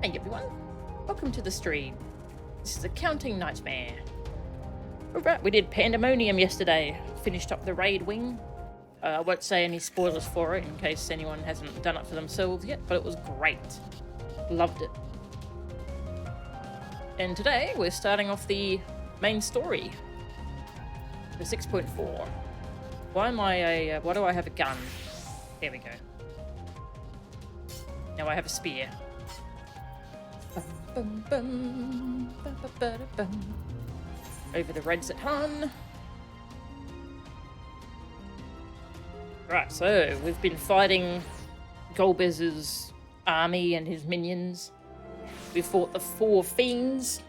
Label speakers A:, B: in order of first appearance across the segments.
A: Hey everyone, welcome to the stream. This is a counting nightmare. Alright, we did Pandemonium yesterday. Finished up the raid wing. I won't say any spoilers for it in case anyone hasn't done it for themselves yet, but it was great. Loved it. And today we're starting off the main story. The 6.4. Why do I have a gun? There we go. Now I have a spear. Over the Reds at Han. Right, so we've been fighting Golbez's army and his minions. We fought the 4 fiends.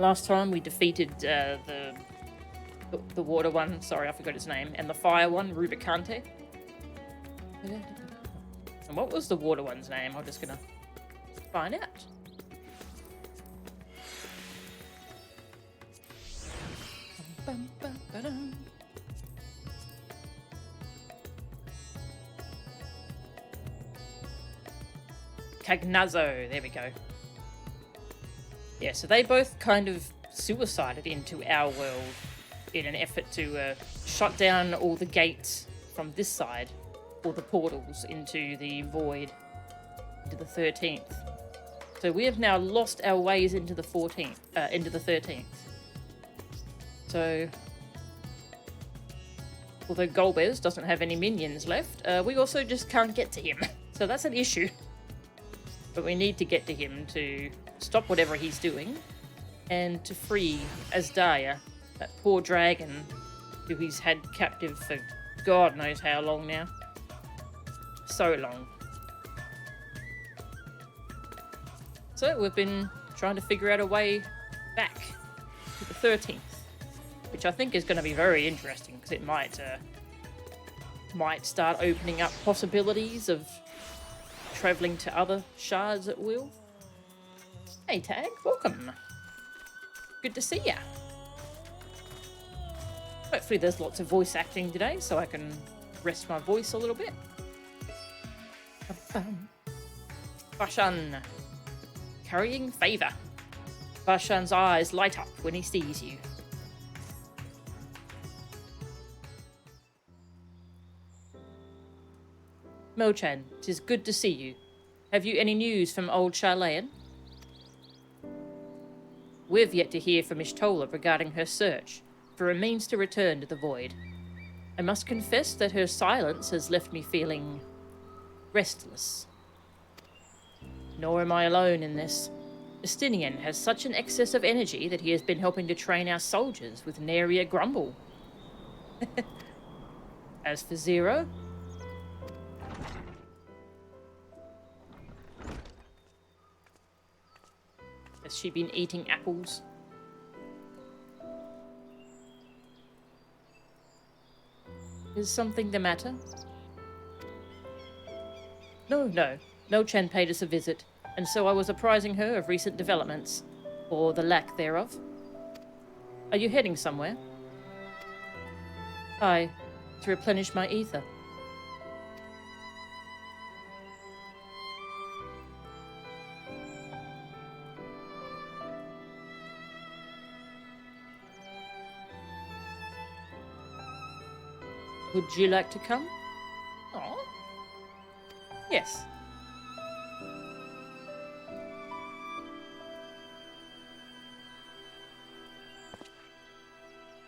A: Last time we defeated the water one, sorry I forgot his name, and the fire one, Rubicante. And what was the water one's name? I'm just gonna find out. Cagnazzo, there we go. Yeah, so they both kind of suicided into our world in an effort to shut down all the gates from this side, or the portals into the void, into the 13th. So we have now lost our ways into the 13th. So, although Golbez doesn't have any minions left, we also just can't get to him. So that's an issue. But we need to get to him to stop whatever he's doing and to free Azdaria, that poor dragon who he's had captive for God knows how long now. So long. So we've been trying to figure out a way back to the 13th, which I think is going to be very interesting because it might start opening up possibilities of travelling to other shards at will. Hey Tag, welcome. Good to see ya. Hopefully there's lots of voice acting today so I can rest my voice a little bit. Bashan. Carrying favour. Bashan's eyes light up when he sees you. Mochan, 'tis good to see you. Have you any news from old Charlayan? We've yet to hear from Ishtola regarding her search for a means to return to the void. I must confess that her silence has left me feeling restless. Nor am I alone in this. Estinian has such an excess of energy that he has been helping to train our soldiers with nary a grumble. As for Zero, has she been eating apples? Is something the matter? No Chen paid us a visit, and so I was apprising her of recent developments, or the lack thereof. Are you heading somewhere? Aye, to replenish my ether. Would you like to come? Oh, yes.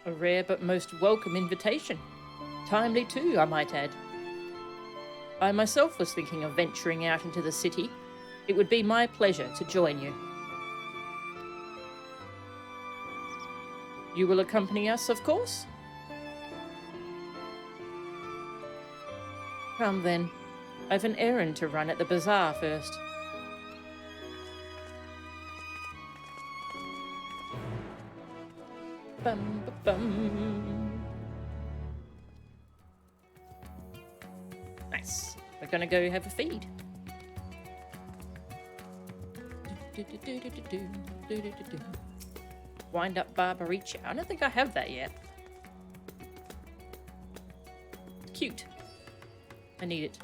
A: A rare but most welcome invitation. Timely too, I might add. I myself was thinking of venturing out into the city. It would be my pleasure to join you. You will accompany us, of course? Come then. I've an errand to run at the bazaar first. Bum, bum. Nice. We're gonna go have a feed. Wind up Barbaricha. I don't think I have that yet. Cute. I need it.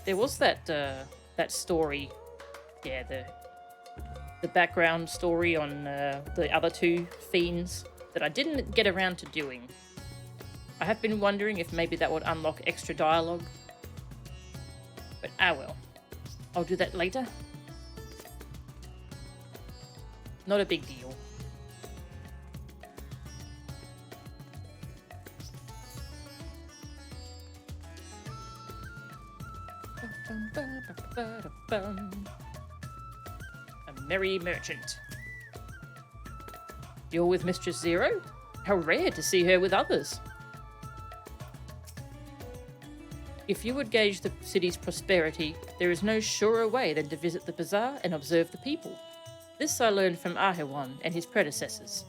A: There was that that story, yeah, the background story on the other two fiends that I didn't get around to doing. I have been wondering if maybe that would unlock extra dialogue. But well. I'll do that later. Not a big deal. A merry merchant. You're with Mistress Zero? How rare to see her with others. If you would gauge the city's prosperity, there is no surer way than to visit the bazaar and observe the people. This I learned from Ahewan and his predecessors.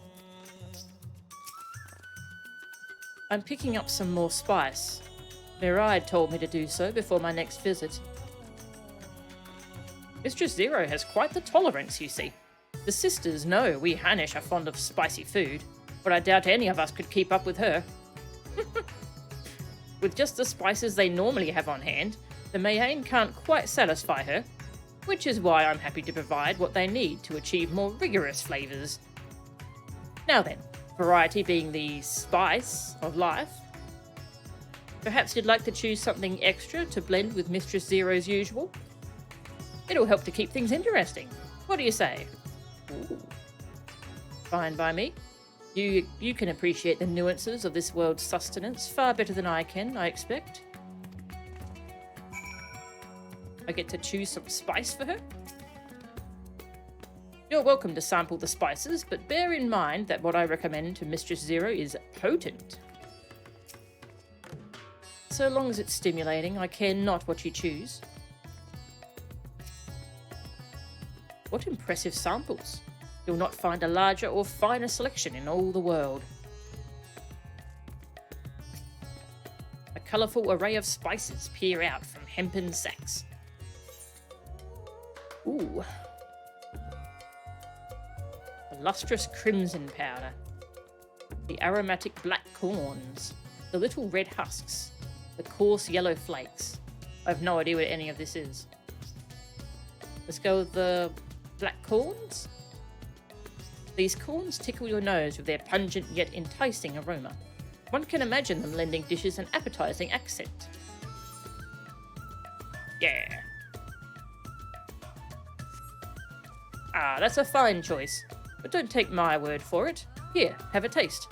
A: I'm picking up some more spice. Miraide told me to do so before my next visit. Mistress Zero has quite the tolerance, you see. The sisters know we Hanish are fond of spicy food, but I doubt any of us could keep up with her. With just the spices they normally have on hand, the Mayane can't quite satisfy her, which is why I'm happy to provide what they need to achieve more rigorous flavours. Now then, variety being the spice of life. Perhaps you'd like to choose something extra to blend with Mistress Zero's usual? It'll help to keep things interesting. What do you say? Ooh. Fine by me. You can appreciate the nuances of this world's sustenance far better than I can, I expect. I get to choose some spice for her? You're welcome to sample the spices, but bear in mind that what I recommend to Mistress Zero is potent. So long as it's stimulating, I care not what you choose. What impressive samples! You'll not find a larger or finer selection in all the world. A colourful array of spices peer out from hempen sacks. Ooh. The lustrous crimson powder. The aromatic black corns. The little red husks. The coarse yellow flakes. I have no idea what any of this is. Let's go with the black corns. These corns tickle your nose with their pungent yet enticing aroma. One can imagine them lending dishes an appetizing accent. Yeah. Ah, that's a fine choice. But don't take my word for it. Here, have a taste.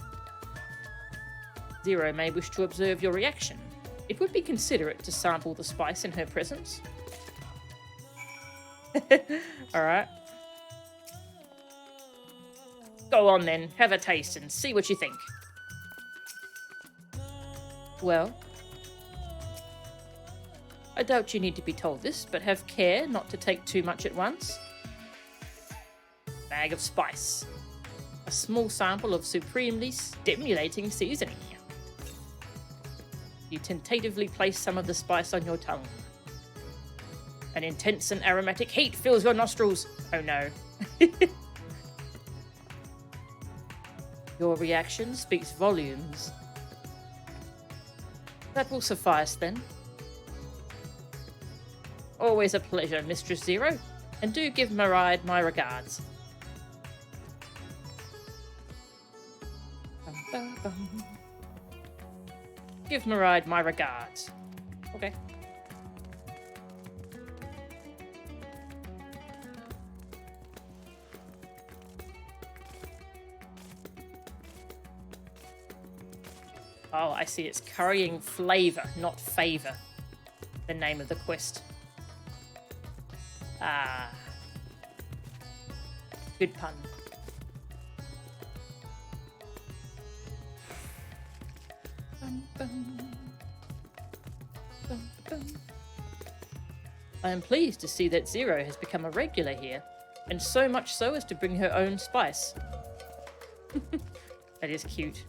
A: Zero may wish to observe your reaction. It would be considerate to sample the spice in her presence. Alright. Go on then, have a taste and see what you think. Well, I doubt you need to be told this, but have care not to take too much at once. Bag of spice. A small sample of supremely stimulating seasoning. You tentatively place some of the spice on your tongue. An intense and aromatic heat fills your nostrils. Oh no. Your reaction speaks volumes. That will suffice then. Always a pleasure, Mistress Zero, and do give Miraide my regards. Give Miraide my regards. Okay. Oh, I see. It's currying flavour, not favour. The name of the quest. Ah. Good pun. I am pleased to see that Zero has become a regular here, and so much so as to bring her own spice. That is cute.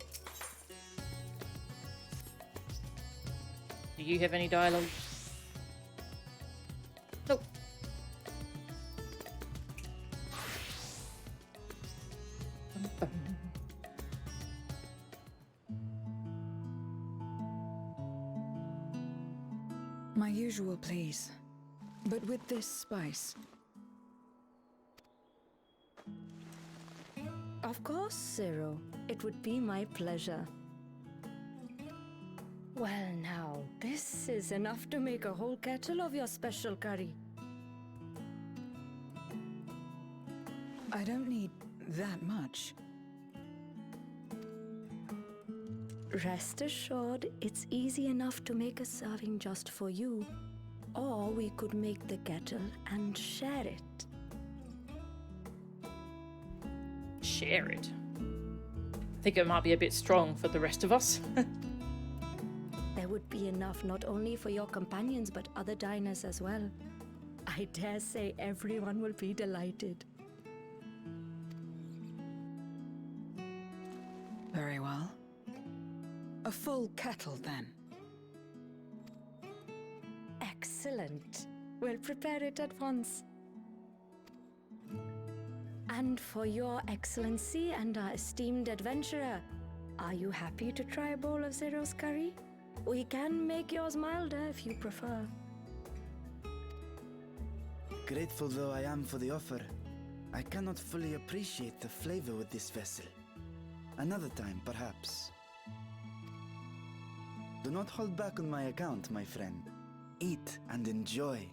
A: Do you have any dialogue? Nope.
B: My usual, please. But with this spice.
C: Of course, Zero. It would be my pleasure. Well now, this is enough to make a whole kettle of your special curry.
B: I don't need that much.
C: Rest assured, it's easy enough to make a serving just for you. Or we could make the kettle and share it.
A: Share it. I think it might be a bit strong for the rest of us.
C: There would be enough not only for your companions but other diners as well. I dare say everyone will be delighted.
B: Very well. A full kettle, then.
C: Excellent. We'll prepare it at once. And for your excellency and our esteemed adventurer, are you happy to try a bowl of Zero's curry? We can make yours milder if you prefer.
D: Grateful though I am for the offer, I cannot fully appreciate the flavor with this vessel. Another time, perhaps. Do not hold back on my account, my friend. Eat and enjoy.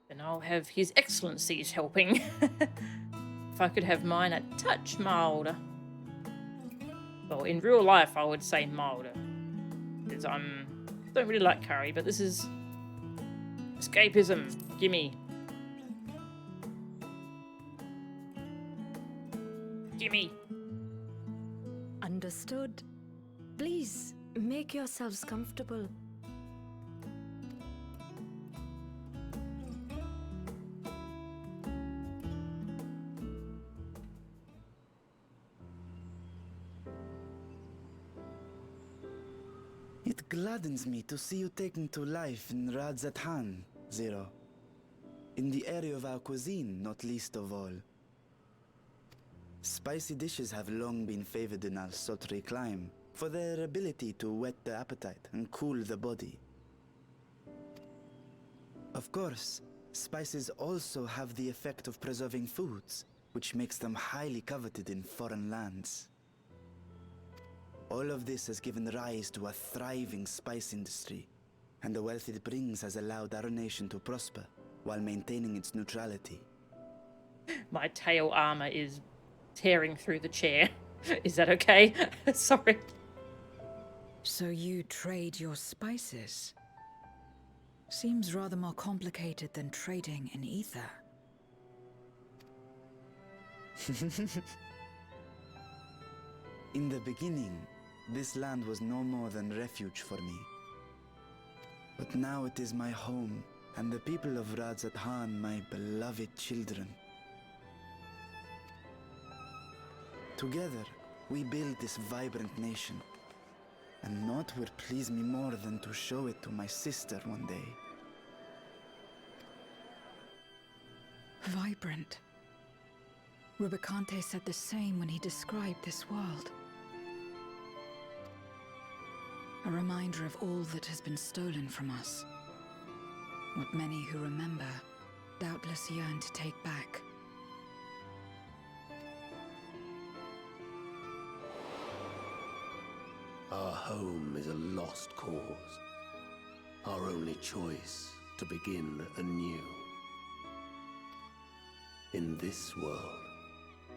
A: Then I'll have His Excellency's helping. If I could have mine a touch milder. Well, in real life, I would say milder. Because I don't really like curry, but this is escapism. Gimme. Gimme.
C: Understood. Please, make yourselves comfortable.
D: It gladdens me to see you taking to life in Radzathan, Zero. In the area of our cuisine, not least of all. Spicy dishes have long been favored in our sultry clime for their ability to whet the appetite and cool the body. Of course, spices also have the effect of preserving foods, which makes them highly coveted in foreign lands. All of this has given rise to a thriving spice industry, and the wealth it brings has allowed our nation to prosper while maintaining its neutrality.
A: My tail armor is tearing through the chair. Is that okay? Sorry.
B: So you trade your spices? Seems rather more complicated than trading in ether.
D: In the beginning, this land was no more than refuge for me. But now it is my home, and the people of Radzathan my beloved children. Together, we build this vibrant nation. And naught would please me more than to show it to my sister one day.
B: Vibrant. Rubicante said the same when he described this world. A reminder of all that has been stolen from us. What many who remember doubtless yearn to take back.
E: Our home is a lost cause. Our only choice to begin anew. In this world,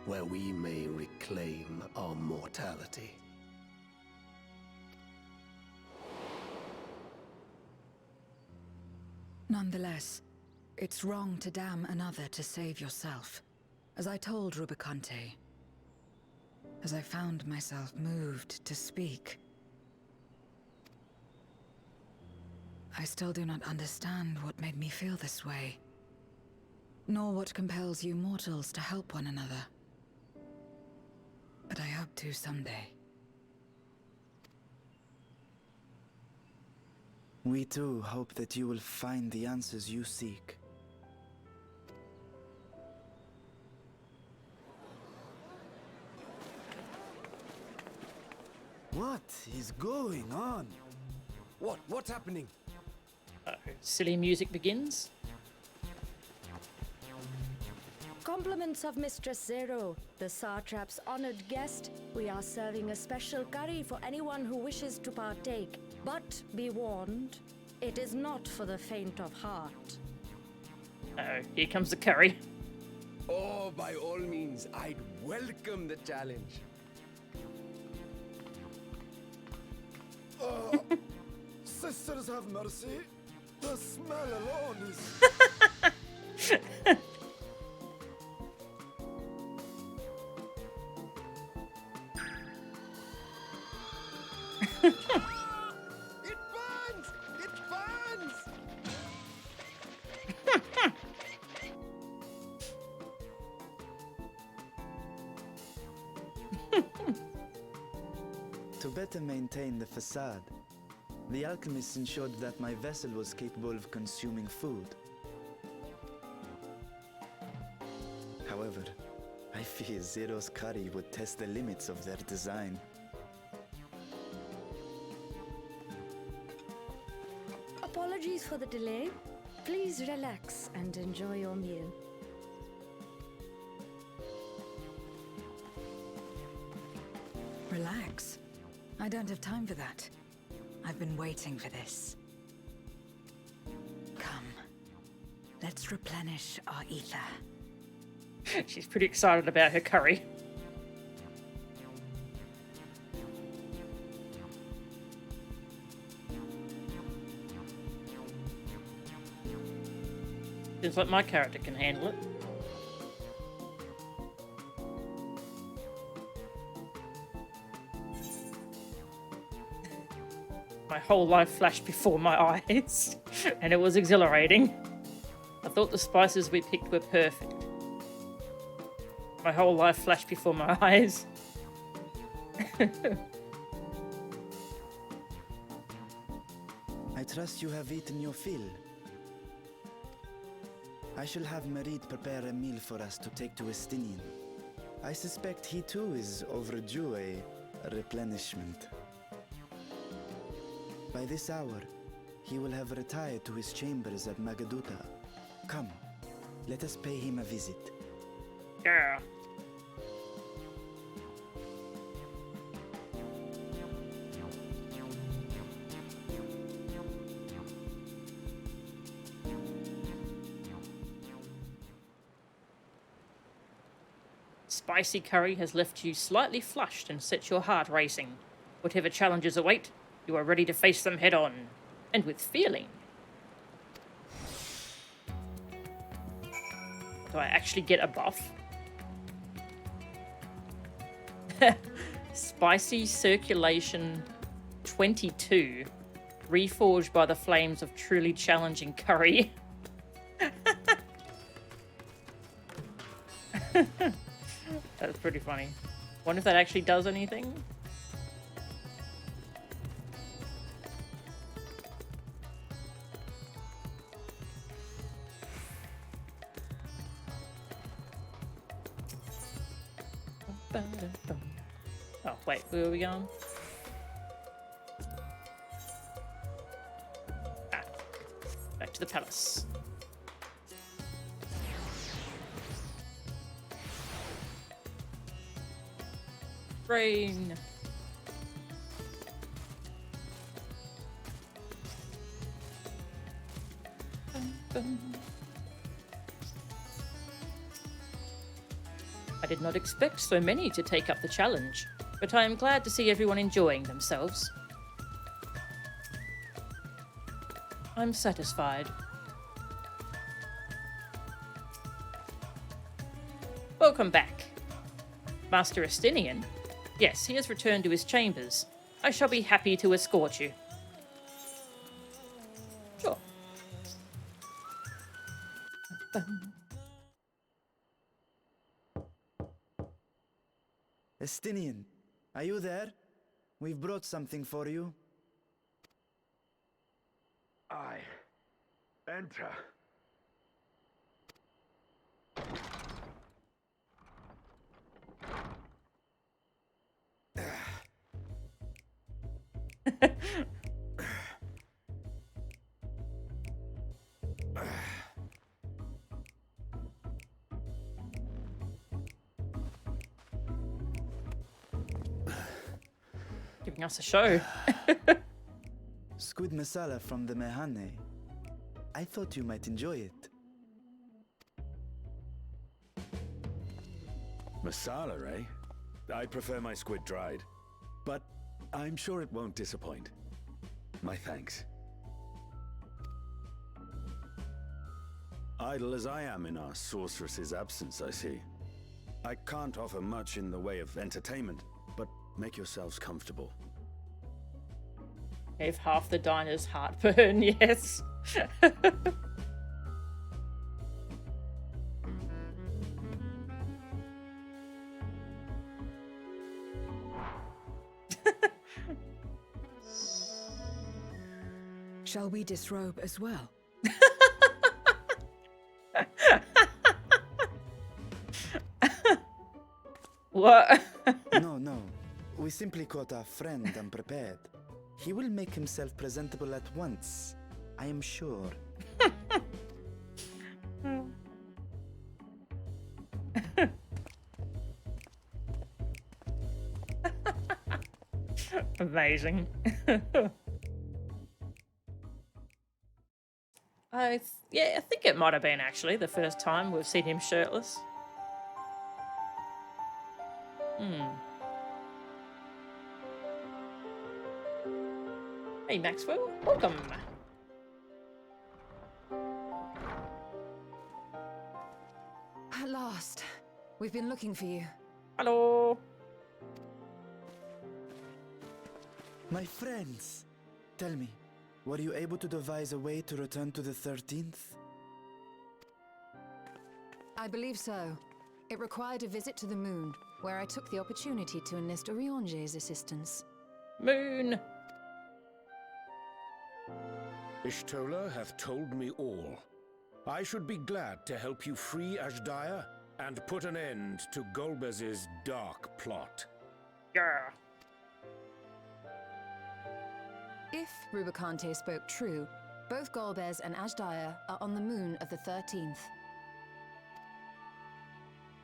E: where we may reclaim our mortality.
B: Nonetheless, it's wrong to damn another to save yourself. As I told Rubicante, as I found myself moved to speak. I still do not understand what made me feel this way, nor what compels you mortals to help one another. But I hope to someday.
D: We too hope that you will find the answers you seek. What is going on?
F: What's happening?
A: Silly music begins.
C: Compliments of Mistress Zero, the Satrap's honored guest. We are serving a special curry for anyone who wishes to partake. But be warned, it is not for the faint of heart.
A: Uh-oh, here comes the curry.
F: Oh, by all means, I'd welcome the challenge.
G: Sisters have mercy. The smell alone is.
F: It burns! It burns!
D: To better maintain the facade, the alchemists ensured that my vessel was capable of consuming food. However, I fear Zero's curry would test the limits of their design.
C: Apologies for the delay. Please relax and enjoy your meal.
B: Relax. I don't have time for that. I've been waiting for this. Come. Let's replenish our ether.
A: She's pretty excited about her curry. Seems like my character can handle it. My whole life flashed before my eyes, and it was exhilarating. I thought the spices we picked were perfect. My whole life flashed before my eyes.
D: I trust you have eaten your fill. I shall have Merid prepare a meal for us to take to Estinian. I suspect he too is overdue a replenishment. By this hour, he will have retired to his chambers at Magaduta. Come, let us pay him a visit.
A: Yeah. Spicy curry has left you slightly flushed and set your heart racing. Whatever challenges await, you are ready to face them head on, and with feeling. Do I actually get a buff? Spicy circulation 22, reforged by the flames of truly challenging curry. That's pretty funny. Wonder if that actually does anything. Oh, wait, where are we going? Ah, back to the palace. Rain. I did not expect so many to take up the challenge, but I am glad to see everyone enjoying themselves. I'm satisfied. Welcome back. Master Estinian? Yes, he has returned to his chambers. I shall be happy to escort you. Sure.
D: Estinian, are you there? We've brought something for you.
G: I enter.
A: That's a show.
D: Squid masala from the Mehane. I thought you might enjoy it.
H: Masala, eh? I prefer my squid dried. But I'm sure it won't disappoint. My thanks. Idle as I am in our sorceress's absence, I see. I can't offer much in the way of entertainment, but make yourselves comfortable.
A: Gave half the diner's heartburn, yes.
B: Shall we disrobe as well?
A: What?
D: No. We simply caught our friend unprepared. He will make himself presentable at once, I am sure.
A: Amazing. Yeah, I think it might have been actually the first time we've seen him shirtless. Hey Maxwell, welcome.
B: At last. We've been looking for you.
A: Hello.
D: My friends, tell me, were you able to devise a way to return to the 13th?
B: I believe so. It required a visit to the moon, where I took the opportunity to enlist Orionge's assistance.
A: Moon.
I: Ishtola hath told me all. I should be glad to help you free Ashdaya and put an end to Golbez's dark plot.
A: Yeah.
B: If Rubicante spoke true, both Golbez and Ashdaya are on the moon of the 13th.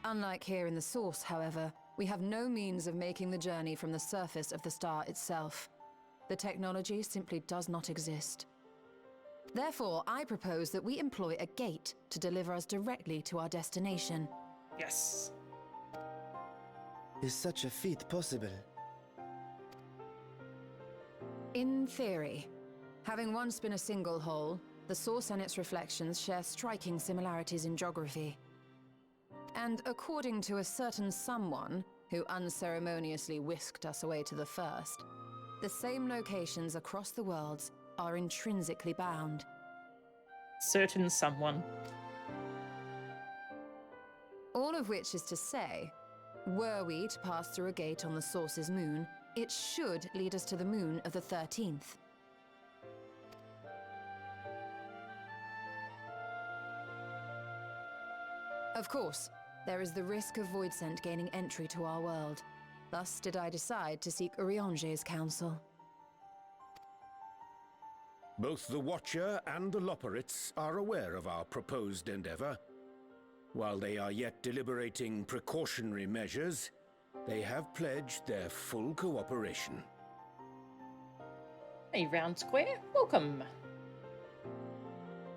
B: Unlike here in the Source, however, we have no means of making the journey from the surface of the star itself. The technology simply does not exist. Therefore, I propose that we employ a gate to deliver us directly to our destination.
A: Yes.
D: Is such a feat possible?
B: In theory. Having once been a single hole, the Source and its reflections share striking similarities in geography. And according to a certain someone who unceremoniously whisked us away to the first, the same locations across the worlds are intrinsically bound.
A: Certain someone.
B: All of which is to say, were we to pass through a gate on the Source's moon, it should lead us to the moon of the 13th. Of course, there is the risk of Voidsent gaining entry to our world. Thus did I decide to seek Orionge's counsel.
I: Both the Watcher and the Loporrits are aware of our proposed endeavor. While they are yet deliberating precautionary measures, they have pledged their full cooperation.
A: Hey Round Square, welcome.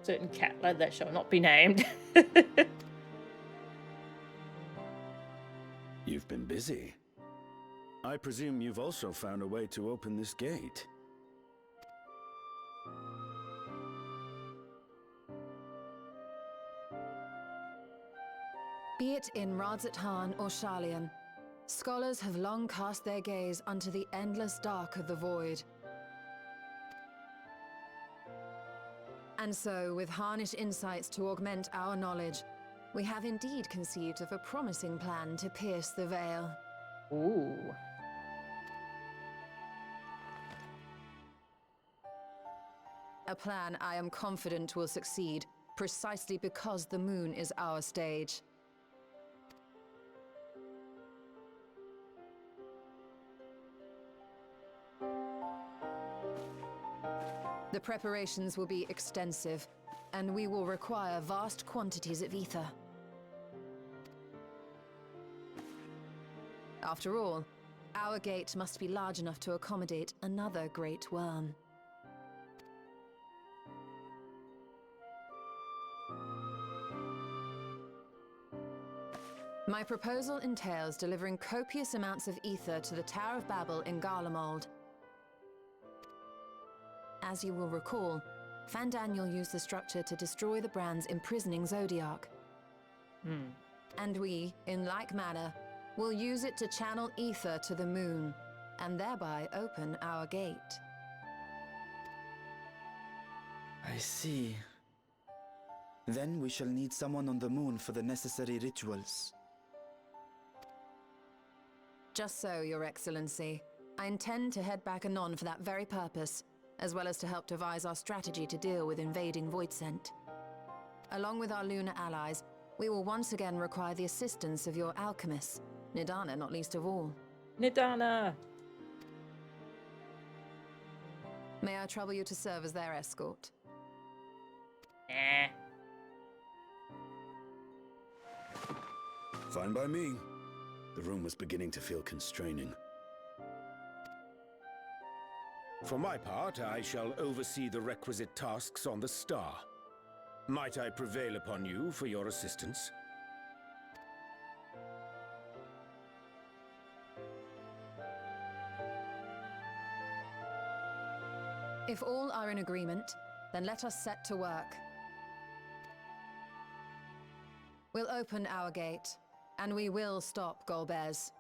A: Certain cat lad that shall not be named.
H: You've been busy. I presume you've also found a way to open this gate.
B: Be it in Radzat-Han or Sharlayan, scholars have long cast their gaze unto the endless dark of the void. And so, with harnish insights to augment our knowledge, we have indeed conceived of a promising plan to pierce the veil.
A: Ooh.
B: A plan I am confident will succeed, precisely because the moon is our stage. The preparations will be extensive, and we will require vast quantities of ether. After all, Our gate must be large enough to accommodate another great worm. My proposal entails delivering copious amounts of ether to the Tower of Babel in Garlemald. As you will recall, Fandaniel used the structure to destroy the Brand's imprisoning Zodiac. And we, in like manner, will use it to channel ether to the moon, and thereby open our gate.
D: I see. Then we shall need someone on the moon for the necessary rituals.
B: Just so, Your Excellency. I intend to head back anon for that very purpose, as well as to help devise our strategy to deal with invading Voidsent. Along with our lunar allies, we will once again require the assistance of your alchemists, Nidana not least of all.
A: Nidana!
B: May I trouble you to serve as their escort?
A: Nah.
H: Fine by me. The room was beginning to feel constraining.
I: For my part, I shall oversee the requisite tasks on the star. Might I prevail upon you for your assistance?
B: If all are in agreement, then let us set to work. We'll open our gate, and we will stop Golbez.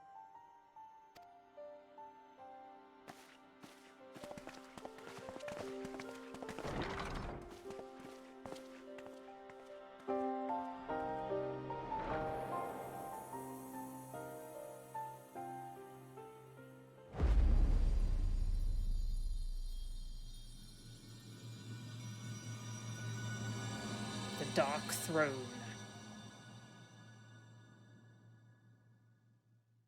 A: The Dark Throne.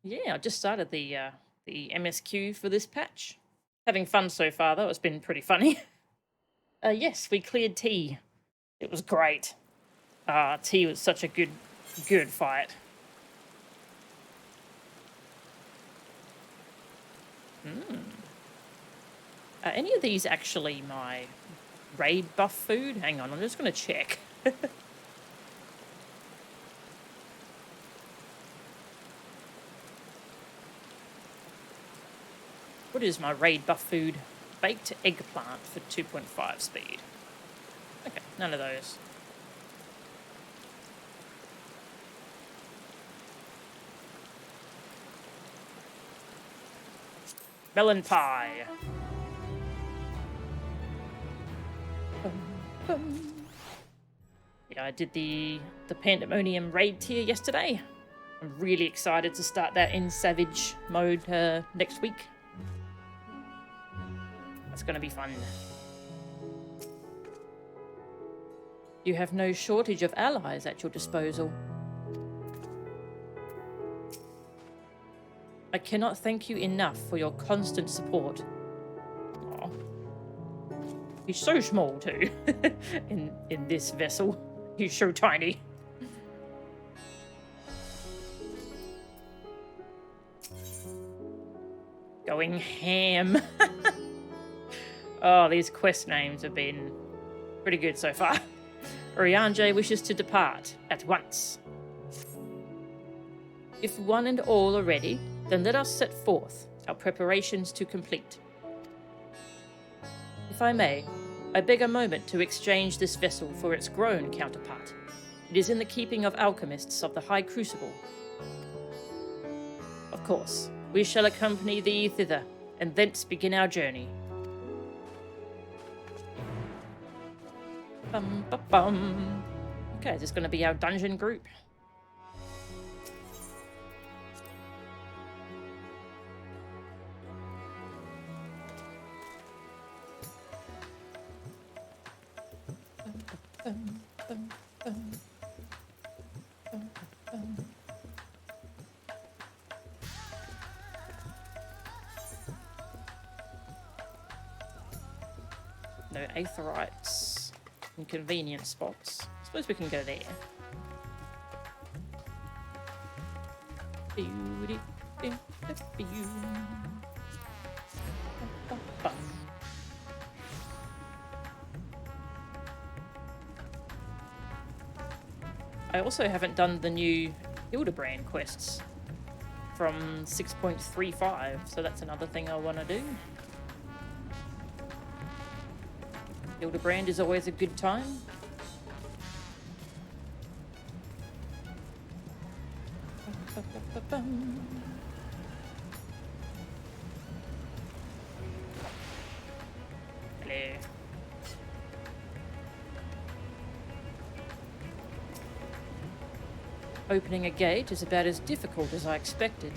A: Yeah, I just started the MSQ for this patch. Having fun so far, though. It's been pretty funny. Yes, we cleared T. It was great. T was such a good fight. Are any of these actually my raid buff food? Hang on, I'm just going to check. What is my raid buff food? Baked eggplant for 2.5 speed. Okay, none of those. Melon pie. Yeah, I did the Pandemonium raid tier yesterday. I'm really excited to start that in Savage mode next week. That's going to be fun. You have no shortage of allies at your disposal. I cannot thank you enough for your constant support. Aw. He's so small too. in this vessel. He's so tiny. Going ham. Oh, these quest names have been pretty good so far. Oriange wishes to depart at once. If one and all are ready, then let us set forth, our preparations to complete. If I may, I beg a moment to exchange this vessel for its grown counterpart. It is in the keeping of alchemists of the High Crucible. Of course, we shall accompany thee thither, and thence begin our journey. Bum, ba, bum. Okay, is this going to be our dungeon group? No aetherites in convenient spots. I suppose we can go there. I also haven't done the new Hildebrand quests from 6.35, so that's another thing I want to do. Hildebrand is always a good time. Hello. Opening a gate is about as difficult as I expected.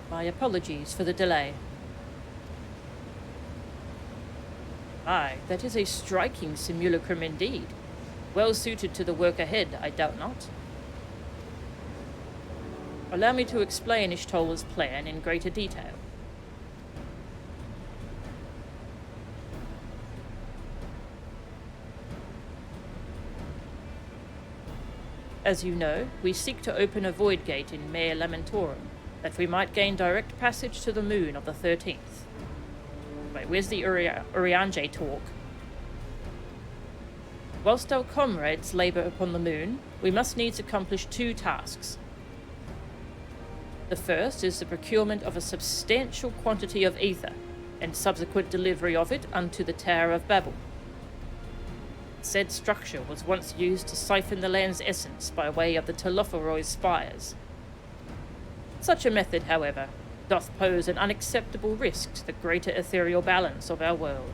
A: My apologies for the delay. Aye, that is a striking simulacrum indeed. Well suited to the work ahead, I doubt not. Allow me to explain Ishtol's plan in greater detail. As you know, we seek to open a void gate in Mare Lamentorum, that we might gain direct passage to the moon of the 13th. Wait, where's the Urianger talk? Whilst our comrades labour upon the moon, we must needs accomplish 2 tasks. The first is the procurement of a substantial quantity of ether, and subsequent delivery of it unto the Tower of Babel. Said structure was once used to siphon the land's essence by way of the Telophoro's spires. Such a method, however, doth pose an unacceptable risk to the greater ethereal balance of our world.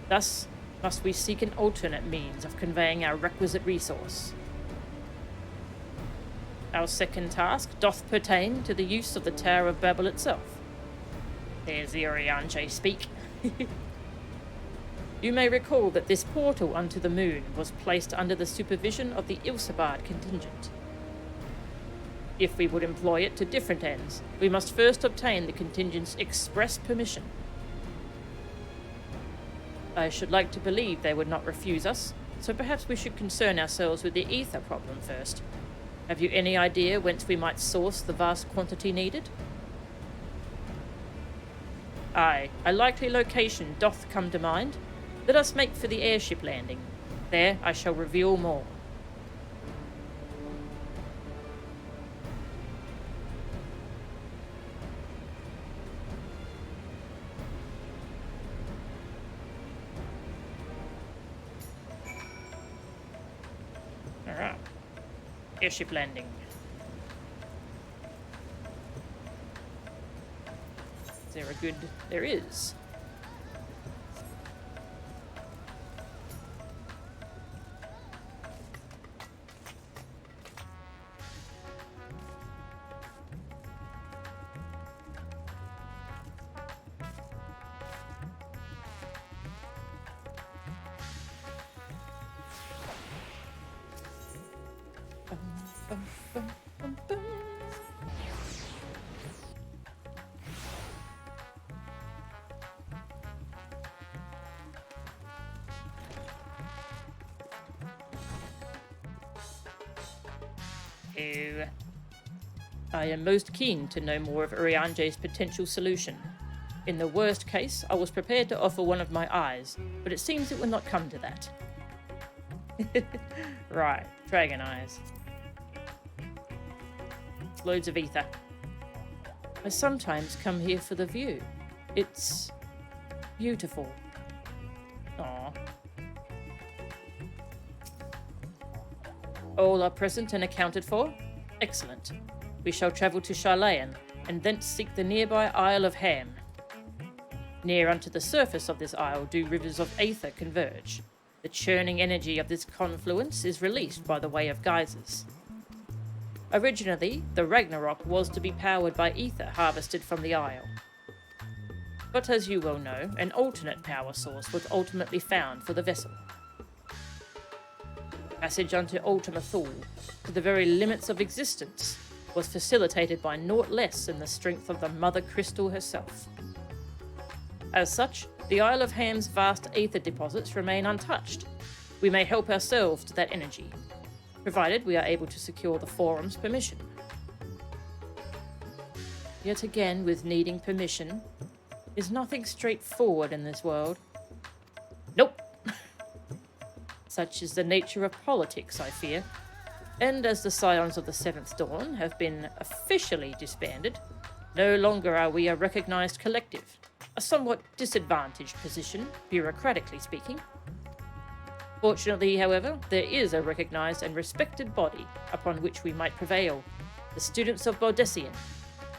A: Thus must we seek an alternate means of conveying our requisite resource. Our second task doth pertain to the use of the Tower of Babel itself. There's the Urianger speak. You may recall that this portal unto the moon was placed under the supervision of the Ilsabard contingent. If we would employ it to different ends, we must first obtain the contingent's express permission. I should like to believe they would not refuse us, so perhaps we should concern ourselves with the ether problem first. Have you any idea whence we might source the vast quantity needed? Aye, a likely location doth come to mind. Let us make for the airship landing. There I shall reveal more. Alright. Airship landing. Is there a good... There is. I am most keen to know more of Urianger's potential solution. In the worst case, I was prepared to offer one of my eyes, but it seems it will not come to that. Right, dragon eyes. Loads of ether. I sometimes come here for the view. It's beautiful. Aww. All are present and accounted for? Excellent. We shall travel to Charlayan, and thence seek the nearby Isle of Ham. Near unto the surface of this isle do rivers of aether converge. The churning energy of this confluence is released by the way of geysers. Originally, the Ragnarok was to be powered by ether harvested from the isle. But as you well know, an alternate power source was ultimately found for the vessel. Passage unto Ultima Thule, to the very limits of existence, was facilitated by naught less than the strength of the Mother Crystal herself. As such, the Isle of Ham's vast aether deposits remain untouched. We may help ourselves to that energy, provided we are able to secure the Forum's permission. Yet again, with needing permission, is nothing straightforward in this world. Nope. Such is the nature of politics, I fear. And as the Scions of the Seventh Dawn have been officially disbanded, no longer are we a recognised collective, a somewhat disadvantaged position, bureaucratically speaking. Fortunately, however, there is a recognised and respected body upon which we might prevail, the students of Baldessian.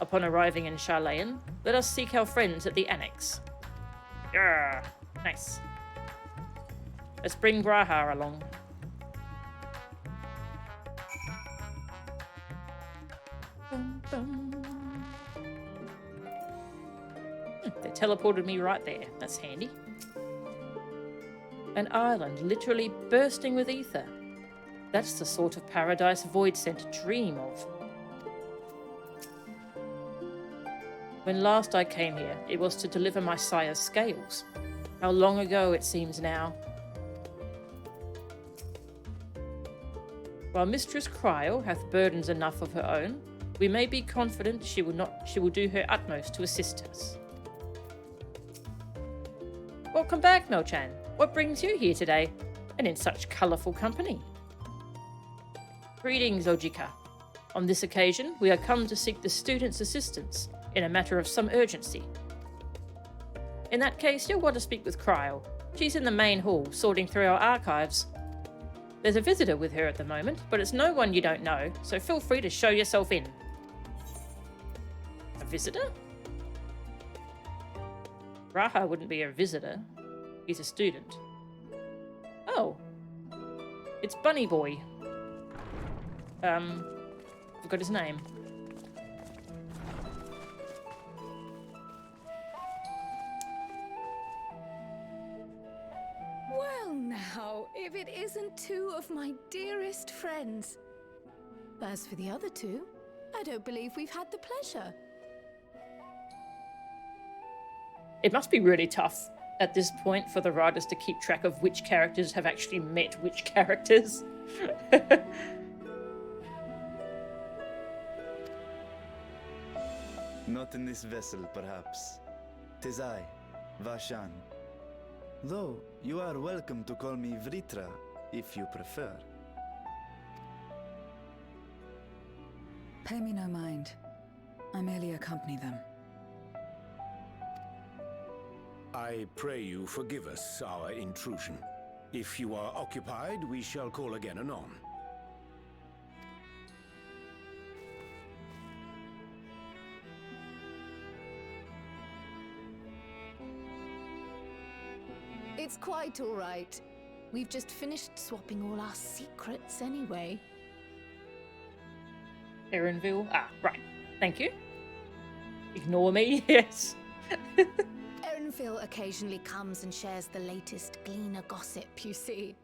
A: Upon arriving in Charlayan, let us seek our friends at the Annex. Yeah, nice. Let's bring Graha along. Bum, bum. They teleported me right there. That's handy. An island literally bursting with ether. That's the sort of paradise Void Center dream of. When last I came here, it was to deliver my sire's scales. How long ago it seems now. While Mistress Cryo hath burdens enough of her own, we may be confident she will do her utmost to assist us. Welcome back, Melchan. What brings you here today, and in such colourful company? Greetings, Ojika. On this occasion, we are come to seek the students' assistance in a matter of some urgency. In that case, you'll want to speak with Cryo. She's in the main hall, sorting through our archives. There's a visitor with her at the moment, but it's no one you don't know, so feel free to show yourself in. A visitor? Raha wouldn't be a visitor. He's a student. Oh. It's Bunny Boy. Forgot his name.
B: Well now, if it isn't two of my dearest friends. As for the other two, I don't believe we've had the pleasure.
A: It must be really tough at this point for the writers to keep track of which characters have actually met which characters.
D: Not in this vessel, perhaps. 'Tis I, Vashan. Though, you are welcome to call me Vritra, if you prefer.
B: Pay me no mind. I merely accompany them.
I: I pray you forgive us our intrusion. If you are occupied, we shall call again anon.
B: It's quite all right. We've just finished swapping all our secrets anyway.
A: Erenville. Ah, right. Thank you. Ignore me, yes.
B: Erenville occasionally comes and shares the latest Gleaner gossip, you see.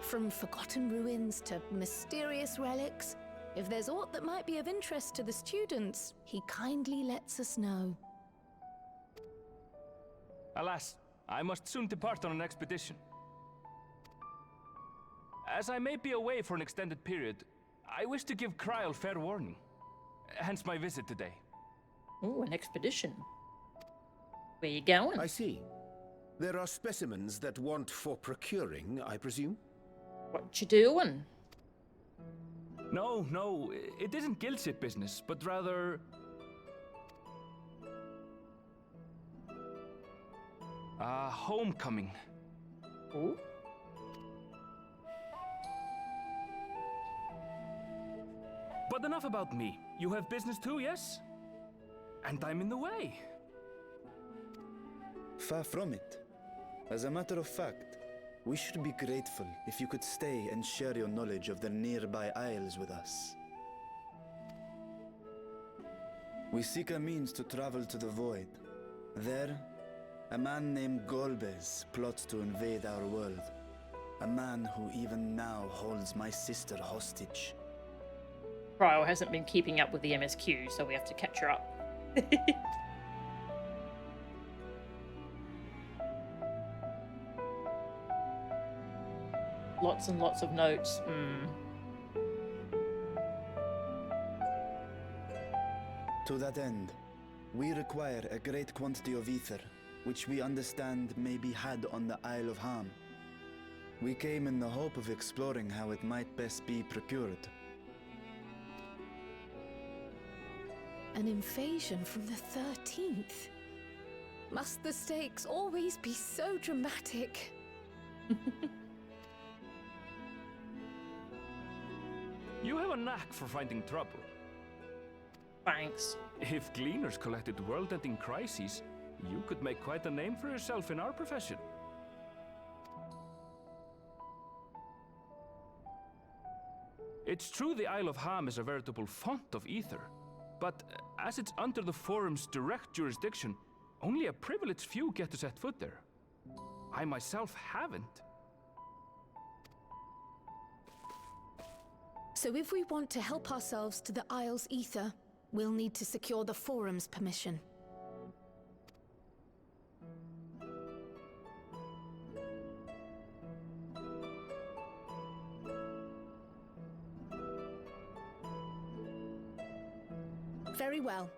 B: From forgotten ruins to mysterious relics, if there's aught that might be of interest to the students, he kindly lets us know.
J: Alas, I must soon depart on an expedition. As I may be away for an extended period, I wish to give Kryl fair warning. Hence my visit today.
A: Oh, an expedition. Where you going?
I: I see. There are specimens that want for procuring, I presume?
A: What you doing?
J: No, it isn't guild ship business, but rather... homecoming.
A: Oh?
J: But enough about me. You have business too, yes? And I'm in the way.
D: Far from it. As a matter of fact, we should be grateful if you could stay and share your knowledge of the nearby isles with us. We seek a means to travel to the Void. There, a man named Golbez plots to invade our world. A man who even now holds my sister hostage.
A: Cryo hasn't been keeping up with the MSQ, so we have to catch her up. Lots and lots of notes.
D: To that end, we require a great quantity of ether, which we understand may be had on the Isle of Ham. We came in the hope of exploring how it might best be procured.
B: An invasion from the 13th? Must the stakes always be so dramatic?
J: You have a knack for finding trouble.
A: Thanks.
J: If Gleaners collected world-ending crises, you could make quite a name for yourself in our profession. It's true the Isle of Ham is a veritable font of ether, but as it's under the Forum's direct jurisdiction, only a privileged few get to set foot there. I myself haven't.
B: So if we want to help ourselves to the Isle's ether, we'll need to secure the Forum's permission. Very well.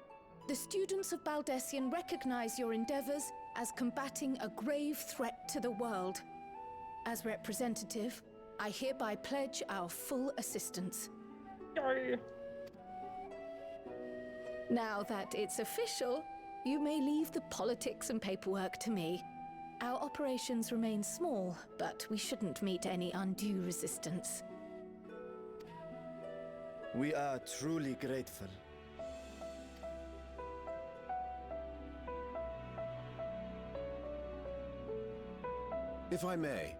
B: The students of Baldessian recognize your endeavors as combating a grave threat to the world. As representative, I hereby pledge our full assistance.
A: Yay.
B: Now that it's official, you may leave the politics and paperwork to me. Our operations remain small, but we shouldn't meet any undue resistance.
D: We are truly grateful.
I: If I may.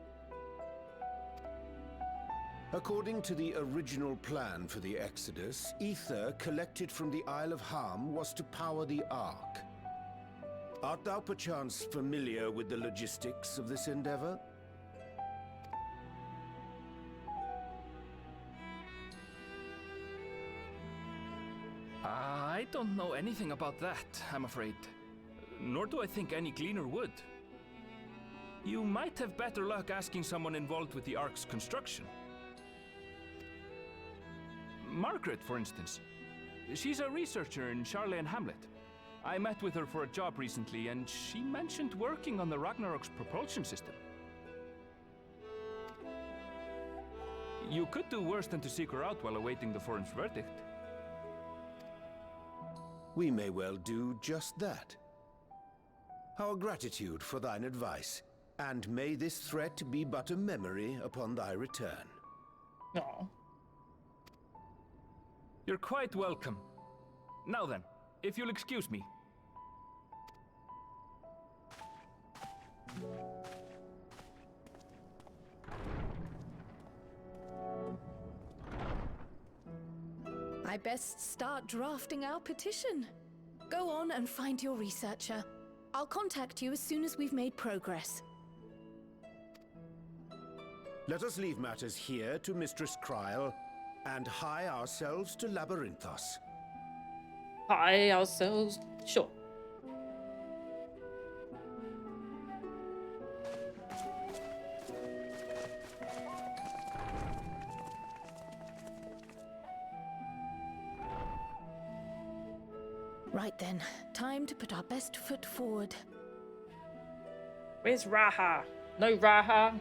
I: According to the original plan for the Exodus, ether collected from the Isle of Ham was to power the Ark. Art thou perchance familiar with the logistics of this endeavor?
J: I don't know anything about that, I'm afraid. Nor do I think any Gleaner would. You might have better luck asking someone involved with the Ark's construction. Margaret, for instance. She's a researcher in Charlie and Hamlet. I met with her for a job recently, and she mentioned working on the Ragnarok's propulsion system. You could do worse than to seek her out while awaiting the Forum's verdict.
I: We may well do just that. Our gratitude for thine advice, and may this threat be but a memory upon thy return.
A: Aw.
J: You're quite welcome. Now then, if you'll excuse me.
B: I best start drafting our petition. Go on and find your researcher. I'll contact you as soon as we've made progress.
I: Let us leave matters here to Mistress Kryl, and hie ourselves to Labyrinthos.
A: Hi, ourselves. Sure.
B: Right then, time to put our best foot forward.
A: Where's Raha? No Raha.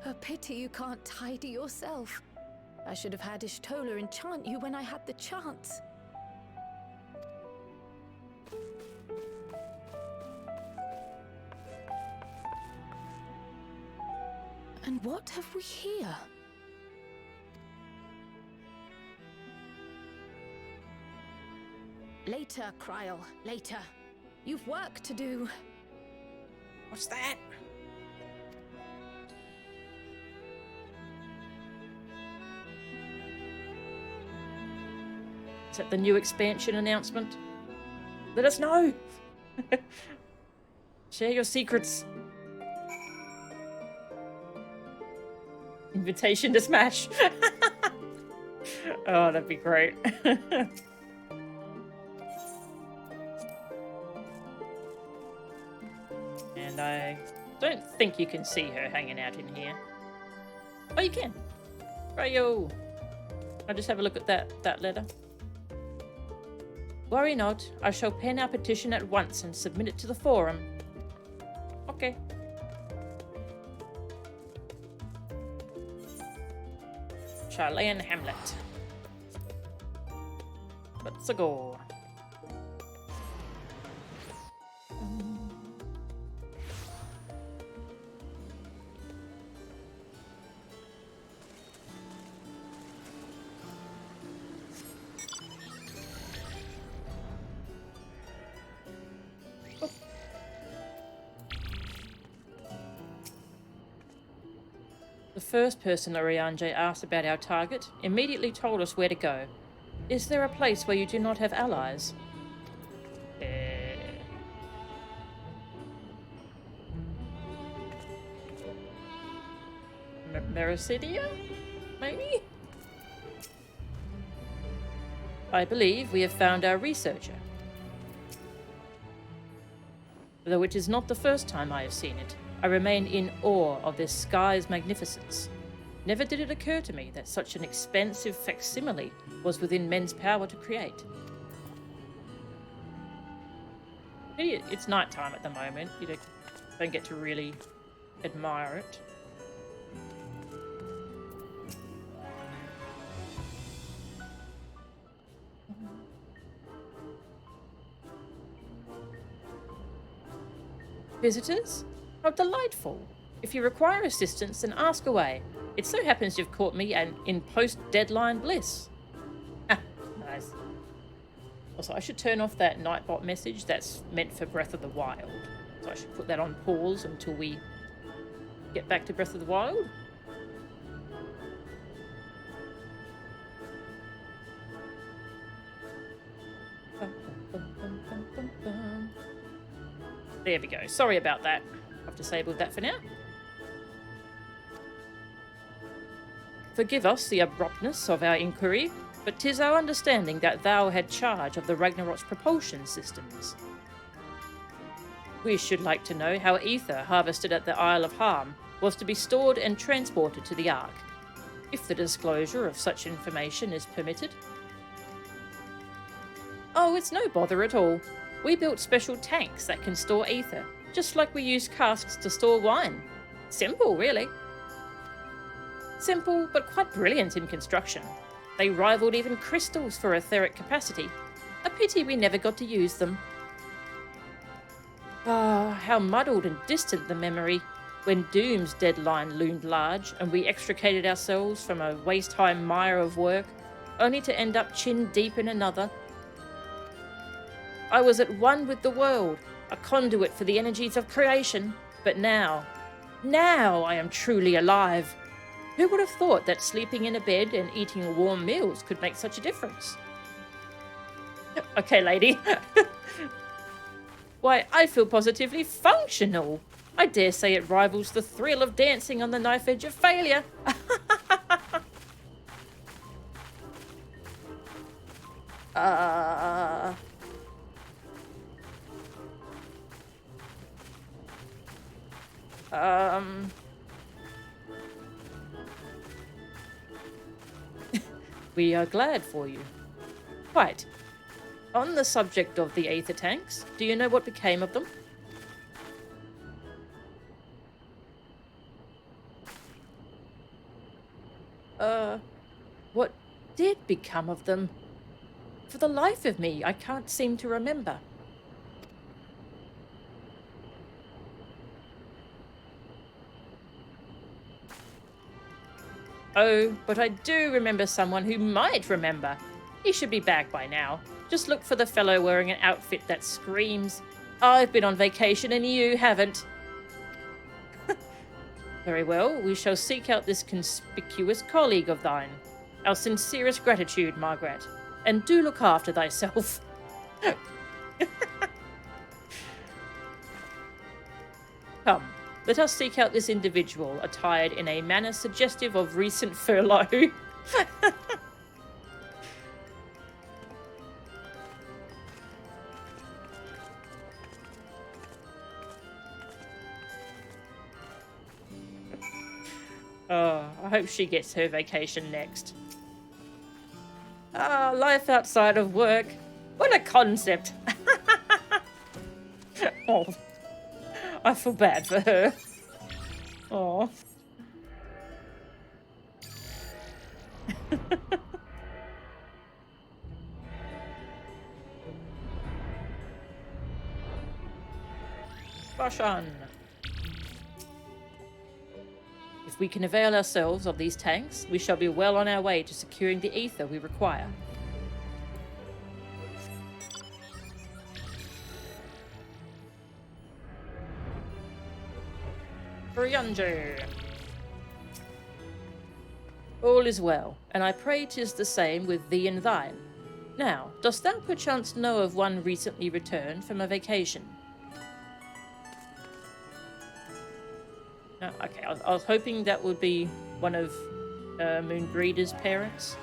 B: A pity you can't tidy yourself. I should have had Ishtola enchant you when I had the chance. And what have we here? Later, Kryl, later. You've work to do.
A: What's that? Is that the new expansion announcement? Let us know! Share your secrets. Invitation to smash. Oh, that'd be great. And I don't think you can see her hanging out in here. Oh, you can. Rayo. I'll just have a look at that letter. Worry not. I shall pen our petition at once and submit it to the forum. Okay. Charlayan Hamlet. Let's go. The first person Oriange asked about our target immediately told us where to go. Is there a place where you do not have allies? Mericidia? Maybe? I believe we have found our researcher. Though it is not the first time I have seen it, I remain in awe of this sky's magnificence. Never did it occur to me that such an expensive facsimile was within men's power to create. It's nighttime at the moment. You don't get to really admire it. Visitors? How delightful. If you require assistance, then ask away. It so happens you've caught me in post-deadline bliss. Nice. Also, I should turn off that Nightbot message that's meant for Breath of the Wild. So I should put that on pause until we get back to Breath of the Wild. There we go. Sorry about that. I've disabled that for now. Forgive us the abruptness of our inquiry, but 'tis our understanding that thou had charge of the Ragnarok's propulsion systems. We should like to know how ether harvested at the Isle of Harm was to be stored and transported to the Ark, if the disclosure of such information is permitted. Oh, it's no bother at all. We built special tanks that can store ether, just like we use casks to store wine. Simple, really. Simple, but quite brilliant in construction. They rivaled even crystals for etheric capacity. A pity we never got to use them. Ah, how muddled and distant the memory, when Doom's deadline loomed large and we extricated ourselves from a waist-high mire of work, only to end up chin-deep in another. I was at one with the world, a conduit for the energies of creation, but now I am truly alive. Who would have thought that sleeping in a bed and eating warm meals could make such a difference? Okay, lady. Why, I feel positively functional. I dare say it rivals the thrill of dancing on the knife edge of failure. We are glad for you. Quite. On the subject of the aether tanks, do you know what became of them? What did become of them? For the life of me, I can't seem to remember. Oh, but I do remember someone who might remember. He should be back by now. Just look for the fellow wearing an outfit that screams, "I've been on vacation and you haven't." Very well, we shall seek out this conspicuous colleague of thine. Our sincerest gratitude, Margaret. And do look after thyself. Come, let us seek out this individual, attired in a manner suggestive of recent furlough. Oh, I hope she gets her vacation next. Ah, life outside of work. What a concept. Oh, I feel bad for her. Oh. Bashan. If we can avail ourselves of these tanks, we shall be well on our way to securing the ether we require. Brianjo. All is well, and I pray 'tis the same with thee and thine. Now, dost thou perchance know of one recently returned from a vacation? No, okay, I was hoping that would be one of Moonbreeder's parents.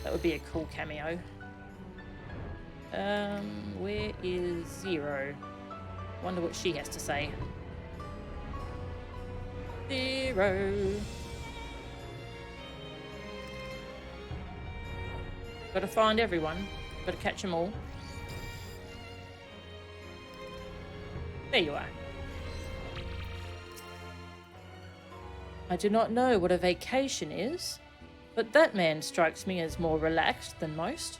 A: That would be a cool cameo. Where is Zero? Wonder what she has to say. Zero. Gotta find everyone. Gotta catch them all. There you are. I do not know what a vacation is, but that man strikes me as more relaxed than most.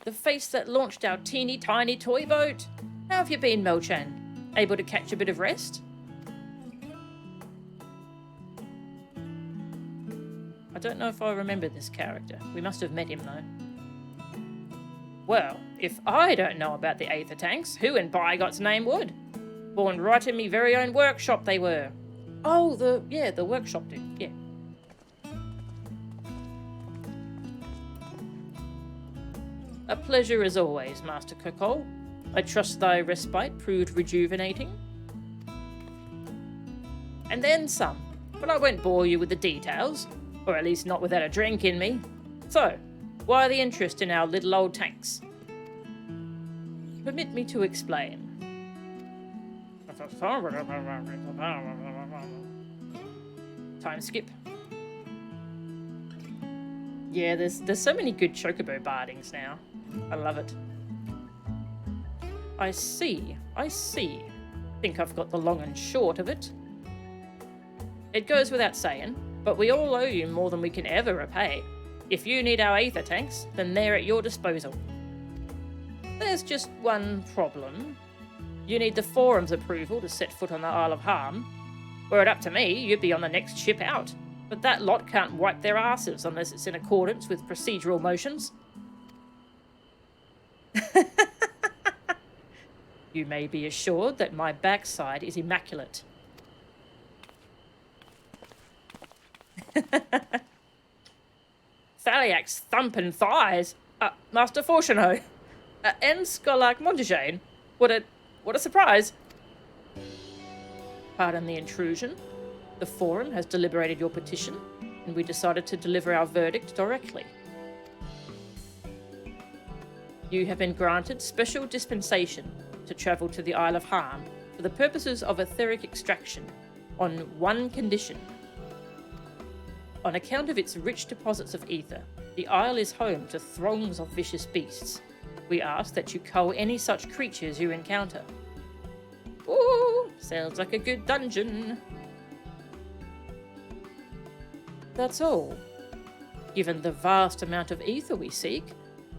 A: The face that launched our teeny tiny toy boat. How have you been, Melchan? Able to catch a bit of rest? I don't know if I remember this character. We must have met him, though. Well, if I don't know about the Aether tanks, who in by God's name would? Born right in me very own workshop they were. Oh, the workshop dude, yeah. A pleasure as always, Master Kokol. I trust thy respite proved rejuvenating. And then some, but I won't bore you with the details, or at least not without a drink in me. So, why the interest in our little old tanks? Permit me to explain. Time skip. Yeah, there's so many good chocobo bardings now. I love it. I see. Think I've got the long and short of it. It goes without saying, but we all owe you more than we can ever repay. If you need our Aether tanks, then they're at your disposal. There's just one problem. You need the Forum's approval to set foot on the Isle of Harm. Were it up to me, you'd be on the next ship out. But that lot can't wipe their asses unless it's in accordance with procedural motions. You may be assured that my backside is immaculate. Thaliak's thumping thighs. Master Fortuno. And Skolak Montagane. What a surprise. Pardon the intrusion. The Forum has deliberated your petition, and we decided to deliver our verdict directly. You have been granted special dispensation to travel to the Isle of Harm for the purposes of etheric extraction on one condition. On account of its rich deposits of ether, the Isle is home to throngs of vicious beasts. We ask that you cull any such creatures you encounter. Ooh, sounds like a good dungeon. That's all. Given the vast amount of ether we seek,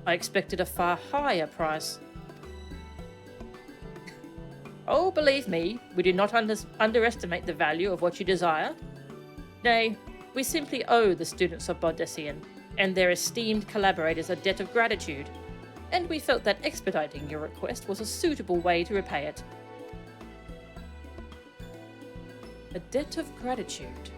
A: I expected a far higher price. Oh, believe me, we do not underestimate the value of what you desire. Nay, we simply owe the students of Baldessian and their esteemed collaborators a debt of gratitude. and we felt that expediting your request was a suitable way to repay it. A debt of gratitude.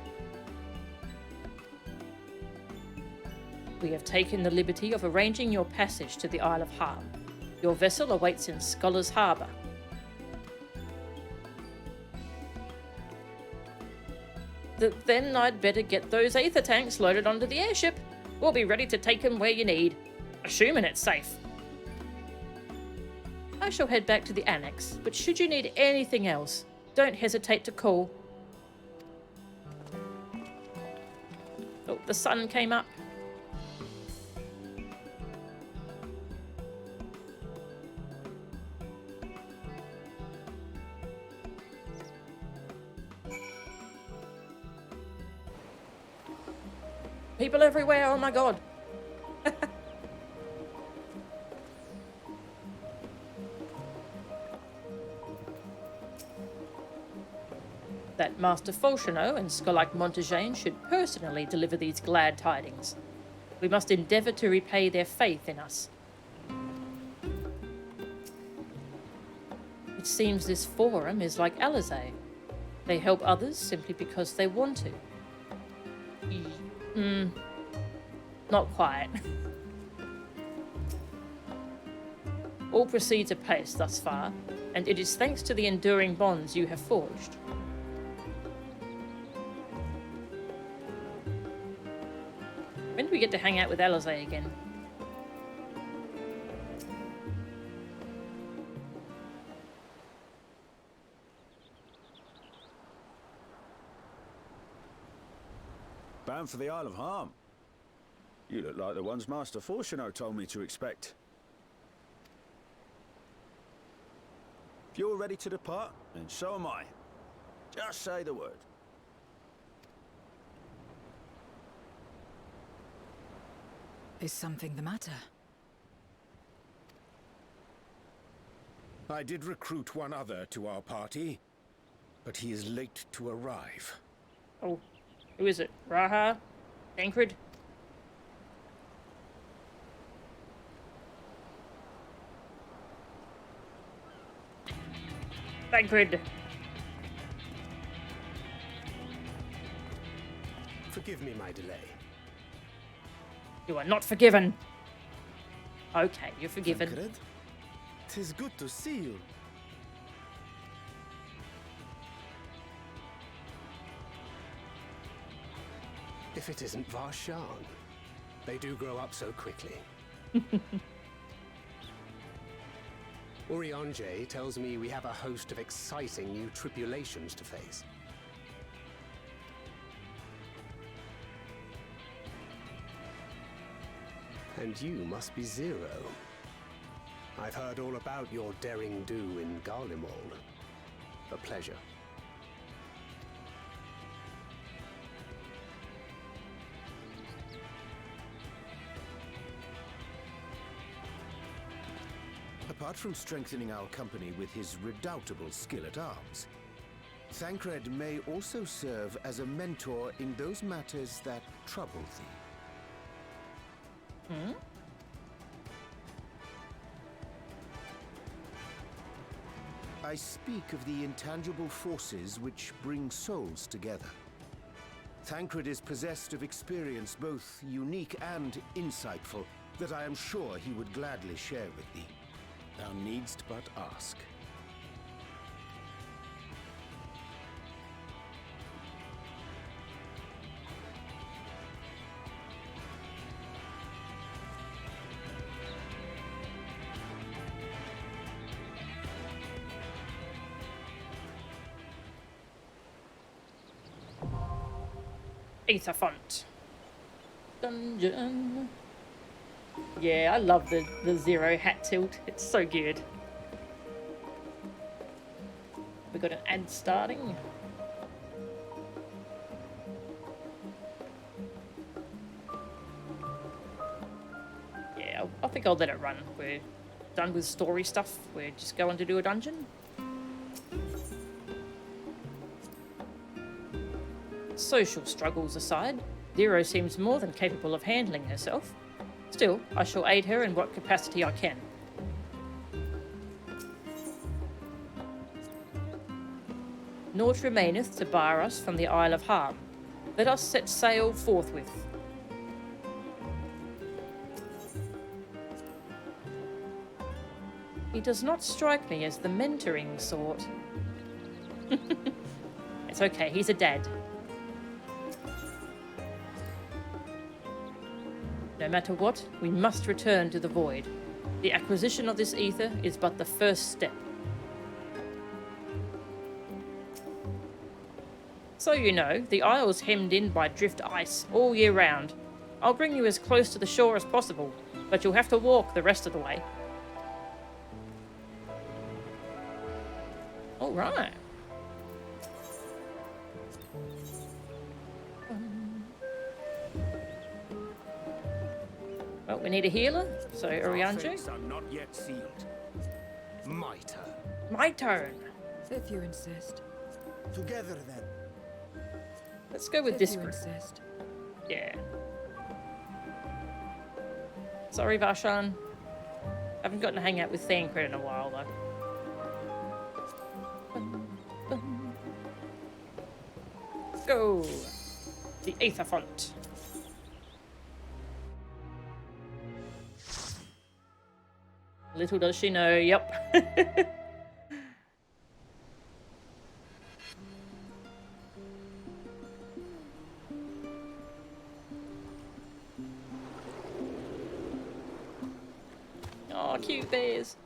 A: We have taken the liberty of arranging your passage to the Isle of Harm. Your vessel awaits in Scholar's Harbour. Then I'd better get those aether tanks loaded onto the airship. We'll be ready to take them where you need, assuming it's safe. I shall head back to the annex, but should you need anything else, don't hesitate to call. Oh, the sun came up. People everywhere, oh my god. That Master Folcheneau and Scholar Montagane should personally deliver these glad tidings. We must endeavour to repay their faith in us. It seems this forum is like Alizé. They help others simply because they want to. Not quite. All proceeds apace thus far, and it is thanks to the enduring bonds you have forged. When do we get to hang out with Alizé again?
H: Bound for the Isle of Harm. You look like the ones Master Folcheneau told me to expect. If you're ready to depart, then so am I. Just say the word.
B: Is something the matter?
I: I did recruit one other to our party, but he is late to arrive.
A: Oh, who is it? Raha? Tancred? Tancred!
E: Forgive me my delay.
A: You are not forgiven. Okay, you're forgiven.
D: Tancred? 'Tis good to see you.
E: If it isn't Varshan. They do grow up so quickly. Urianger tells me we have a host of exciting new tribulations to face. And you must be Zero. I've heard all about your daring do in Garlemald. A pleasure.
I: Apart from strengthening our company with his redoubtable skill at arms, Tancred may also serve as a mentor in those matters that trouble thee.
A: Hmm?
I: I speak of the intangible forces which bring souls together. Tancred is possessed of experience both unique and insightful that I am sure he would gladly share with thee. Thou needst but ask.
A: Aether font. Dungeon. Yeah, I love the Zero hat tilt. It's so good. We got an ad starting. Yeah, I think I'll let it run. We're done with story stuff. We're just going to do a dungeon. Social struggles aside, Zero seems more than capable of handling herself. Still, I shall aid her in what capacity I can. Naught remaineth to bar us from the Isle of Harm. Let us set sail forthwith. He does not strike me as the mentoring sort. It's okay, he's a dad. No matter what, we must return to the Void. The acquisition of this ether is but the first step. So you know, the isle's hemmed in by drift ice all year round. I'll bring you as close to the shore as possible, but you'll have to walk the rest of the way. All right. Well, we need a healer, so Orianjo.
E: Fates are not yet sealed. My turn.
A: My turn.
B: If you insist.
G: Together then.
A: Let's go with
B: If
A: this
B: you
A: group.
B: insist.
A: Yeah. Sorry, Varshan. Haven't gotten to hang out with Thancred in a while, though. Let's go. The Aether Font. Little does she know, yep. Oh, cute bears.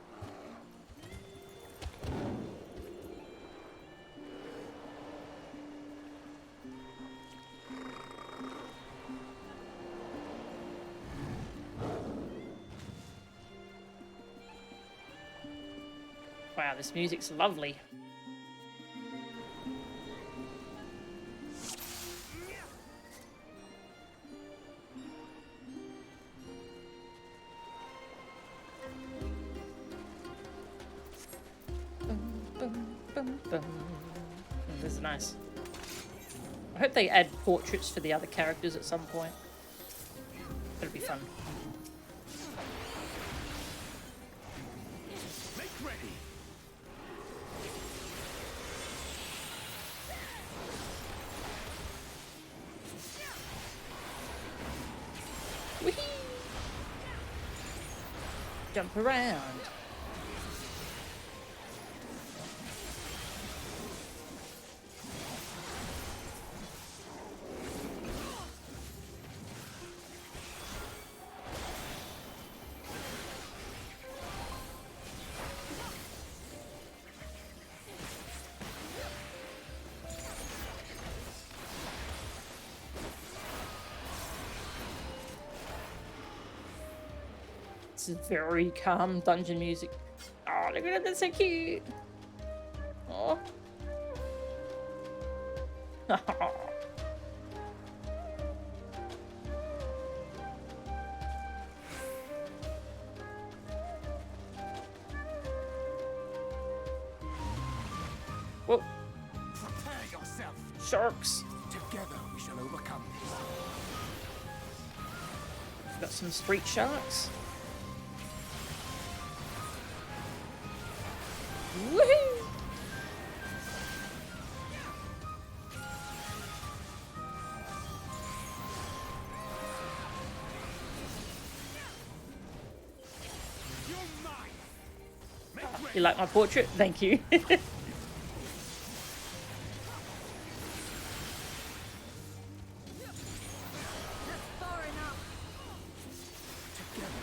A: Wow, this music's lovely. This is nice. I hope they add portraits for the other characters at some point. That'd be fun.
E: Make ready.
A: Whee! Jump around. This is very calm dungeon music. Oh, look at it, that's so cute. Oh. Whoa.
E: Prepare yourself.
A: Sharks.
E: Together we shall overcome this.
A: Got some street sharks. Woohoo!
E: You're mine. Make ready.
A: You like my portrait? Thank you.
E: Together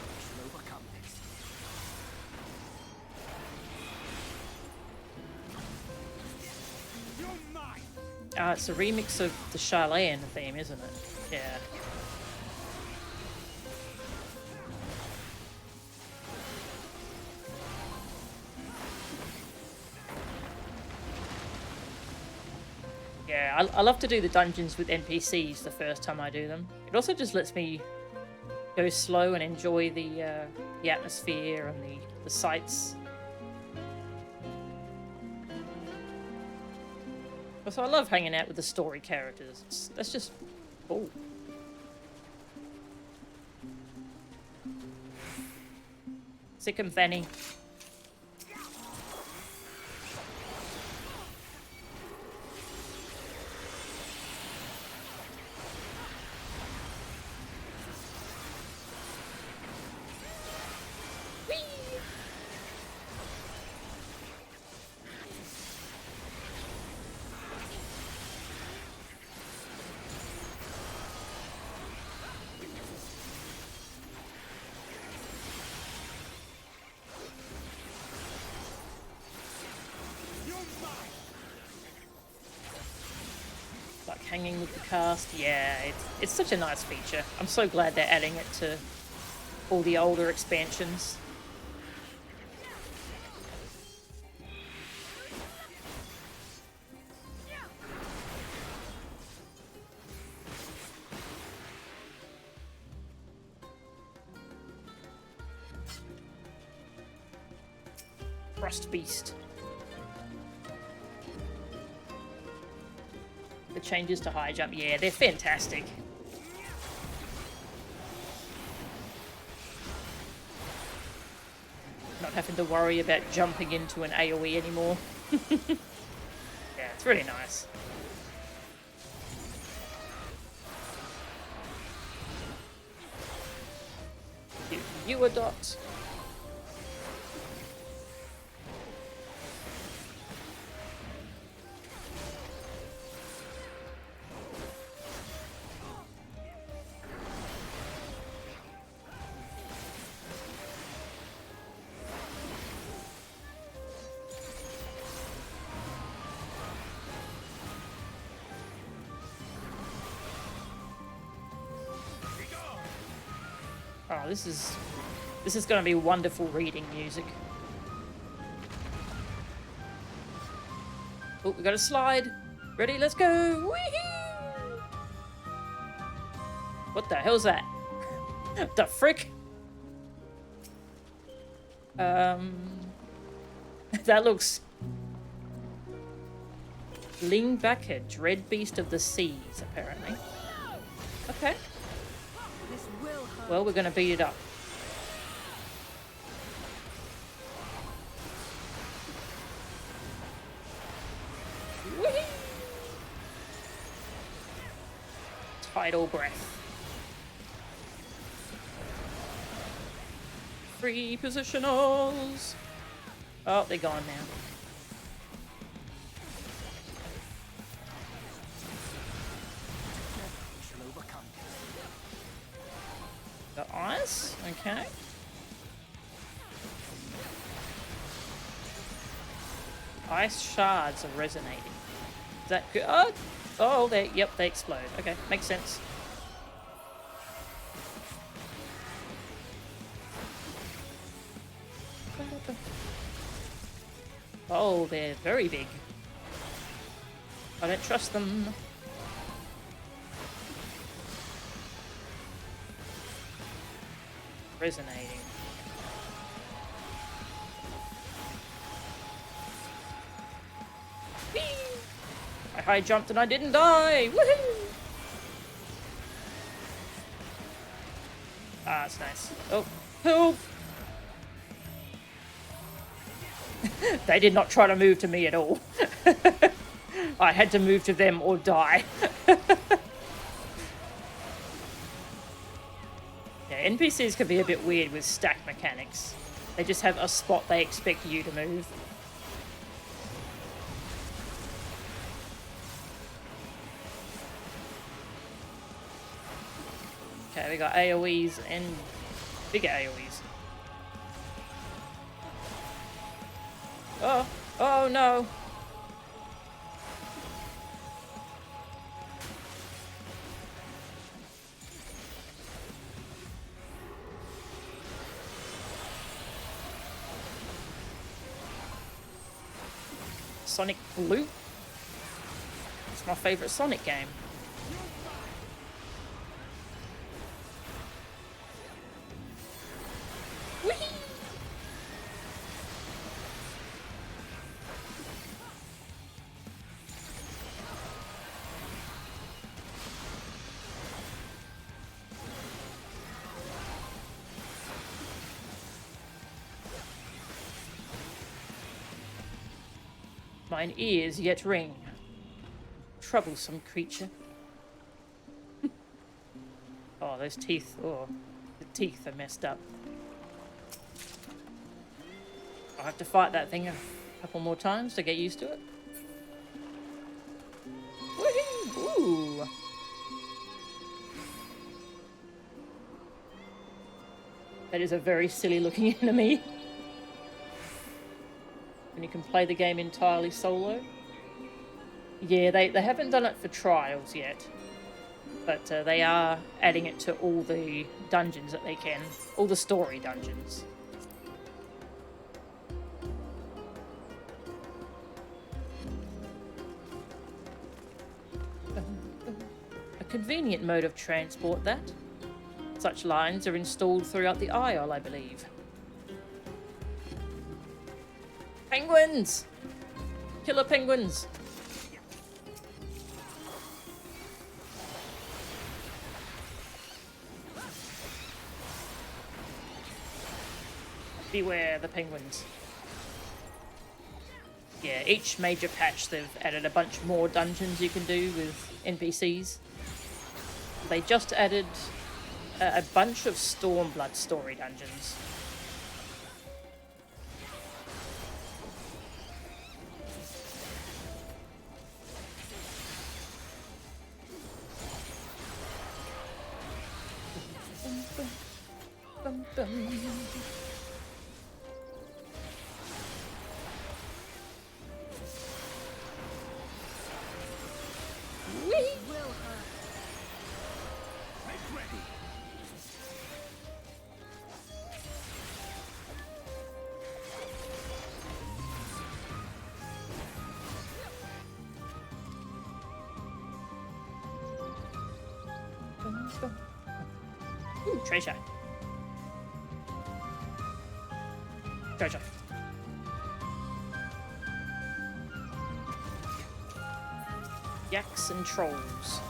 E: we shall overcome this. You're mine.
A: It's a remix of the Charlatan theme, isn't it? Yeah. Yeah, I love to do the dungeons with NPCs the first time I do them. It also just lets me go slow and enjoy the atmosphere and the sights. So I love hanging out with the story characters. That's just cool. Sick 'em, Fanny. hanging with the cast. Yeah, it's such a nice feature. I'm so glad they're adding it to all the older expansions. Frost Beast. The changes to high jump, yeah, they're fantastic. Not having to worry about jumping into an AoE anymore. Yeah, it's really nice. You a dot. Oh, this is going to be wonderful reading music. Oh, we got a slide. Ready? Let's go! Woohoo! What the hell's that? The frick? That looks... Lean back, a dread beast of the seas, apparently. Okay. Well, we're going to beat it up. Whee! Tidal breath. Free positionals. Oh, they're gone now. The ice, okay. Ice shards are resonating. Is that good? Oh, they, yep, they explode. Okay, makes sense. Oh, they're very big. I don't trust them. Resonating. Whee! I high jumped and I didn't die! Woohoo! Ah, that's nice. Oh, help! They did not try to move to me at all. I had to move to them or die. Yeah, NPCs can be a bit weird with stack mechanics. They just have a spot they expect you to move. Okay, we got AoEs and bigger AoEs. Oh, oh no. Sonic Blue? It's my favorite Sonic game. Whee! Mine ears yet ring. Troublesome creature. Oh, those teeth. Oh, the teeth are messed up. I'll have to fight that thing a couple more times to get used to it. Woohoo! Ooh. That is a very silly looking enemy. And you can play the game entirely solo. Yeah, they haven't done it for trials yet, but they are adding it to all the dungeons that they can, all the story dungeons. A convenient mode of transport, that. Such lines are installed throughout the Isle, I believe. Penguins! Killer penguins! Beware the penguins. Yeah, each major patch they've added a bunch more dungeons you can do with NPCs. They just added a bunch of Stormblood story dungeons. Ooh, treasure. Treasure. Yaks and trolls.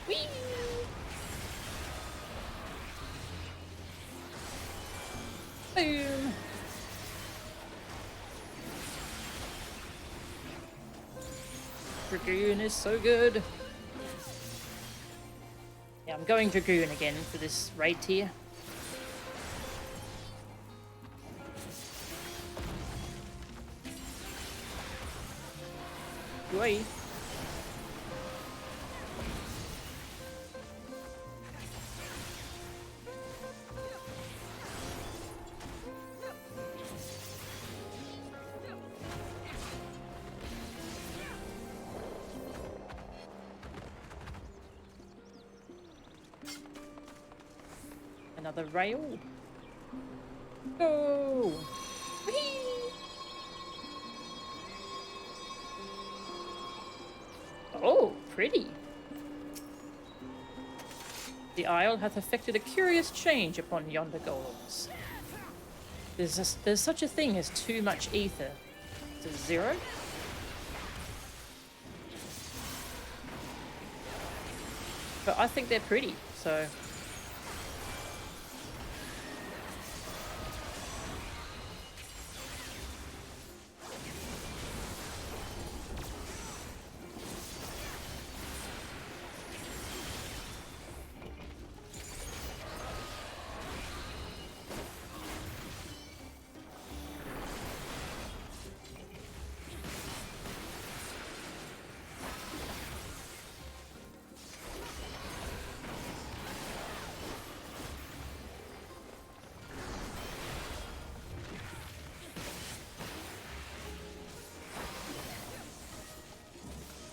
A: Whee! Boom! Dragoon is so good. Yeah, I'm going Dragoon again for this raid tier. Wait. Another rail. Go! Whee! Oh, pretty. The Isle hath effected a curious change upon yonder golems. There's such a thing as too much ether. Is it 0? But I think they're pretty, so...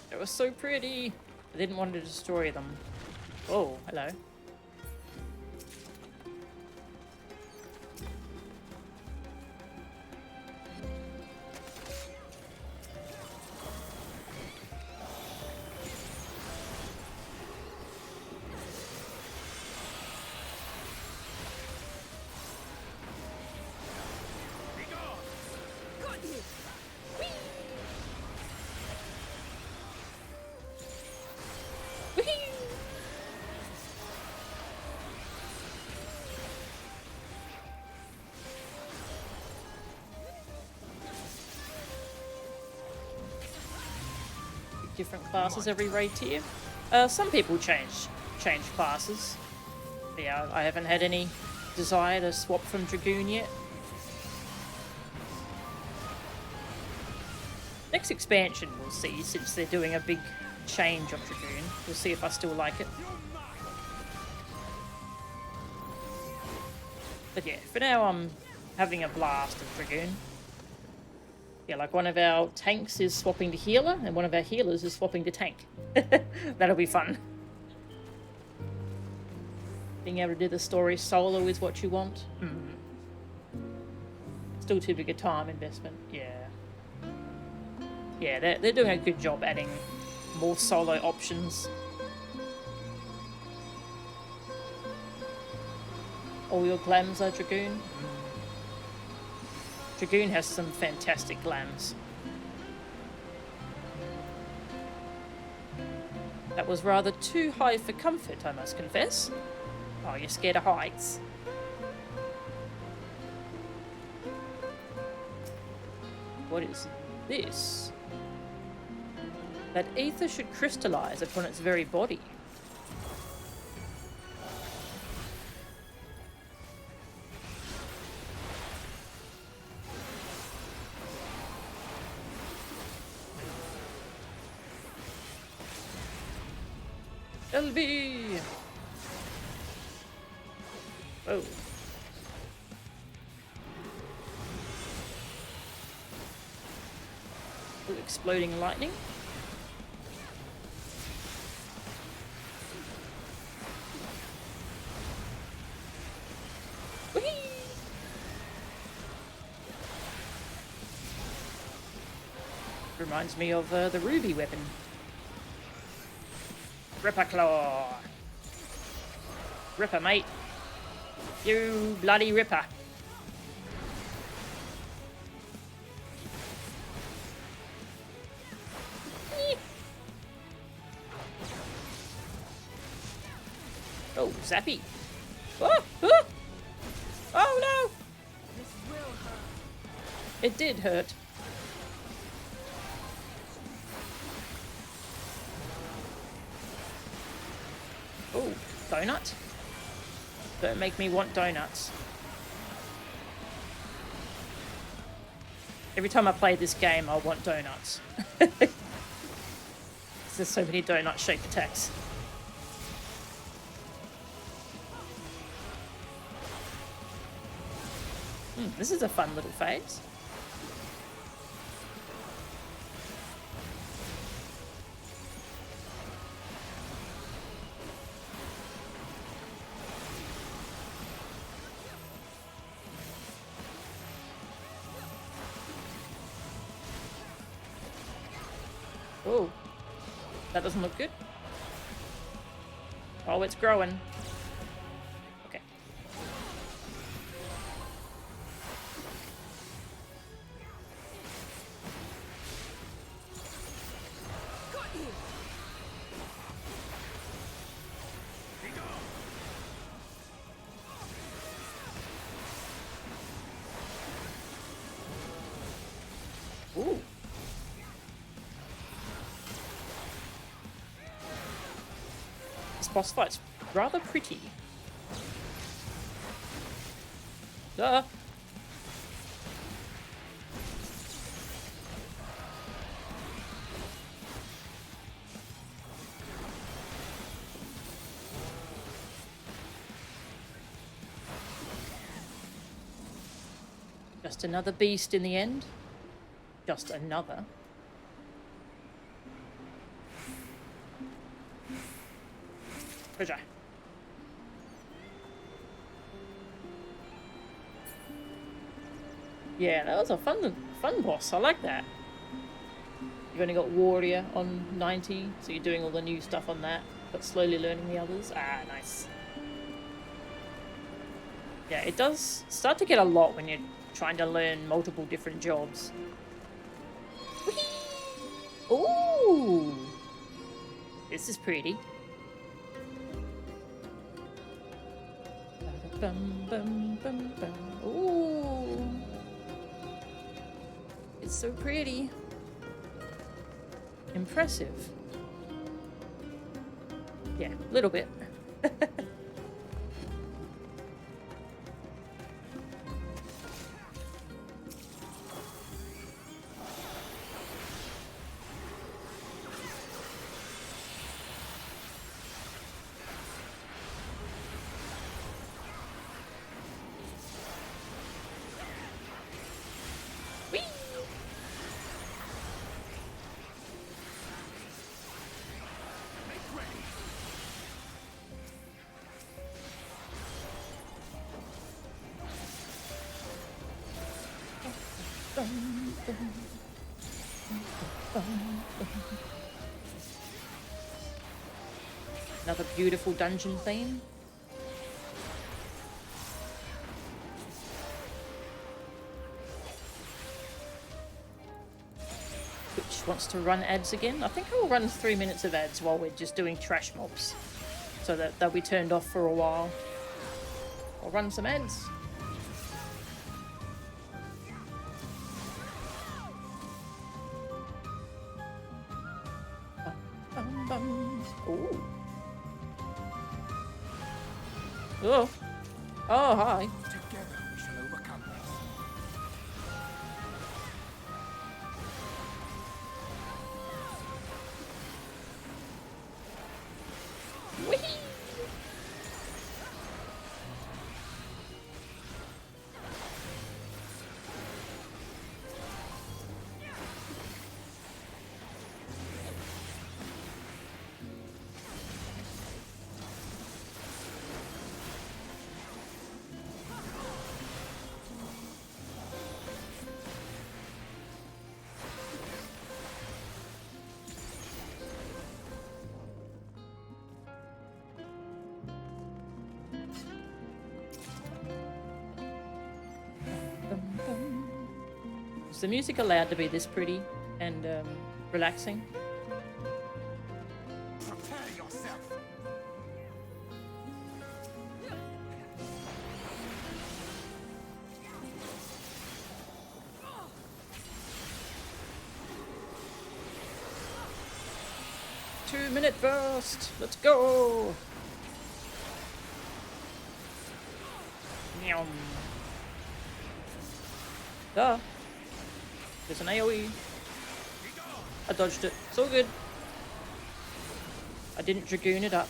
A: It was so pretty. I didn't want to destroy them. Oh, hello. Different classes every raid tier. Some people change classes. But yeah, I haven't had any desire to swap from Dragoon yet. Next expansion we'll see, since they're doing a big change of Dragoon. We'll see if I still like it. But yeah, for now I'm having a blast of Dragoon. Yeah, like one of our tanks is swapping to healer, and one of our healers is swapping to tank. That'll be fun. Being able to do the story solo is what you want. Still too big a time investment. Yeah. Yeah, they're doing a good job adding more solo options. All your glams are Dragoon? Dragoon has some fantastic glams. That was rather too high for comfort, I must confess. Oh, you're scared of heights. What is this? That ether should crystallize upon its very body. LB! Oh. Ooh, exploding lightning. Whee! Reminds me of the ruby weapon. Ripper Claw. Ripper, mate. You bloody ripper. Oh, Zappy. Oh, oh. Oh no!
C: This will hurt.
A: It did hurt. Oh, donut? Don't make me want donuts. Every time I play this game, I want donuts. There's so many donut-shaped attacks. This is a fun little phase. Oh, that doesn't look good. Oh, it's growing. Okay. Ooh. This boss fight's rather pretty. Duh. Just another beast in the end. Just another. Treasure. Yeah, that was a fun boss. I like that. You've only got Warrior on 90, so you're doing all the new stuff on that, but slowly learning the others. Ah, nice. Yeah, it does start to get a lot when you're trying to learn multiple different jobs. Whee! Ooh! This is pretty. Bum, bum, bum, bum. Ooh! It's so pretty. Impressive. Yeah, a little bit. Another beautiful dungeon theme. Which wants to run ads again? I think I'll run 3 minutes of ads while we're just doing trash mobs, so that they'll be turned off for a while. I'll run some ads. Ooh. Oh. Oh, hi.
F: Together we shall overcome this.
A: Whee! Is the music allowed to be this pretty and relaxing?
F: Prepare yourself.
A: Two-minute burst. Let's go. Meow. Duh. There's an AoE. I dodged it. It's all good. I didn't Dragoon it up.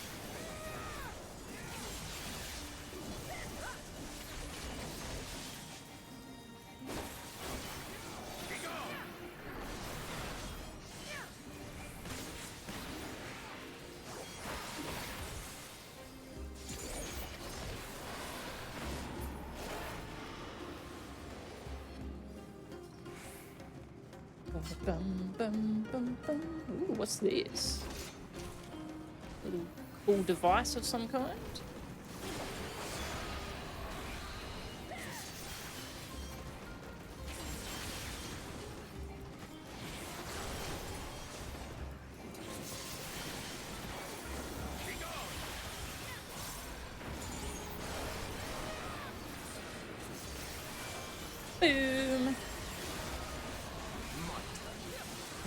A: Bum, bum, bum, bum. Ooh, what's this? Little cool device of some kind? Boom!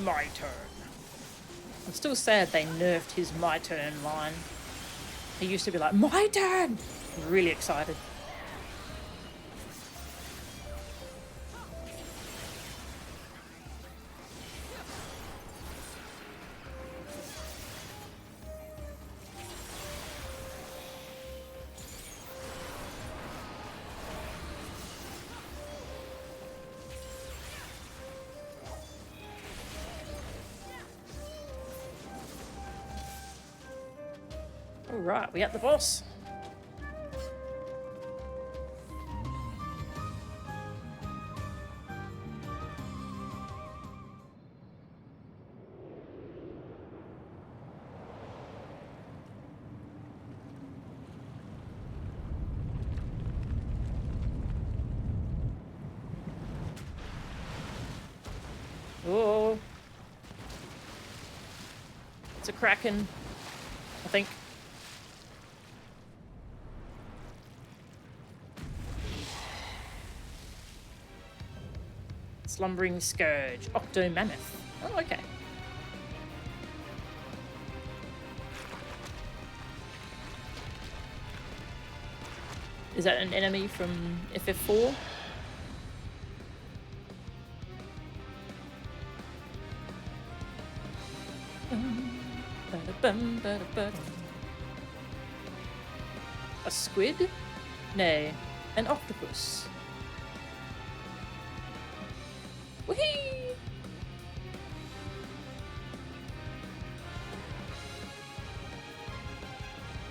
A: My turn. I'm still sad they nerfed his my turn line. He used to be like, my turn! I'm really excited. Alright, we at the boss. Oh. It's a Kraken, I think. Slumbering Scourge. Octo Mammoth. Oh, okay. Is that an enemy from FF4? A squid? Nay, an octopus. Whee!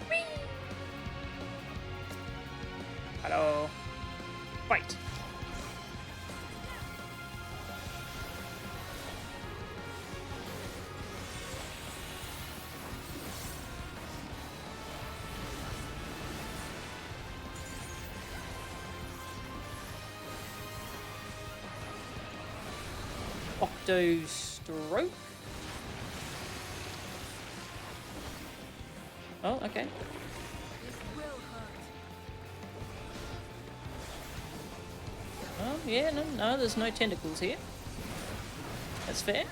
A: Whee! Hello. Fight. Octo Stroke. Oh, okay. Oh, yeah, no, there's no tentacles here. That's fair.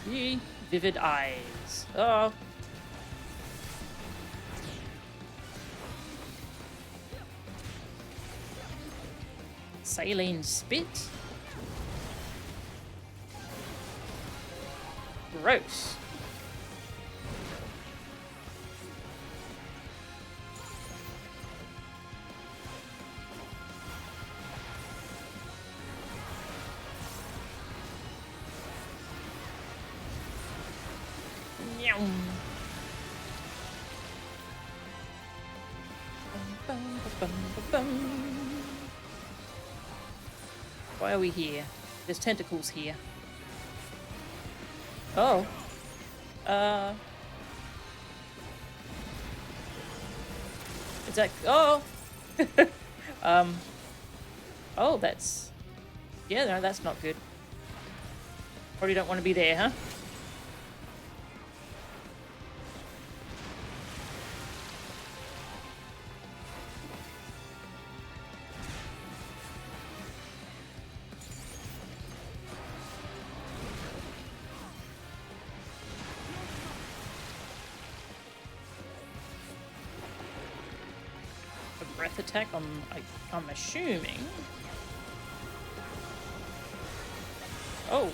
A: Ye vivid eyes. Oh. Saline spit. Gross. Meow. Why are we here? There's tentacles here. Oh. Is that... Oh! Oh, that's... Yeah, no, that's not good. Probably don't want to be there, huh? Breath attack, I'm assuming. Oh.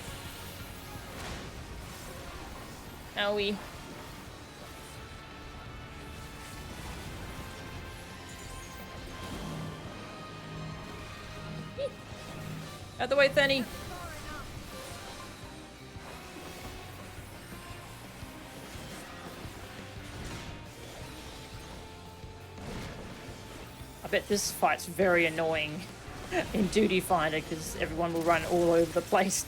A: Owie. Out the way, Thanny. I bet this fight's very annoying in Duty Finder because everyone will run all over the place.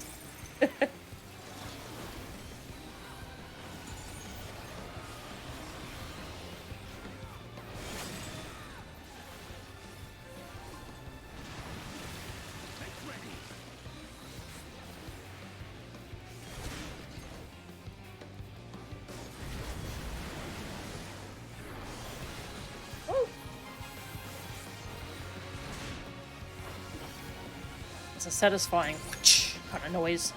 A: It's a satisfying kind of noise.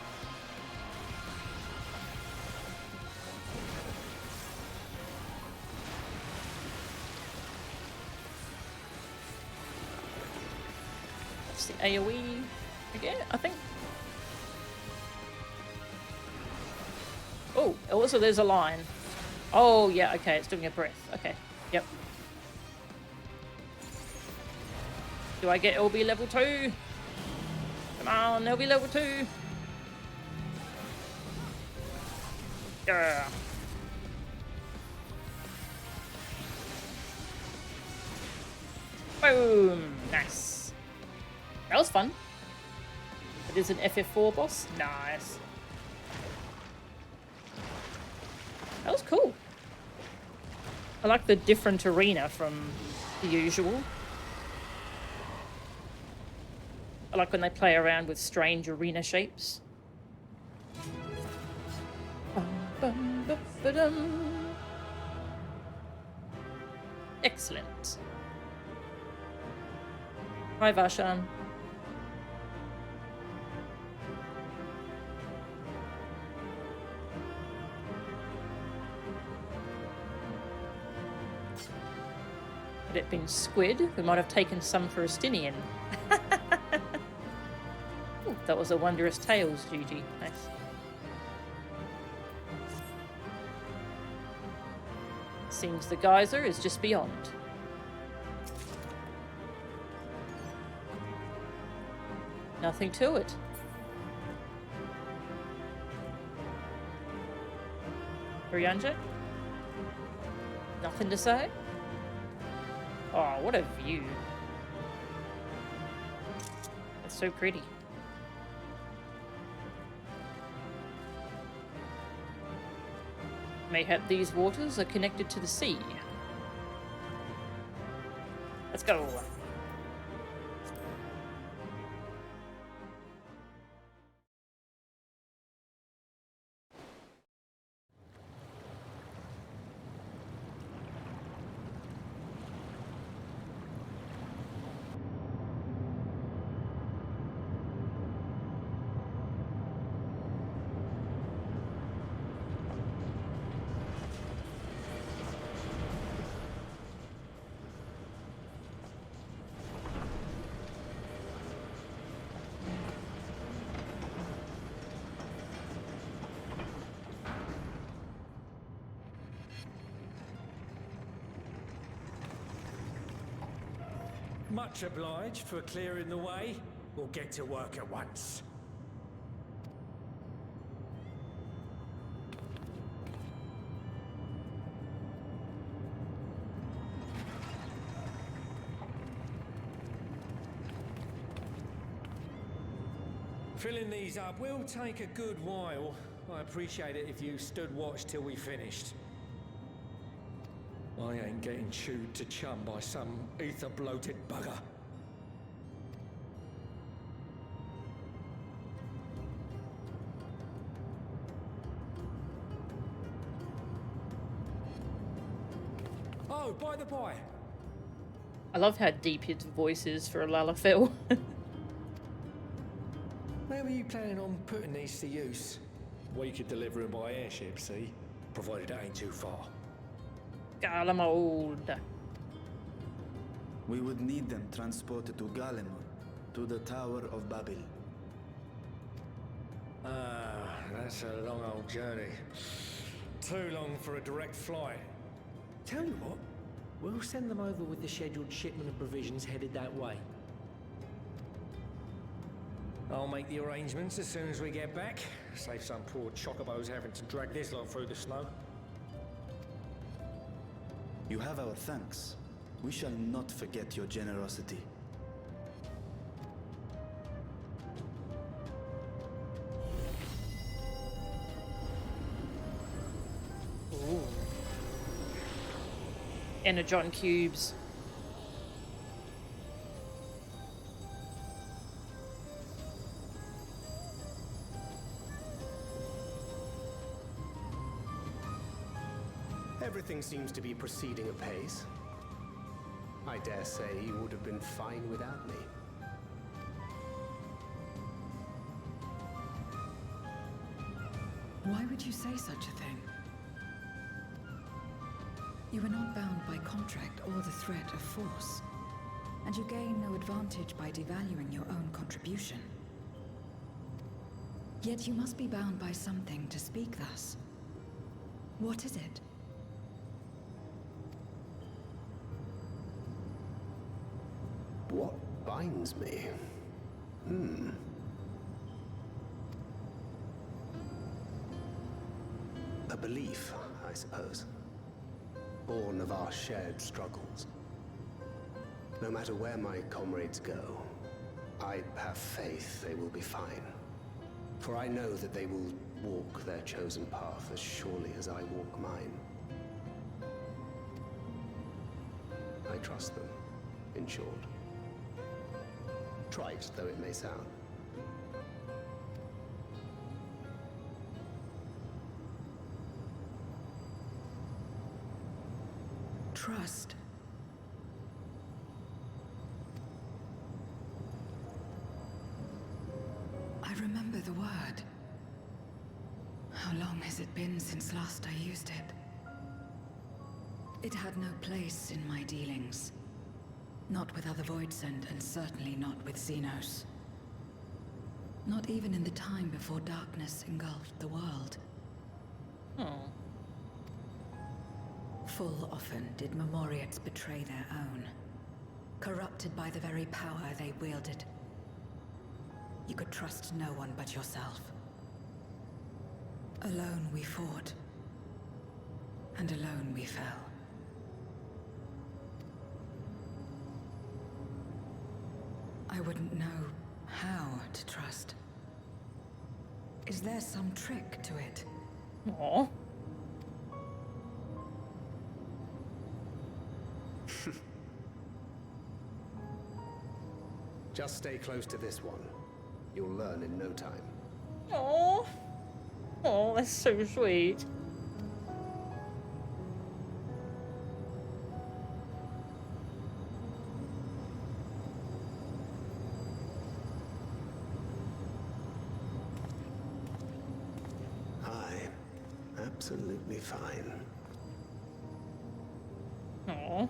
A: That's the AoE again, I think. Oh, also there's a line. Oh, yeah, okay, it's doing a breath. Okay, yep. Do I get LB level 2? Come on, LB level 2. Yeah. Boom! Nice. That was fun. It is an FF4 boss. Nice. That was cool. I like the different arena from the usual. I like when they play around with strange arena shapes. Excellent. Hi, Varshan. Had it been squid, we might have taken some for Estinian. Ooh, that was a Wondrous Tales, GG. Nice. Seems the geyser is just beyond. Nothing to it. Ryanja? Nothing to say? Oh, what a view. It's so pretty. Mayhap these waters are connected to the sea. Let's go.
K: Much obliged for clearing the way. We'll get to work at once. Filling these up will take a good while. I appreciate it if you stood watch till we finished. I ain't getting chewed to chum by some ether-bloated bugger. Oh, by the by.
A: I love how deep his voice is for a Lalafell.
K: Where were you planning on putting these to use? We could deliver them by airship, see? Provided it ain't too far.
A: Garlemald.
D: We would need them transported to Garlemald, to the Tower of Babel.
K: Ah, that's a long old journey. Too long for a direct flight. Tell you what, we'll send them over with the scheduled shipment of provisions headed that way. I'll make the arrangements as soon as we get back. Save some poor chocobos having to drag this lot through the snow.
D: You have our thanks. We shall not forget your generosity.
A: Ooh. Energon cubes.
E: Everything seems to be proceeding apace. I dare say you would have been fine without me.
B: Why would you say such a thing? You are not bound by contract or the threat of force, and you gain no advantage by devaluing your own contribution. Yet you must be bound by something to speak thus. What is it?
E: What binds me? A belief, I suppose. Born of our shared struggles. No matter where my comrades go, I have faith they will be fine. For I know that they will walk their chosen path as surely as I walk mine. I trust them, in short. Trite though it may sound.
B: Trust. I remember the word. How long has it been since last I used it? It had no place in my dealings. Not with other Voidsent, and certainly not with Xenos. Not even in the time before darkness engulfed the world.
A: Oh.
B: Full often did Memoriates betray their own, corrupted by the very power they wielded. You could trust no one but yourself. Alone we fought, and alone we fell. I wouldn't know how to trust. Is there some trick to it?
A: Aw.
E: Just stay close to this one. You'll learn in no time.
A: Oh, oh, that's so sweet.
E: I'm absolutely fine.
A: Oh.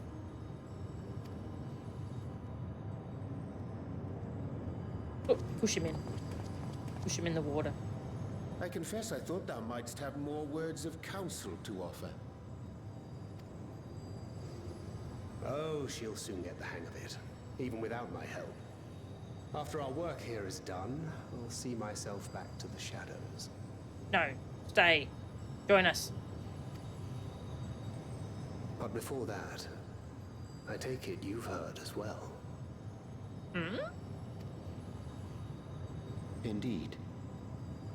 A: Oh, push him in. Push him in the water.
I: I confess I thought thou mightst have more words of counsel to offer.
E: Oh, she'll soon get the hang of it, even without my help. After our work here is done, I'll see myself back to the shadows.
A: No, stay. Join us.
E: But before that, I take it you've heard as well.
A: Hmm?
I: Indeed.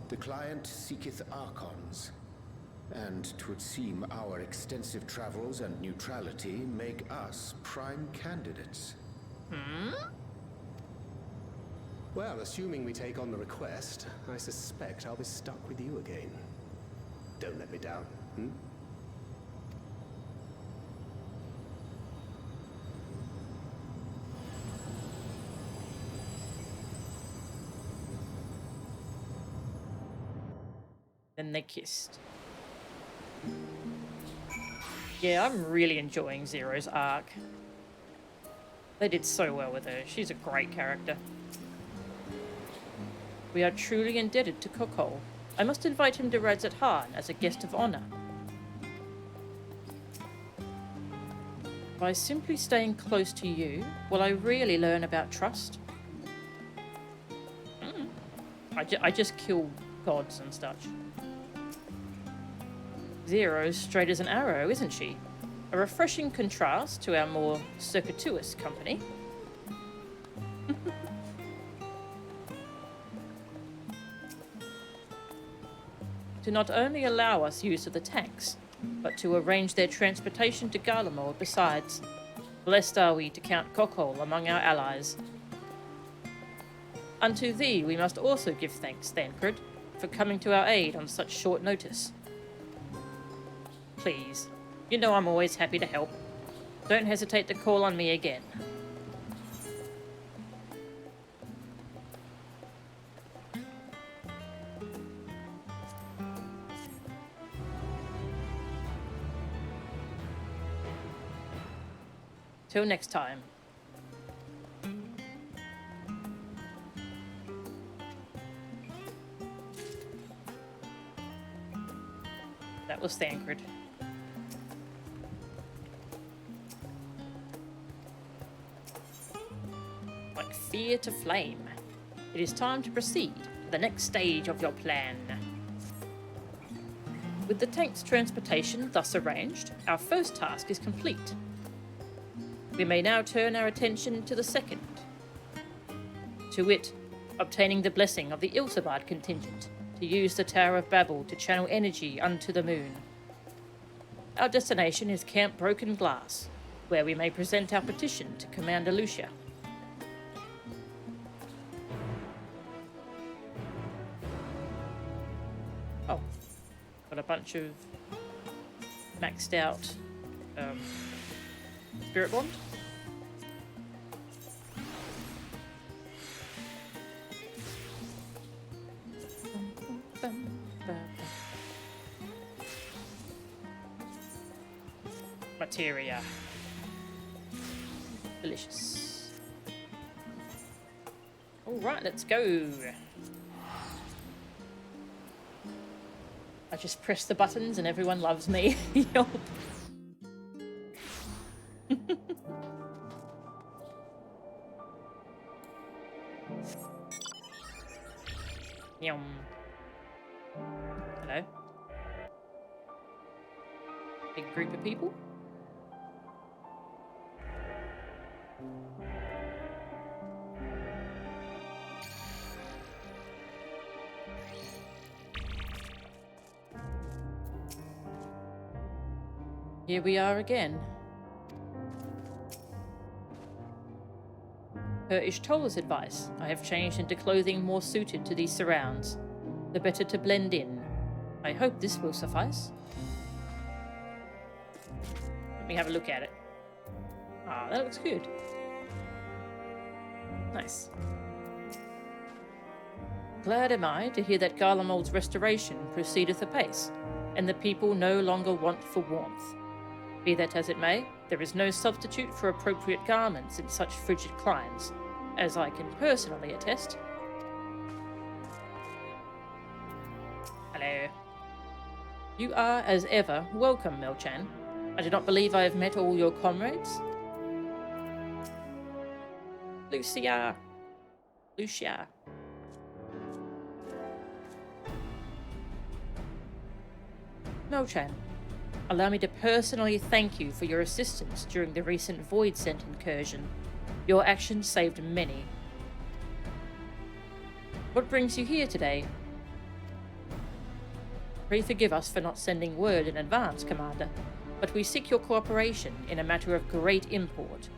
I: The client seeketh Archons, and 'twould seem our extensive travels and neutrality make us prime candidates.
A: Hmm?
E: Well, assuming we take on the request, I suspect I'll be stuck with you again. Don't let me down, hmm?
A: Then they kissed. Yeah, I'm really enjoying Zero's arc. They did so well with her. She's a great character. We are truly indebted to Kokol. I must invite him to Radzat Han as a guest of honor. By simply staying close to you, will I really learn about trust? I just kill gods and such. Zero's straight as an arrow, isn't she? A refreshing contrast to our more circuitous company. To not only allow us use of the tanks, but to arrange their transportation to Garlemald besides. Blessed are we to count Kokol among our allies. Unto thee we must also give thanks, Thancred, for coming to our aid on such short notice. Please, you know I'm always happy to help. Don't hesitate to call on me again. Till next time. That was Thancred. Like fear to flame. It is time to proceed to the next stage of your plan. With the tank's transportation thus arranged, our first task is complete. We may now turn our attention to the second. To wit, obtaining the blessing of the Ilsabard contingent to use the Tower of Babel to channel energy unto the moon. Our destination is Camp Broken Glass, where we may present our petition to Commander Lucia. Oh, got a bunch of maxed out Spirit Bond. Materia. Delicious. Alright, let's go. I just press the buttons and everyone loves me. Yup. Yum. Hello. Big group of people. Here we are again. Per Ishtol's advice, I have changed into clothing more suited to these surrounds, the better to blend in. I hope this will suffice. Let me have a look at it. Ah, that looks good. Nice. Glad am I to hear that Garlemald's restoration proceedeth apace, and the people no longer want for warmth. Be that as it may, there is no substitute for appropriate garments in such frigid climes, as I can personally attest. Hello. You are, as ever, welcome, Melchan. I do not believe I have met all your comrades. Lucia. Melchan, allow me to personally thank you for your assistance during the recent Void Scent incursion. Your actions saved many. What brings you here today? Pray forgive us for not sending word in advance, Commander, but we seek your cooperation in a matter of great import.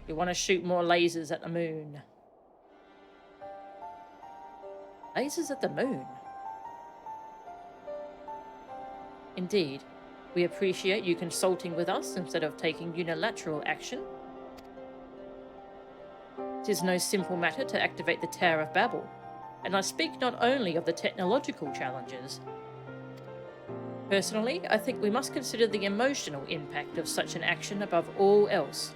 A: We want to shoot more lasers at the moon. Lasers at the moon? Indeed. We appreciate you consulting with us instead of taking unilateral action. It is no simple matter to activate the Tower of Babel, and I speak not only of the technological challenges. Personally, I think we must consider the emotional impact of such an action above all else.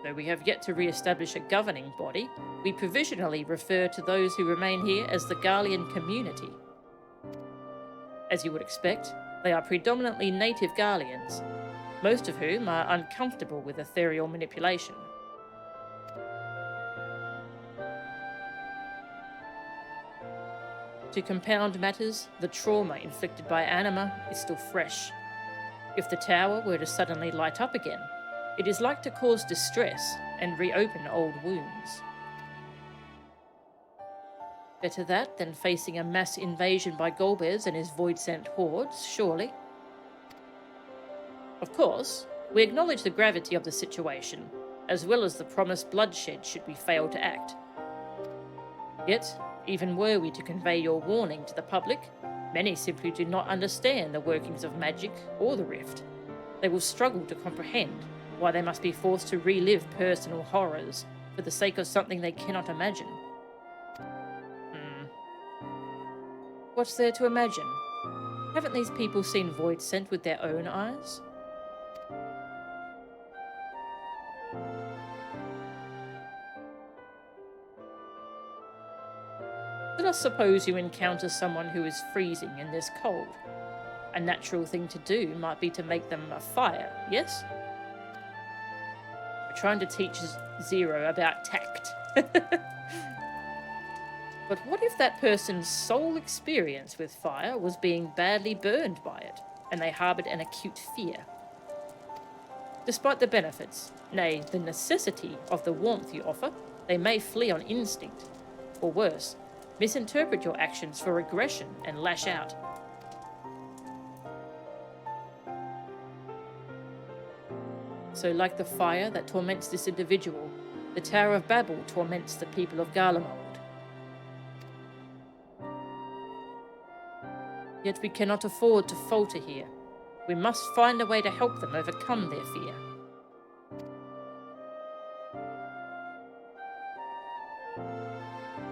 A: Though we have yet to re-establish a governing body, we provisionally refer to those who remain here as the Garlean community. As you would expect, they are predominantly native Garleans, most of whom are uncomfortable with ethereal manipulation. To compound matters, the trauma inflicted by Anima is still fresh. If the tower were to suddenly light up again, it is like to cause distress and reopen old wounds. Better that than facing a mass invasion by Golbez and his void-sent hordes, surely. Of course, we acknowledge the gravity of the situation, as well as the promised bloodshed should we fail to act. Yet, even were we to convey your warning to the public, many simply do not understand the workings of magic or the rift. They will struggle to comprehend why they must be forced to relive personal horrors for the sake of something they cannot imagine. What's there to imagine? Haven't these people seen Void Scent with their own eyes? Let us suppose you encounter someone who is freezing in this cold. A natural thing to do might be to make them a fire, yes? We're trying to teach Zero about tact. But what if that person's sole experience with fire was being badly burned by it, and they harboured an acute fear? Despite the benefits, nay, the necessity of the warmth you offer, they may flee on instinct, or worse, misinterpret your actions for aggression and lash out. So like the fire that torments this individual, the Tower of Babel torments the people of Garlemald. Yet we cannot afford to falter here. We must find a way to help them overcome their fear.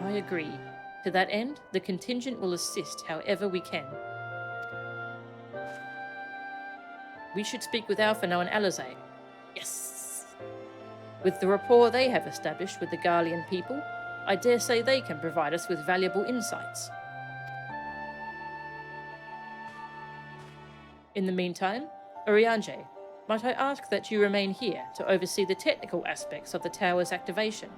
A: I agree. To that end, the contingent will assist however we can. We should speak with Alphino and Alizé. Yes! With the rapport they have established with the Garlean people, I dare say they can provide us with valuable insights. In the meantime, Urianger, might I ask that you remain here to oversee the technical aspects of the tower's activation?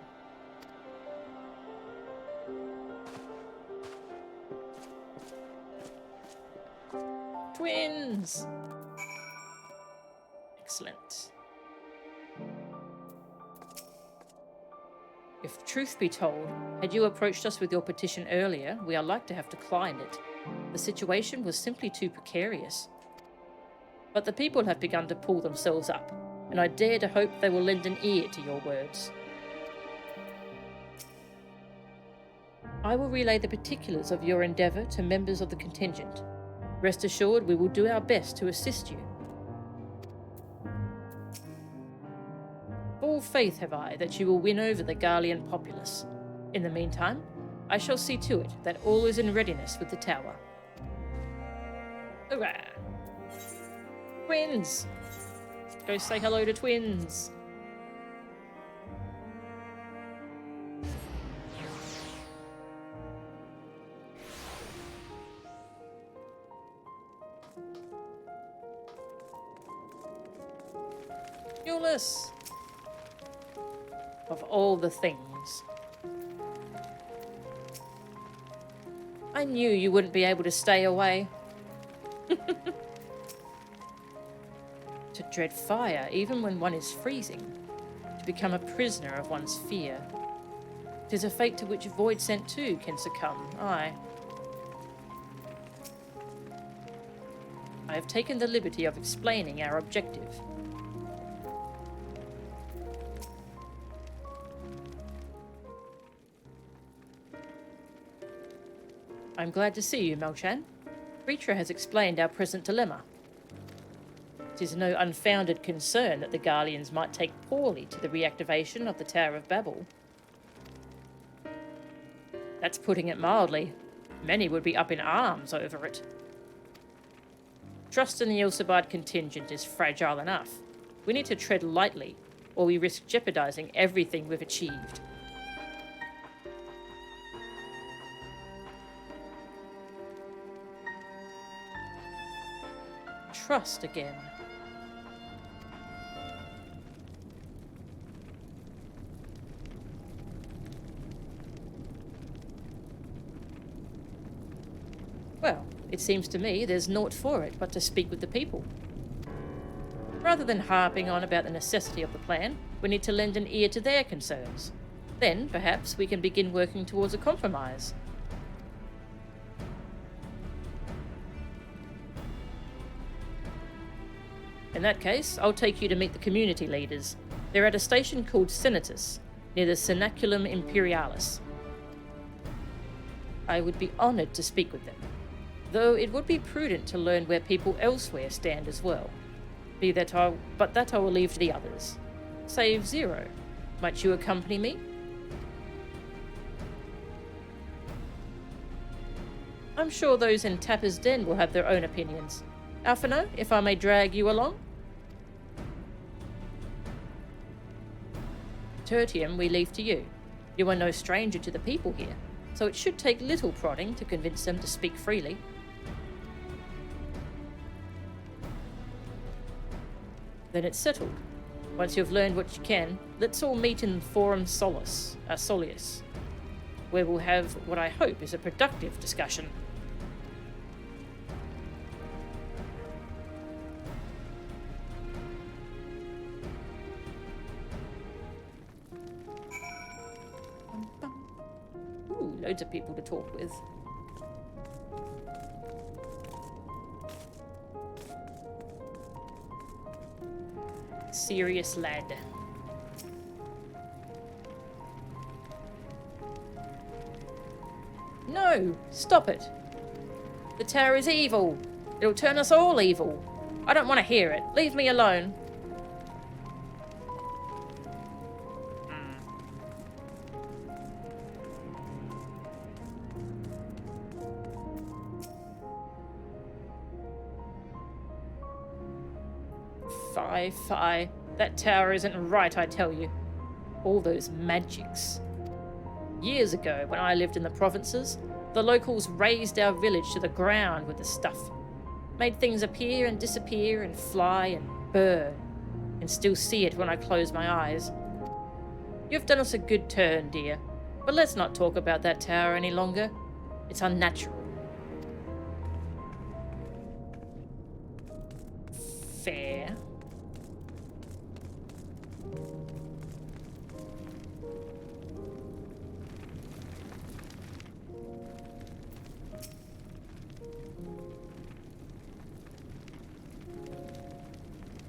A: Twins! Excellent. If truth be told, had you approached us with your petition earlier, we are like to have declined it. The situation was simply too precarious. But the people have begun to pull themselves up, and I dare to hope they will lend an ear to your words. I will relay the particulars of your endeavour to members of the contingent. Rest assured we will do our best to assist you. Full faith have I that you will win over the Garlean populace. In the meantime, I shall see to it that all is in readiness with the tower. Hurrah! Twins! Go say hello to twins! Euless! Of all the things. I knew you wouldn't be able to stay away. To dread fire even when one is freezing. To become a prisoner of one's fear. 'Tis a fate to which Void Sent too can succumb, aye. I have taken the liberty of explaining our objective. I'm glad to see you, Melchan. Ritra has explained our present dilemma. It is no unfounded concern that the Garleans might take poorly to the reactivation of the Tower of Babel. That's putting it mildly. Many would be up in arms over it. Trust in the Ilsabard contingent is fragile enough. We need to tread lightly, or we risk jeopardizing everything we've achieved. Trust again. Well, it seems to me there's naught for it but to speak with the people. Rather than harping on about the necessity of the plan, we need to lend an ear to their concerns. Then, perhaps, we can begin working towards a compromise. In that case, I'll take you to meet the community leaders. They're at a station called Senatus, near the Cenaculum Imperialis. I would be honoured to speak with them, though it would be prudent to learn where people elsewhere stand as well. But that I will leave to the others. Save Zero. Might you accompany me? I'm sure those in Tapper's Den will have their own opinions. Alphino, if I may drag you along? Tertium we leave to you. You are no stranger to the people here, so it should take little prodding to convince them to speak freely. Then it's settled. Once you've learned what you can, let's all meet in Forum Solis, where we'll have what I hope is a productive discussion. Ooh, loads of people to talk with. Serious lad. No! Stop it! The tower is evil! It'll turn us all evil! I don't want to hear it. Leave me alone. Fie. That tower isn't right, I tell you. All those magics. Years ago, when I lived in the provinces, the locals razed our village to the ground with the stuff. Made things appear and disappear and fly and burn. And still see it when I close my eyes. You've done us a good turn, dear. But let's not talk about that tower any longer. It's unnatural. Fair.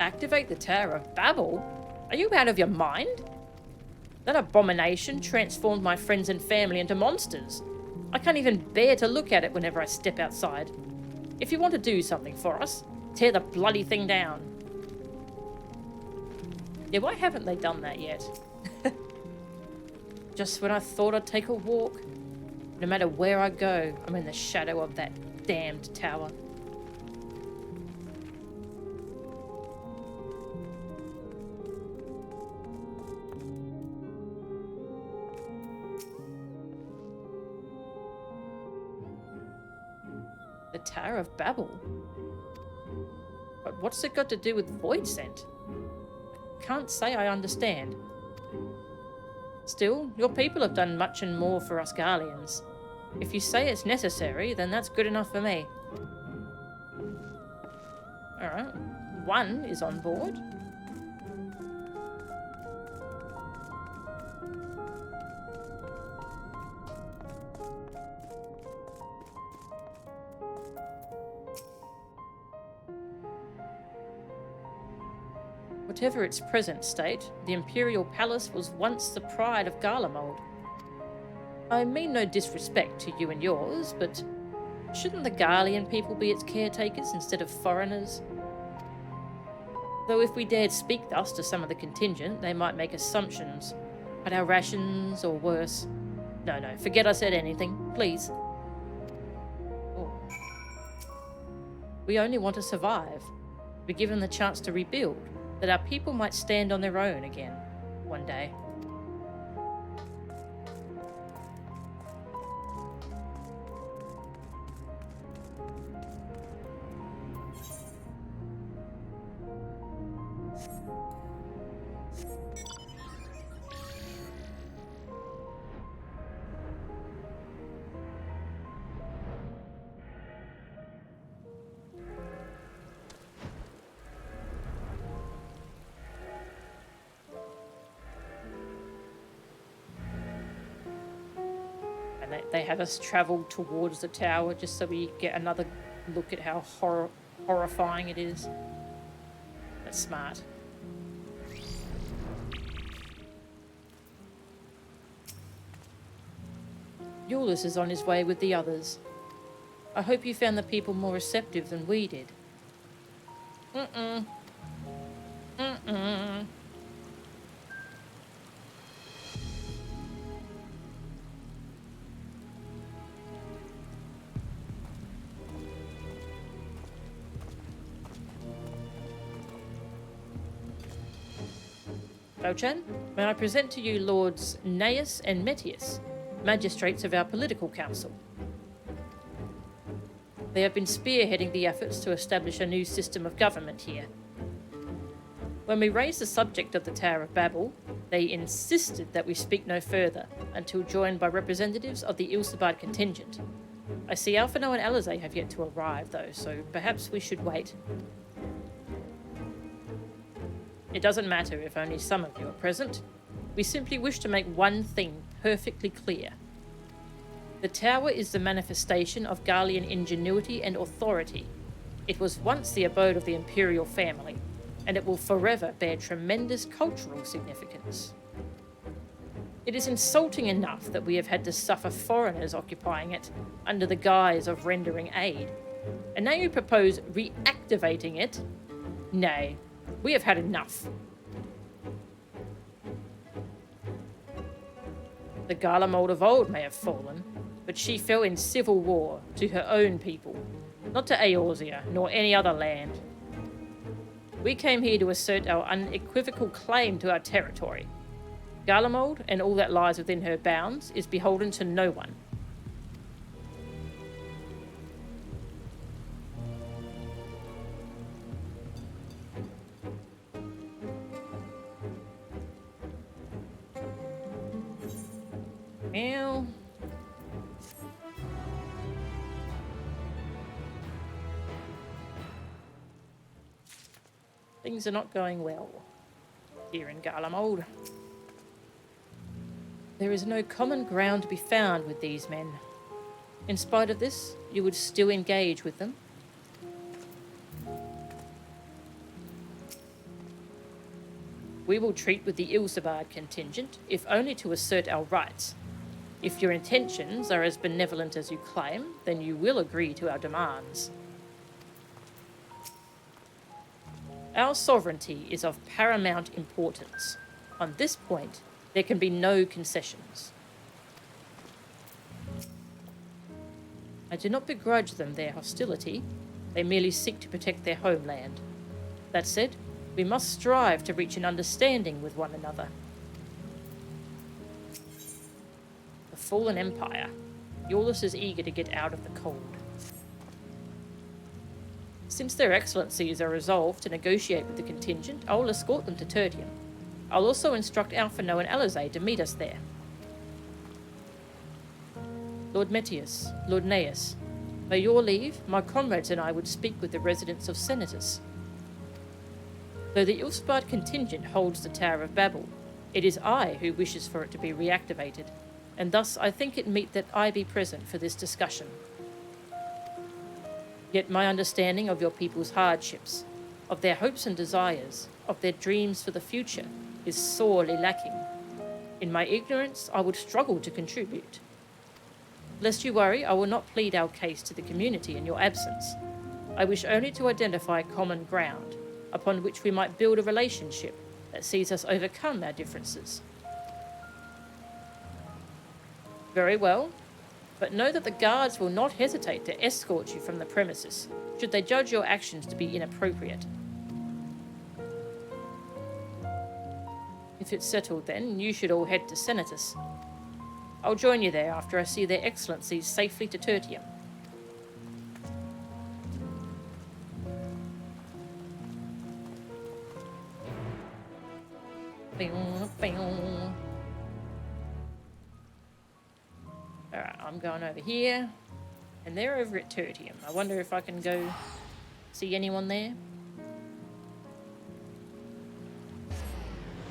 A: Activate the Tower of Babel? Are you out of your mind? That abomination transformed my friends and family into monsters. I can't even bear to look at it whenever I step outside. If you want to do something for us, tear the bloody thing down. Yeah, why haven't they done that yet? Just when I thought I'd take a walk. No matter where I go, I'm in the shadow of that damned tower. The Tower of Babel? But what's it got to do with Void Scent? Can't say I understand. Still, your people have done much and more for us Garleans. If you say it's necessary, then that's good enough for me. Alright, one is on board. Whatever its present state, the Imperial Palace was once the pride of Garlemald. I mean no disrespect to you and yours, but shouldn't the Garlean people be its caretakers instead of foreigners? Though if we dared speak thus to some of the contingent, they might make assumptions. At our rations, or worse. No, forget I said anything, please. Oh. We only want to survive. Be given the chance to rebuild, that our people might stand on their own again, one day. And they have us travel towards the tower just so we get another look at how horrifying it is. That's smart. Euless is on his way with the others. I hope you found the people more receptive than we did. Bochan, may I present to you Lords Naius and Metius, magistrates of our political council. They have been spearheading the efforts to establish a new system of government here. When we raised the subject of the Tower of Babel, they insisted that we speak no further until joined by representatives of the Ilsabard contingent. I see Alphino and Alizé have yet to arrive though, so perhaps we should wait. It doesn't matter if only some of you are present. We simply wish to make one thing perfectly clear. The tower is the manifestation of Garlean ingenuity and authority. It was once the abode of the imperial family, and it will forever bear tremendous cultural significance. It is insulting enough that we have had to suffer foreigners occupying it under the guise of rendering aid. And now you propose reactivating it? Nay. We have had enough. The Garlemald of old may have fallen, but she fell in civil war to her own people, not to Eorzea nor any other land. We came here to assert our unequivocal claim to our territory. Garlemald and all that lies within her bounds is beholden to no one. Well, things are not going well here in Garlemald. There is no common ground to be found with these men. In spite of this, you would still engage with them. We will treat with the Ilsabard contingent, if only to assert our rights. If your intentions are as benevolent as you claim, then you will agree to our demands. Our sovereignty is of paramount importance. On this point, there can be no concessions. I do not begrudge them their hostility. They merely seek to protect their homeland. That said, we must strive to reach an understanding with one another. The fallen empire. Eulus is eager to get out of the cold. Since their excellencies are resolved to negotiate with the contingent, I will escort them to Tertium. I'll also instruct Alphino and Alizé to meet us there. Lord Metius, Lord Neus, by your leave, my comrades and I would speak with the residents of Senatus. Though the Ilsabard contingent holds the Tower of Babel, it is I who wishes for it to be reactivated, and thus I think it meet that I be present for this discussion. Yet my understanding of your people's hardships, of their hopes and desires, of their dreams for the future, is sorely lacking. In my ignorance, I would struggle to contribute. Lest you worry, I will not plead our case to the community in your absence. I wish only to identify common ground, upon which we might build a relationship that sees us overcome our differences. Very well, but know that the guards will not hesitate to escort you from the premises, should they judge your actions to be inappropriate. If it's settled then, you should all head to Senatus. I'll join you there after I see their excellencies safely to Tertium. Alright, I'm going over here. And they're over at Tertium. I wonder if I can go see anyone there.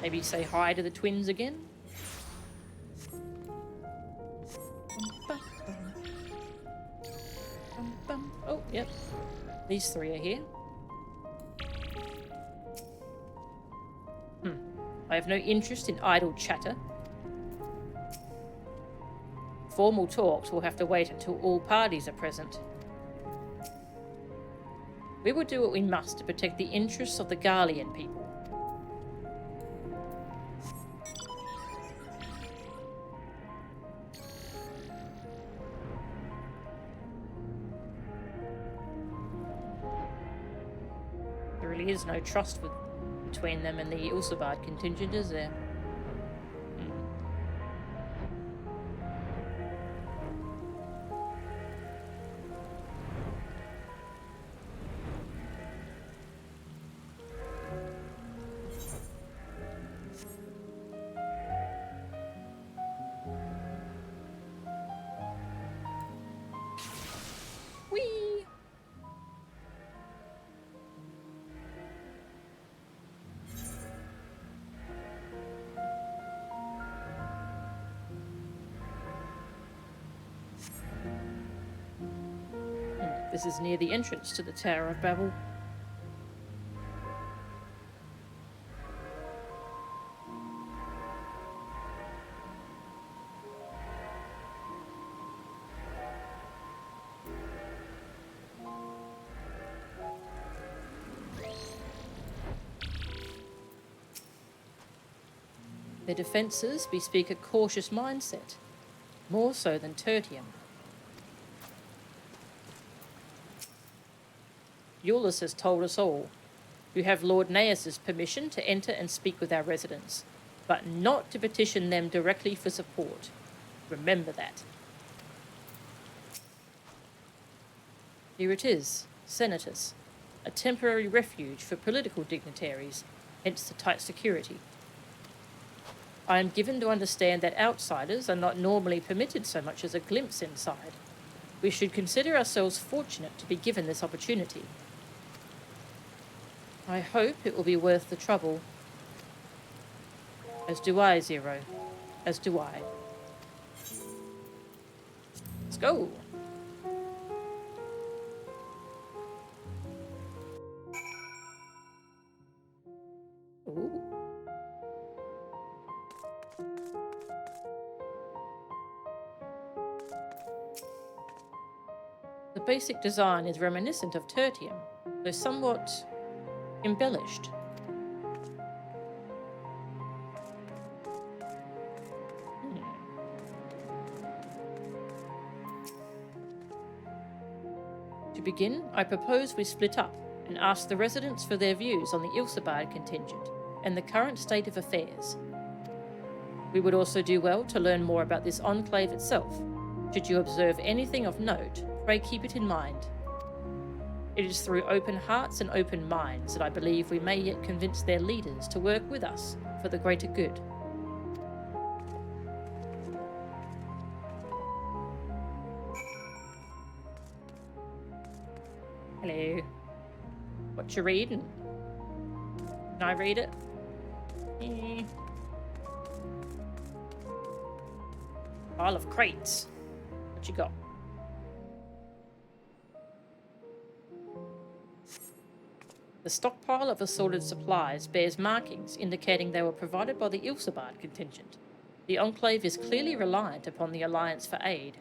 A: Maybe say hi to the twins again. Oh, yep. These three are here. I have no interest in idle chatter. Formal talks will have to wait until all parties are present. We will do what we must to protect the interests of the Garlean people. There really is no trust between them and the Ilsabard contingent, is there? Whee! This is near the entrance to the Tower of Babel. Their defences bespeak a cautious mindset, more so than Tertium. Eulus has told us all. You have Lord Neus's permission to enter and speak with our residents, but not to petition them directly for support. Remember that. Here it is, Senatus, a temporary refuge for political dignitaries, hence the tight security. I am given to understand that outsiders are not normally permitted so much as a glimpse inside. We should consider ourselves fortunate to be given this opportunity. I hope it will be worth the trouble. As do I, Zero. As do I. Let's go! Ooh. basic design is reminiscent of tertium, though somewhat embellished. To begin, I propose we split up and ask the residents for their views on the Ilsabard contingent and the current state of affairs. We would also do well to learn more about this enclave itself. Should you observe anything of note, pray keep it in mind. It is through open hearts and open minds that I believe we may yet convince their leaders to work with us for the greater good. Hello. What you reading? Can I read it? Pile of crates. What you got? The stockpile of assorted supplies bears markings indicating they were provided by the Ilsabard contingent. The Enclave is clearly reliant upon the Alliance for aid.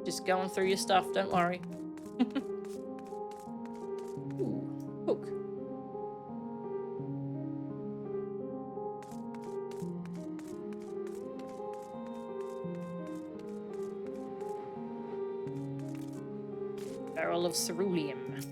A: Just going through your stuff, don't worry. Ooh, hook. Barrel of ceruleum.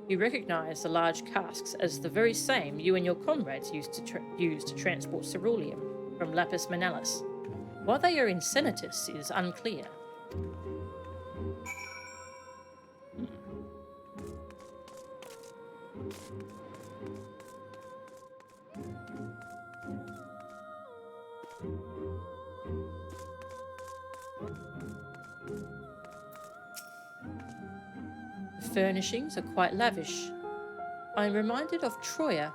A: You recognize the large casks as the very same you and your comrades used to use to transport ceruleum from Lapis Manalis. Why they are in Senatus is unclear. The furnishings are quite lavish. I'm reminded of Troya.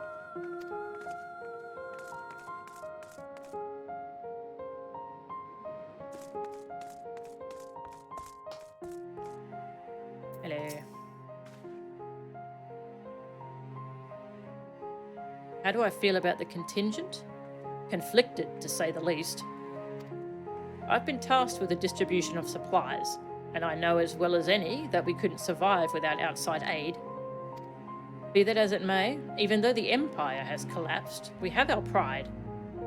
A: Hello. How do I feel about the contingent? Conflicted, to say the least. I've been tasked with the distribution of supplies, and I know as well as any that we couldn't survive without outside aid. Be that as it may, even though the Empire has collapsed, we have our pride.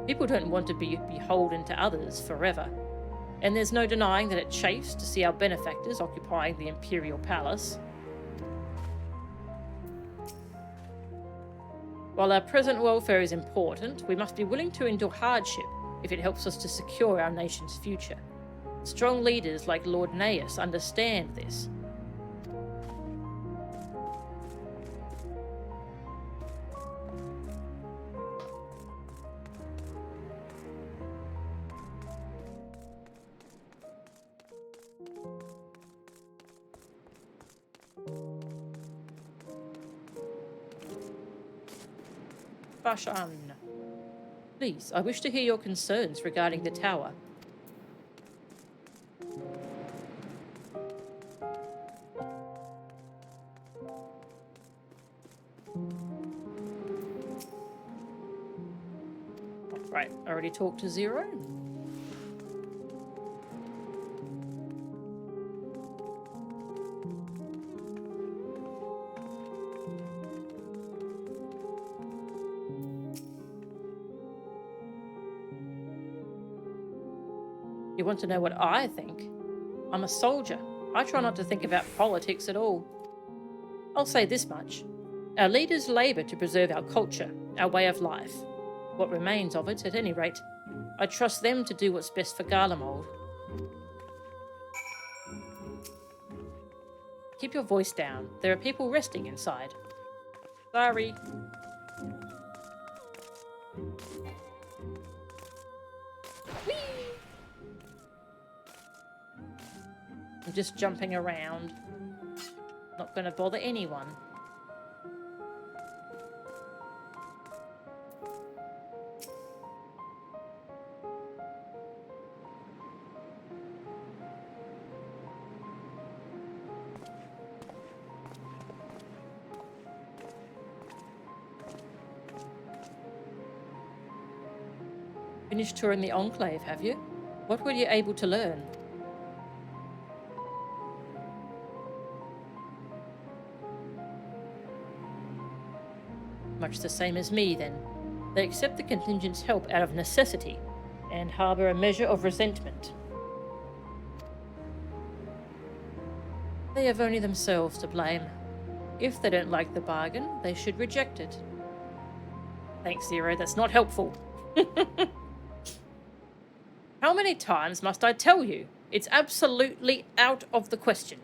A: People don't want to be beholden to others forever, and there's no denying that it chafes to see our benefactors occupying the Imperial Palace. While our present welfare is important, we must be willing to endure hardship if it helps us to secure our nation's future. Strong leaders like Lord Naeus understand this. Bashan. Please, I wish to hear your concerns regarding the tower. Right, I already talked to Zero. You want to know what I think? I'm a soldier. I try not to think about politics at all. I'll say this much. Our leaders labour to preserve our culture, our way of life. What remains of it, at any rate. I trust them to do what's best for Garlemald. Keep your voice down. There are people resting inside. Sorry. I'm just jumping around. Not going to bother anyone. Finished touring the Enclave, have you? What were you able to learn? Much the same as me, then. They accept the contingent's help out of necessity, and harbour a measure of resentment. They have only themselves to blame. If they don't like the bargain, they should reject it. Thanks, Zero, that's not helpful. How many times must I tell you? It's absolutely out of the question.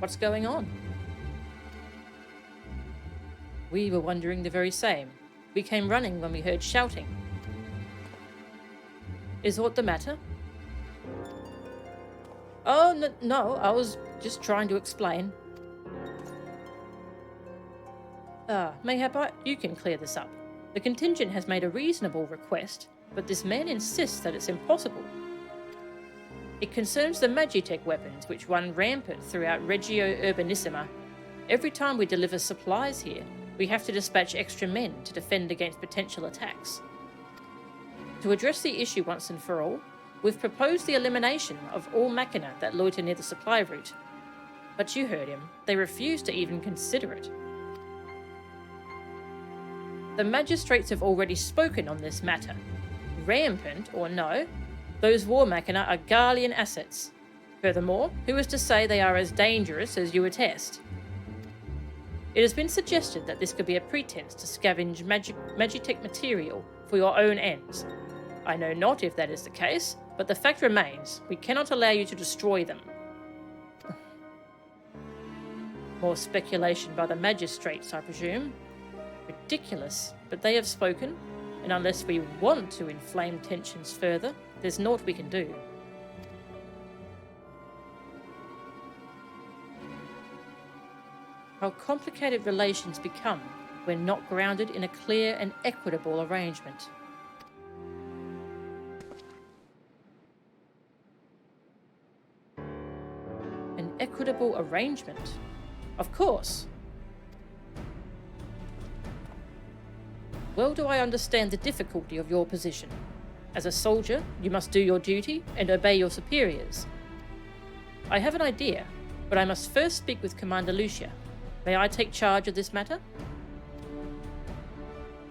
A: What's going on? We were wondering the very same. We came running when we heard shouting. Is aught the matter? Oh, no, I was just trying to explain. Mayhap you can clear this up. The contingent has made a reasonable request, but this man insists that it's impossible. It concerns the Magitech weapons, which run rampant throughout Regio Urbanissima. Every time we deliver supplies here, we have to dispatch extra men to defend against potential attacks. To address the issue once and for all, we've proposed the elimination of all machina that loiter near the supply route. But you heard him. They refuse to even consider it. The magistrates have already spoken on this matter. Rampant or no, those war machina are Garlean assets. Furthermore, who is to say they are as dangerous as you attest? It has been suggested that this could be a pretense to scavenge Magitech material for your own ends. I know not if that is the case, but the fact remains, we cannot allow you to destroy them. More speculation by the magistrates, I presume. Ridiculous, but they have spoken, and unless we want to inflame tensions further, there's naught we can do. How complicated relations become when not grounded in a clear and equitable arrangement. An equitable arrangement? Of course. Well do I understand the difficulty of your position. As a soldier, you must do your duty and obey your superiors. I have an idea, but I must first speak with Commander Lucia. May I take charge of this matter?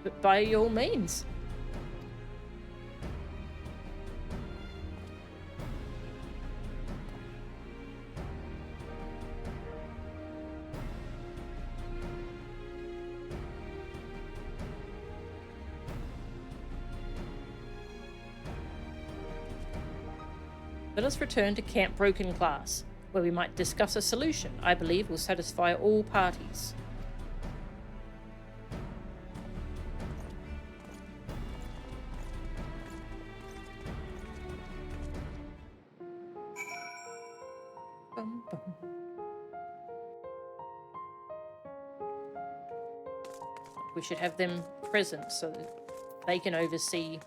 A: But by all means. Let us return to Camp Broken Glass, where we might discuss a solution I believe will satisfy all parties. Bum, bum. We should have them present so that they can oversee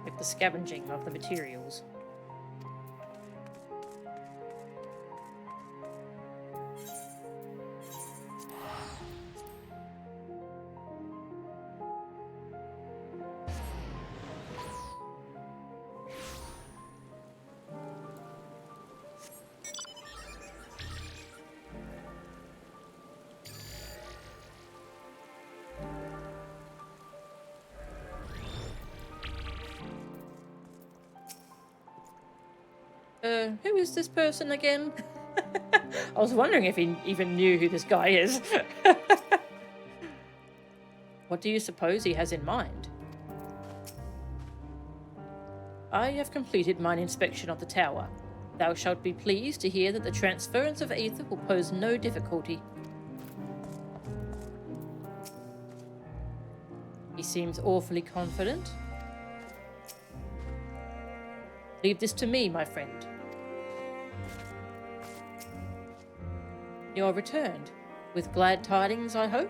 A: like the scavenging of the materials. Who is this person again? I was wondering if he even knew who this guy is. What do you suppose he has in mind? I have completed mine inspection of the tower. Thou shalt be pleased to hear that the transference of ether will pose no difficulty. He seems awfully confident. Leave this to me, my friend. You are returned, with glad tidings, I hope?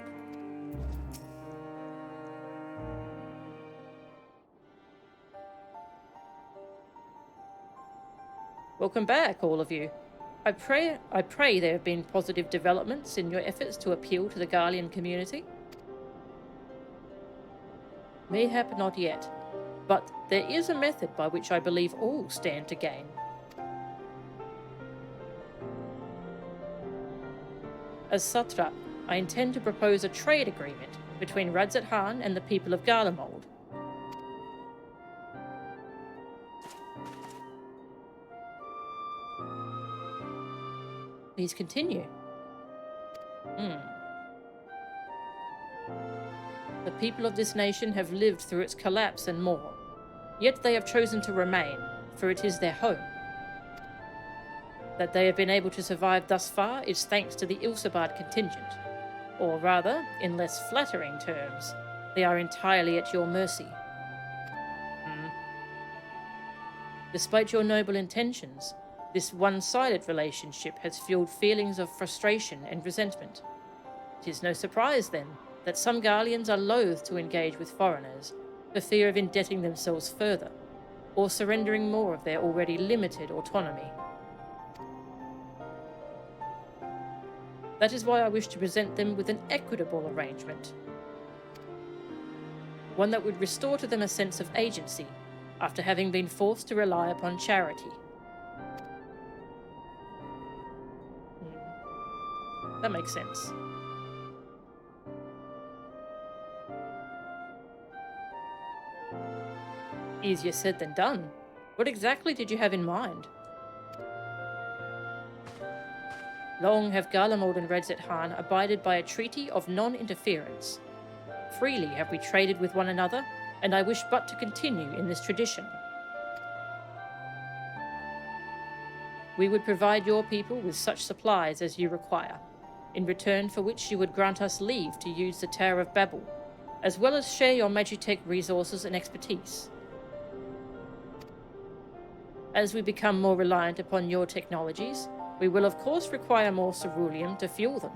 A: Welcome back, all of you. I pray there have been positive developments in your efforts to appeal to the Garlean community. Mayhap not yet, but there is a method by which I believe all stand to gain. As Satrap, I intend to propose a trade agreement between Radzat Han and the people of Garlemald. Please continue. The people of this nation have lived through its collapse and more, yet they have chosen to remain, for it is their home. That they have been able to survive thus far is thanks to the Ilsabard contingent, or rather, in less flattering terms, they are entirely at your mercy. Despite your noble intentions, this one-sided relationship has fueled feelings of frustration and resentment. It is no surprise, then, that some Garleans are loath to engage with foreigners for fear of indebting themselves further, or surrendering more of their already limited autonomy. That is why I wish to present them with an equitable arrangement. One that would restore to them a sense of agency after having been forced to rely upon charity. That makes sense. Easier said than done. What exactly did you have in mind? Long have Garlemald and Radzat Han abided by a treaty of non-interference. Freely have we traded with one another, and I wish but to continue in this tradition. We would provide your people with such supplies as you require, in return for which you would grant us leave to use the Tower of Babel, as well as share your Magitech resources and expertise. As we become more reliant upon your technologies, we will of course require more ceruleum to fuel them.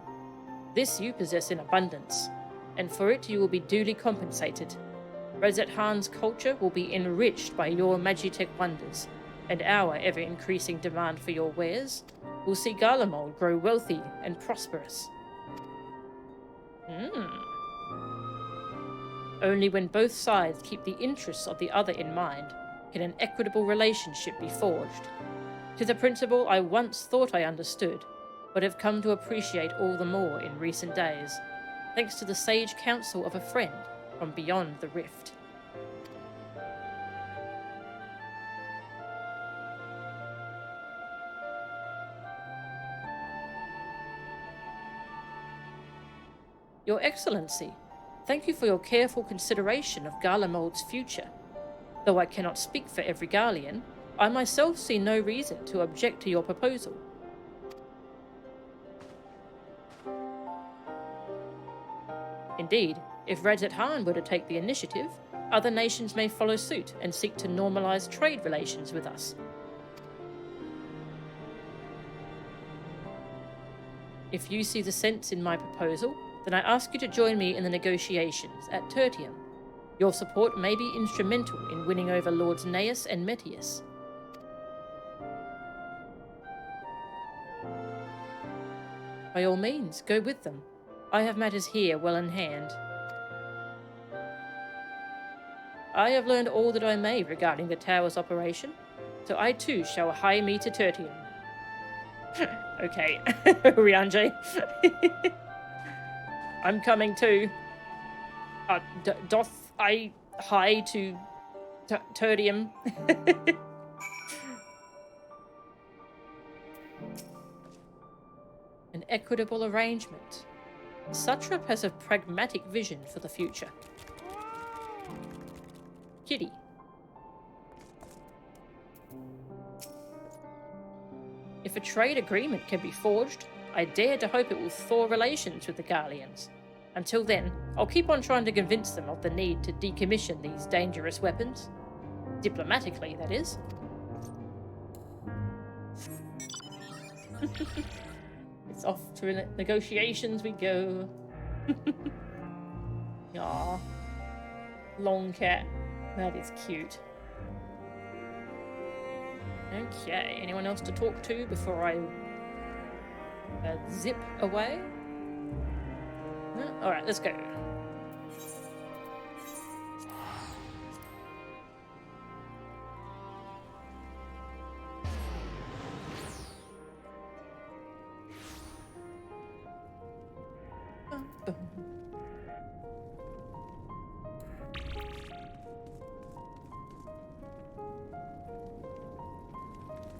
A: This you possess in abundance, and for it you will be duly compensated. Radzat Han's culture will be enriched by your Magitech wonders, and our ever-increasing demand for your wares will see Garlemald grow wealthy and prosperous. Only when both sides keep the interests of the other in mind can an equitable relationship be forged. 'Tis a principle I once thought I understood, but have come to appreciate all the more in recent days, thanks to the sage counsel of a friend from beyond the rift. Your Excellency, thank you for your careful consideration of Garlemald's future. Though I cannot speak for every Garlean, I myself see no reason to object to your proposal. Indeed, if Radzat Han were to take the initiative, other nations may follow suit and seek to normalize trade relations with us. If you see the sense in my proposal, then I ask you to join me in the negotiations at Tertium. Your support may be instrumental in winning over Lords Naeus and Metius. By all means, go with them. I have matters here well in hand. I have learned all that I may regarding the tower's operation, so I too shall hie me to Tertium. Okay, Rianjay. I'm coming too. Doth I hie to Tertium? An equitable arrangement. Satrap has a pragmatic vision for the future. Kitty. If a trade agreement can be forged, I dare to hope it will thaw relations with the Garleans. Until then, I'll keep on trying to convince them of the need to decommission these dangerous weapons. Diplomatically, that is. It's off to negotiations we go. Aww. Long cat. That is cute. Okay, anyone else to talk to before I zip away? No? Alright, let's go.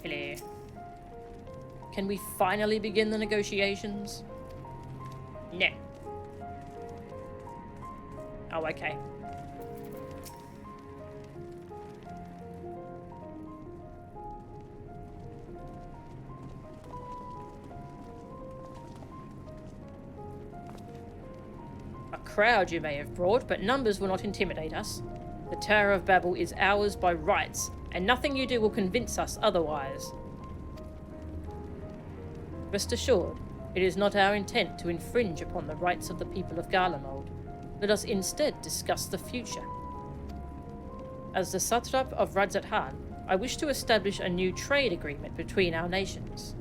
A: Hello. Can we finally begin the negotiations? No. Oh, okay. A crowd you may have brought, but numbers will not intimidate us. The Tower of Babel is ours by rights, and nothing you do will convince us otherwise. Rest assured, it is not our intent to infringe upon the rights of the people of Garlemald. Let us instead discuss the future. As the Satrap of Radzat-Han, I wish to establish a new trade agreement between our nations.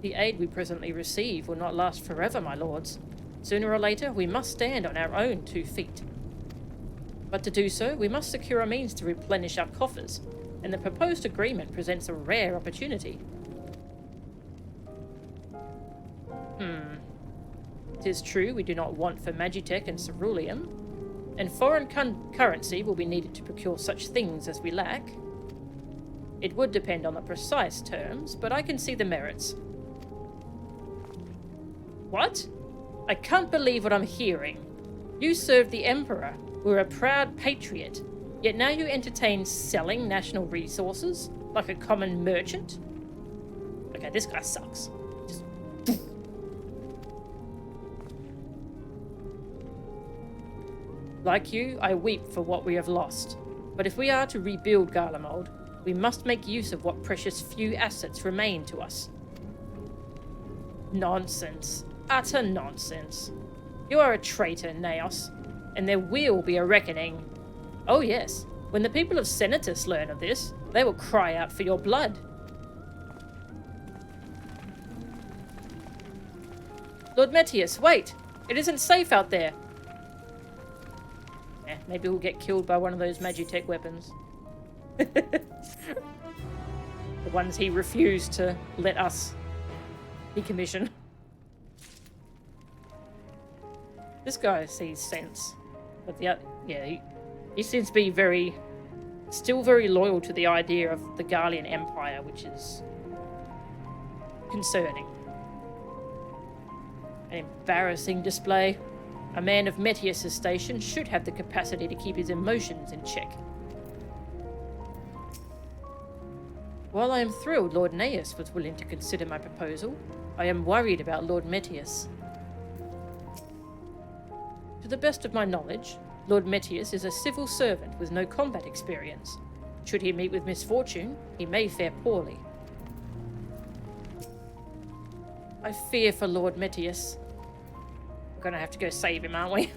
A: The aid we presently receive will not last forever, my lords. Sooner or later, we must stand on our own 2 feet. But to do so, we must secure a means to replenish our coffers, and the proposed agreement presents a rare opportunity. It is true we do not want for Magitech and Ceruleum, and foreign currency will be needed to procure such things as we lack. It would depend on the precise terms, but I can see the merits. What? I can't believe what I'm hearing. You served the Emperor, were a proud patriot, yet now you entertain selling national resources like a common merchant? Okay, this guy sucks. Just... Like you, I weep for what we have lost. But if we are to rebuild Garlemald, we must make use of what precious few assets remain to us. Nonsense. Utter nonsense. You are a traitor, Naos, and there will be a reckoning. Oh yes, when the people of Senatus learn of this, they will cry out for your blood. Lord Metius, wait! It isn't safe out there! Maybe we'll get killed by one of those Magitech weapons. The ones he refused to let us decommission. This guy sees sense. But the yeah, he seems to be still very loyal to the idea of the Garlean Empire, which is concerning. An embarrassing display. A man of Metius' station should have the capacity to keep his emotions in check. While I am thrilled Lord Naeus was willing to consider my proposal, I am worried about Lord Metius. To the best of my knowledge, Lord Metius is a civil servant with no combat experience. Should he meet with misfortune, he may fare poorly. I fear for Lord Metius. We're gonna have to go save him, aren't we?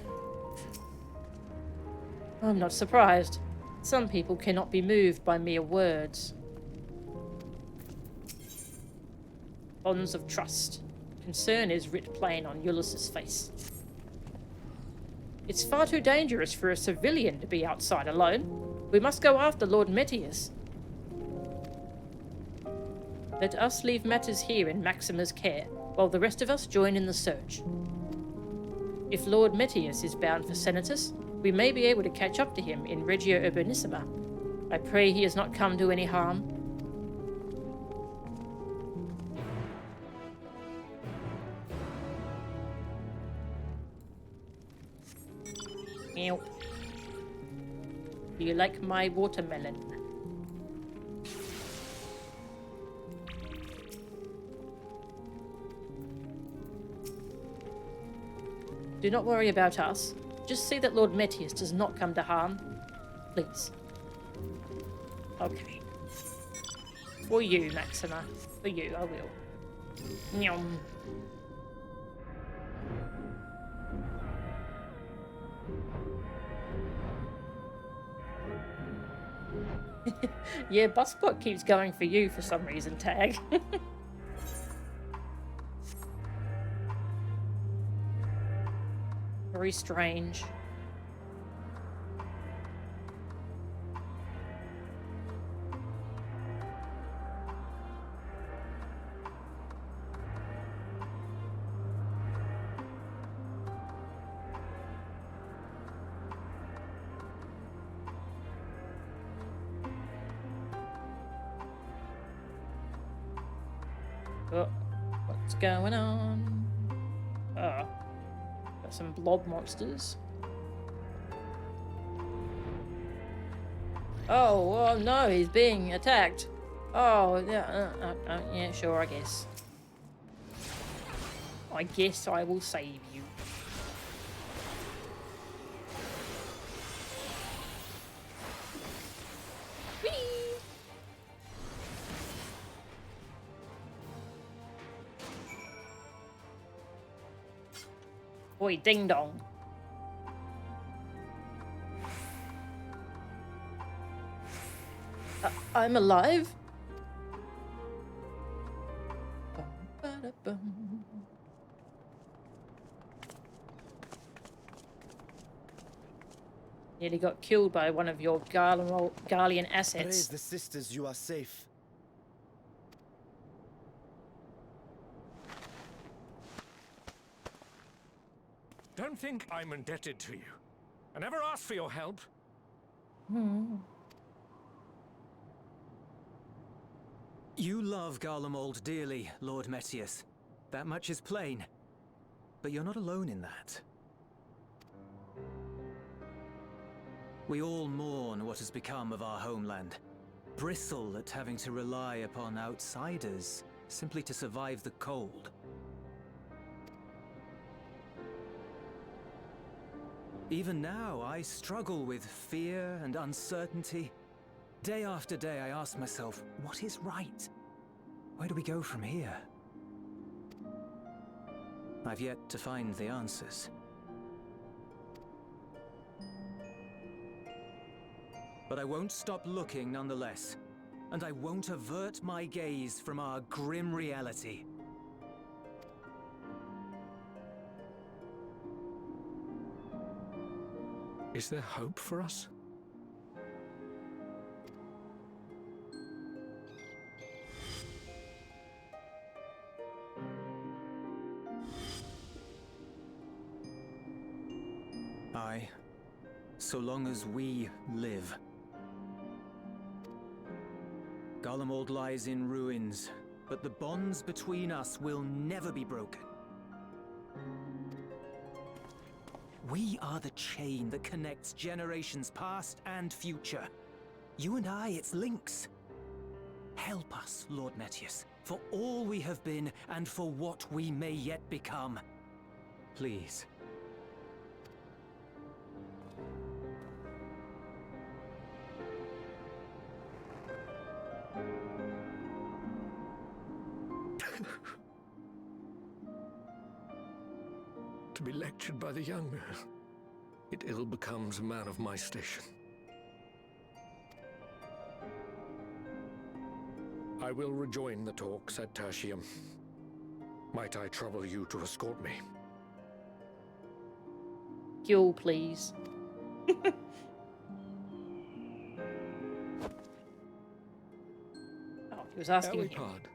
A: I'm not surprised. Some people cannot be moved by mere words. Bonds of trust. Concern is writ plain on Ulysses' face. It's far too dangerous for a civilian to be outside alone. We must go after Lord Metius. Let us leave matters here in Maxima's care, while the rest of us join in the search. If Lord Metius is bound for Senatus, we may be able to catch up to him in Regia Urbanissima. I pray he has not come to any harm. Meow. Do you like my watermelon? Do not worry about us. Just see that Lord Metius does not come to harm. Please. Okay. For you, Maxima. For you, I will. Nyom. Yeah, Buzzspot keeps going for you for some reason, Tag. Very strange. Oh, what's going on? Oh, got some blob monsters. Oh no, he's being attacked. Oh, yeah, yeah, sure, I guess. I guess I will save you. Whee! Oi, ding dong. I'm alive? Nearly got killed by one of your Garlean assets.
D: Praise the sisters, you are safe.
K: Don't think I'm indebted to you. I never asked for your help.
L: You love Garlemald dearly, Lord Metius. That much is plain. But you're not alone in that. We all mourn what has become of our homeland. Bristle at having to rely upon outsiders simply to survive the cold. Even now, I struggle with fear and uncertainty. Day after day, I ask myself, what is right? Where do we go from here? I've yet to find the answers. But I won't stop looking nonetheless, and I won't avert my gaze from our grim reality.
K: Is there hope for us?
L: Aye, so long as we live. Garlemald lies in ruins, but the bonds between us will never be broken. We are the chain that connects generations past and future. You and I, it's links. Help us, Lord Metius, for all we have been and for what we may yet become. Please.
K: To be lectured by the younger, it ill becomes a man of my station. I will rejoin the talks at Tertium. Might I trouble you to escort me?
A: Gil, please. Oh, he was asking him.
K: Elipard,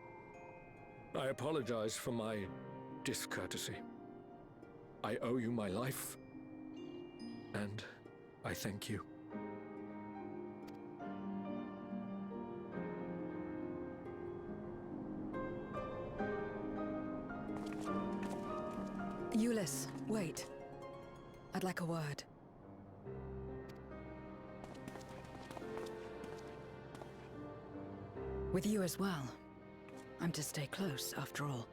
K: I apologize for my discourtesy. I owe you my life, and I thank you.
B: Euless, wait. I'd like a word. With you as well. I'm to stay close, after all.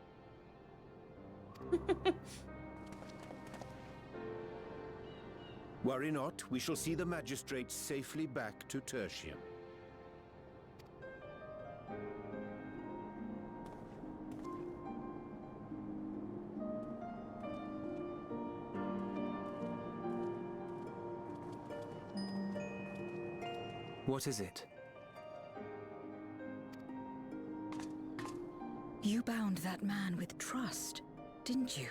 I: Worry not, we shall see the magistrates safely back to Tertium.
L: What is it?
B: You bound that man with trust, didn't you?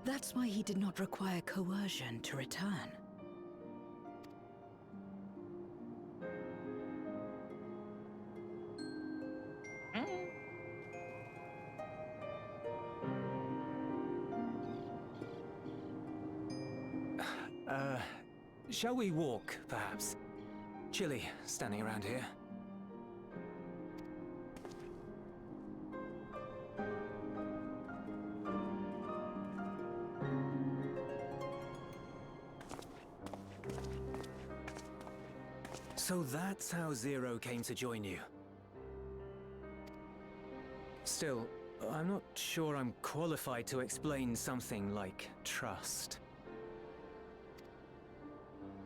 B: That's why he did not require coercion to return.
L: Shall we walk, perhaps? Chilly, standing around here. So that's how Zero came to join you. Still, I'm not sure I'm qualified to explain something like trust.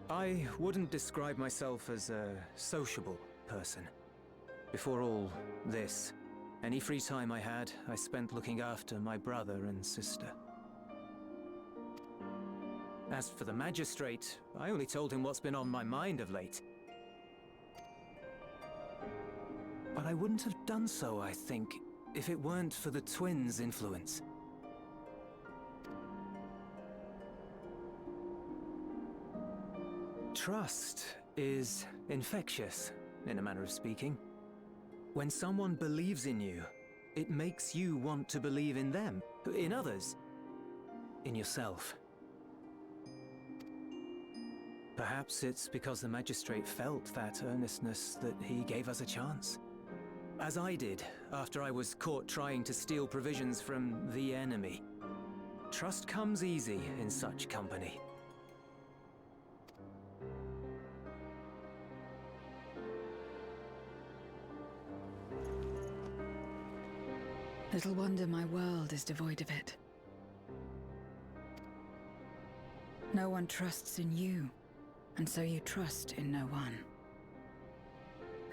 L: I wouldn't describe myself as a sociable person. Before all this, any free time I had, I spent looking after my brother and sister. As for the Magistrate, I only told him what's been on my mind of late. But I wouldn't have done so, I think, if it weren't for the twins' influence. Trust is infectious, in a manner of speaking. When someone believes in you, it makes you want to believe in them, in others, in yourself. Perhaps it's because the Magistrate felt that earnestness that he gave us a chance. As I did, after I was caught trying to steal provisions from the enemy. Trust comes easy in such company.
B: Little wonder my world is devoid of it. No one trusts in you, and so you trust in no one.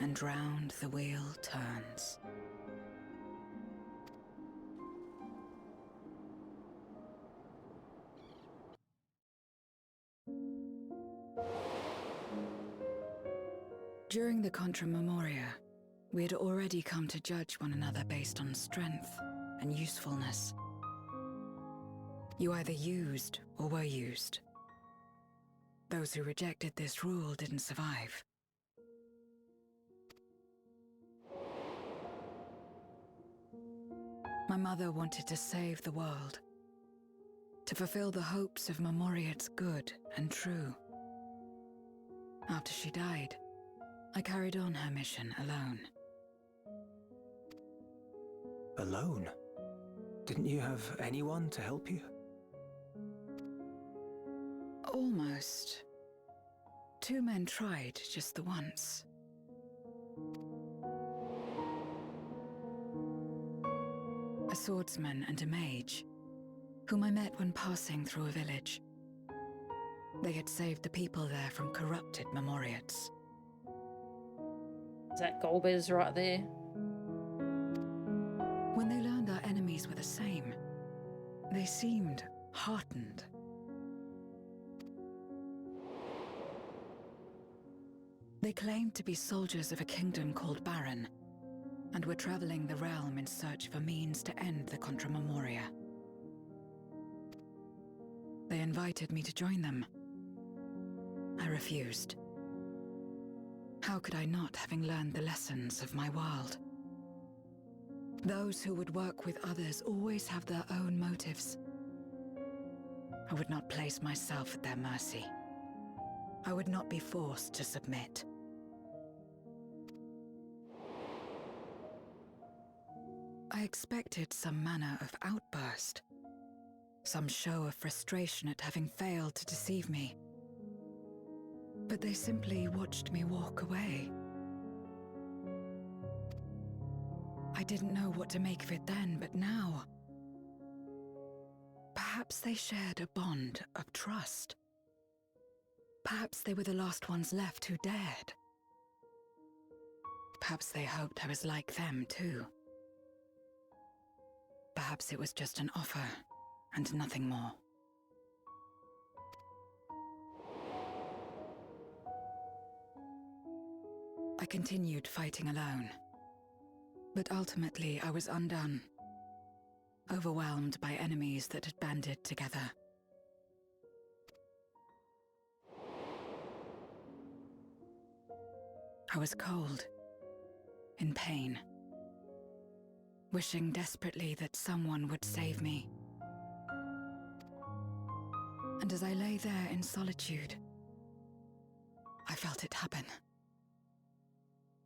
B: And round the wheel turns. During the Contra Memoria, we had already come to judge one another based on strength and usefulness. You either used or were used. Those who rejected this rule didn't survive. My mother wanted to save the world, to fulfill the hopes of Memoria's good and true. After she died, I carried on her mission alone.
L: Alone? Didn't you have anyone to help you?
B: Almost. 2 men tried just the once. A swordsman and a mage, whom I met when passing through a village. They had saved the people there from corrupted Memoriates.
A: Is that Golbez right there?
B: When they learned our enemies were the same, they seemed heartened. They claimed to be soldiers of a kingdom called Baron, and were traveling the realm in search of a means to end the Contra Memoria. They invited me to join them. I refused. How could I not, having learned the lessons of my world? Those who would work with others always have their own motives. I would not place myself at their mercy. I would not be forced to submit. I expected some manner of outburst, some show of frustration at having failed to deceive me. But they simply watched me walk away. I didn't know what to make of it then, but now... Perhaps they shared a bond of trust. Perhaps they were the last ones left who dared. Perhaps they hoped I was like them too. Perhaps it was just an offer, and nothing more. I continued fighting alone. But ultimately, I was undone. Overwhelmed by enemies that had banded together. I was cold, in pain, wishing desperately that someone would save me. And as I lay there in solitude, I felt it happen.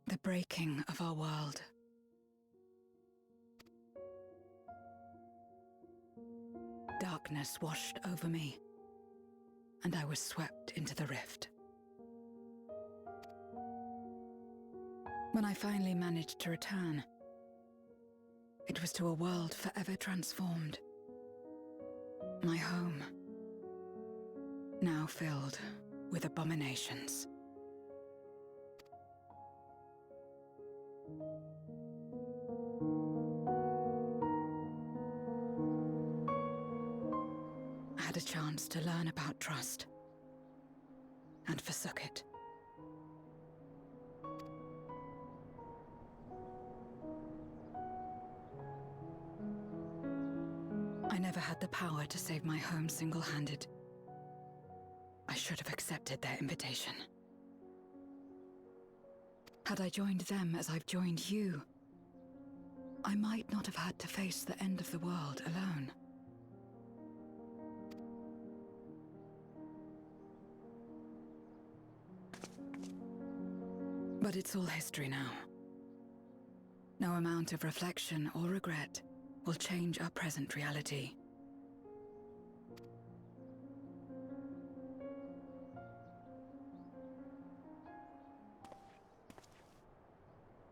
B: The breaking of our world. Darkness washed over me, and I was swept into the rift. When I finally managed to return, it was to a world forever transformed. My home, now filled with abominations. I had a chance to learn about trust, and forsook it. I never had the power to save my home single-handed. I should have accepted their invitation. Had I joined them as I've joined you, I might not have had to face the end of the world alone. But it's all history now. No amount of reflection or regret will change our present reality.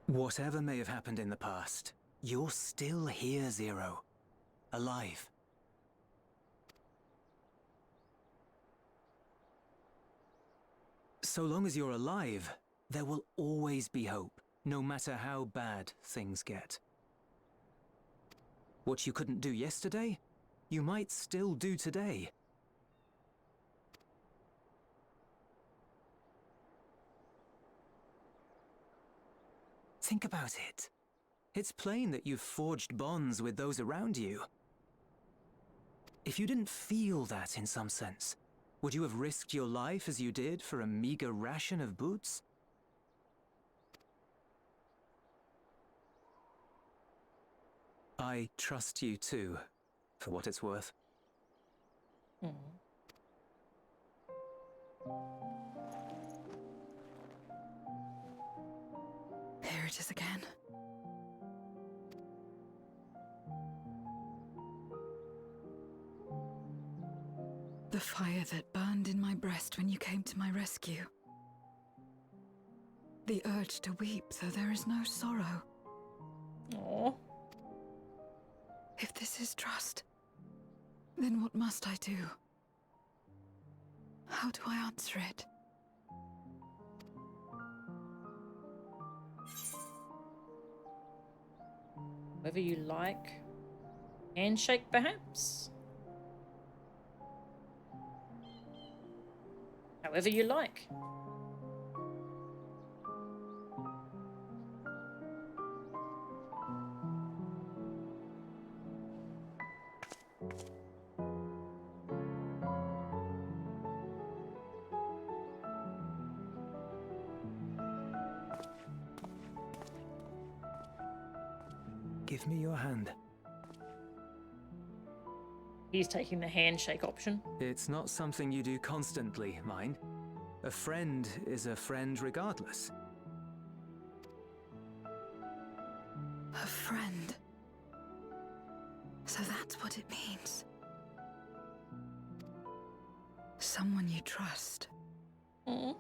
L: Whatever may have happened in the past, you're still here, Zero. Alive. So long as you're alive, there will always be hope, no matter how bad things get. What you couldn't do yesterday, you might still do today. Think about it. It's plain that you've forged bonds with those around you. If you didn't feel that in some sense, would you have risked your life as you did for a meager ration of boots? I trust you too, for what it's worth.
B: Here it is again. The fire that burned in my breast when you came to my rescue. The urge to weep, though there is no sorrow.
A: Aww.
B: If this is trust, then what must I do? How do I answer it?
A: Whatever you like. Handshake, perhaps? However you like.
L: Give me your hand.
A: He's taking the handshake option.
L: It's not something you do constantly, mind. A friend is a friend regardless.
B: A friend. So that's what it means. Someone you trust.
A: Aww.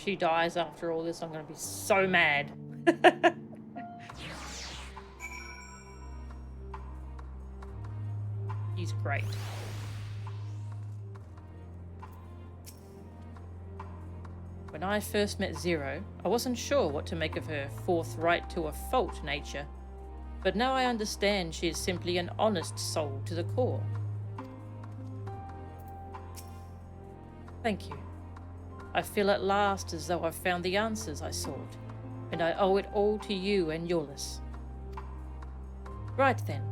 A: she dies after all this, I'm going to be so mad. He's great. When I first met Zero, I wasn't sure what to make of her forthright to a fault nature, but now I understand she is simply an honest soul to the core. Thank you. I feel at last as though I've found the answers I sought, and I owe it all to you and Eurlis. Right then,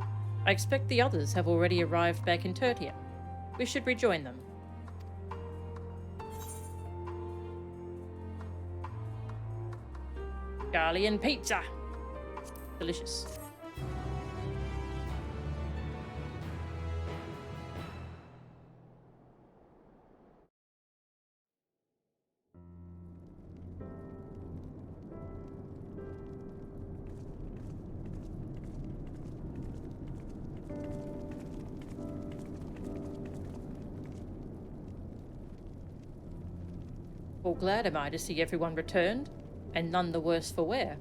A: I expect the others have already arrived back in Tertia. We should rejoin them. Garlean pizza! Delicious. Well, glad am I to see everyone returned, and none the worse for wear.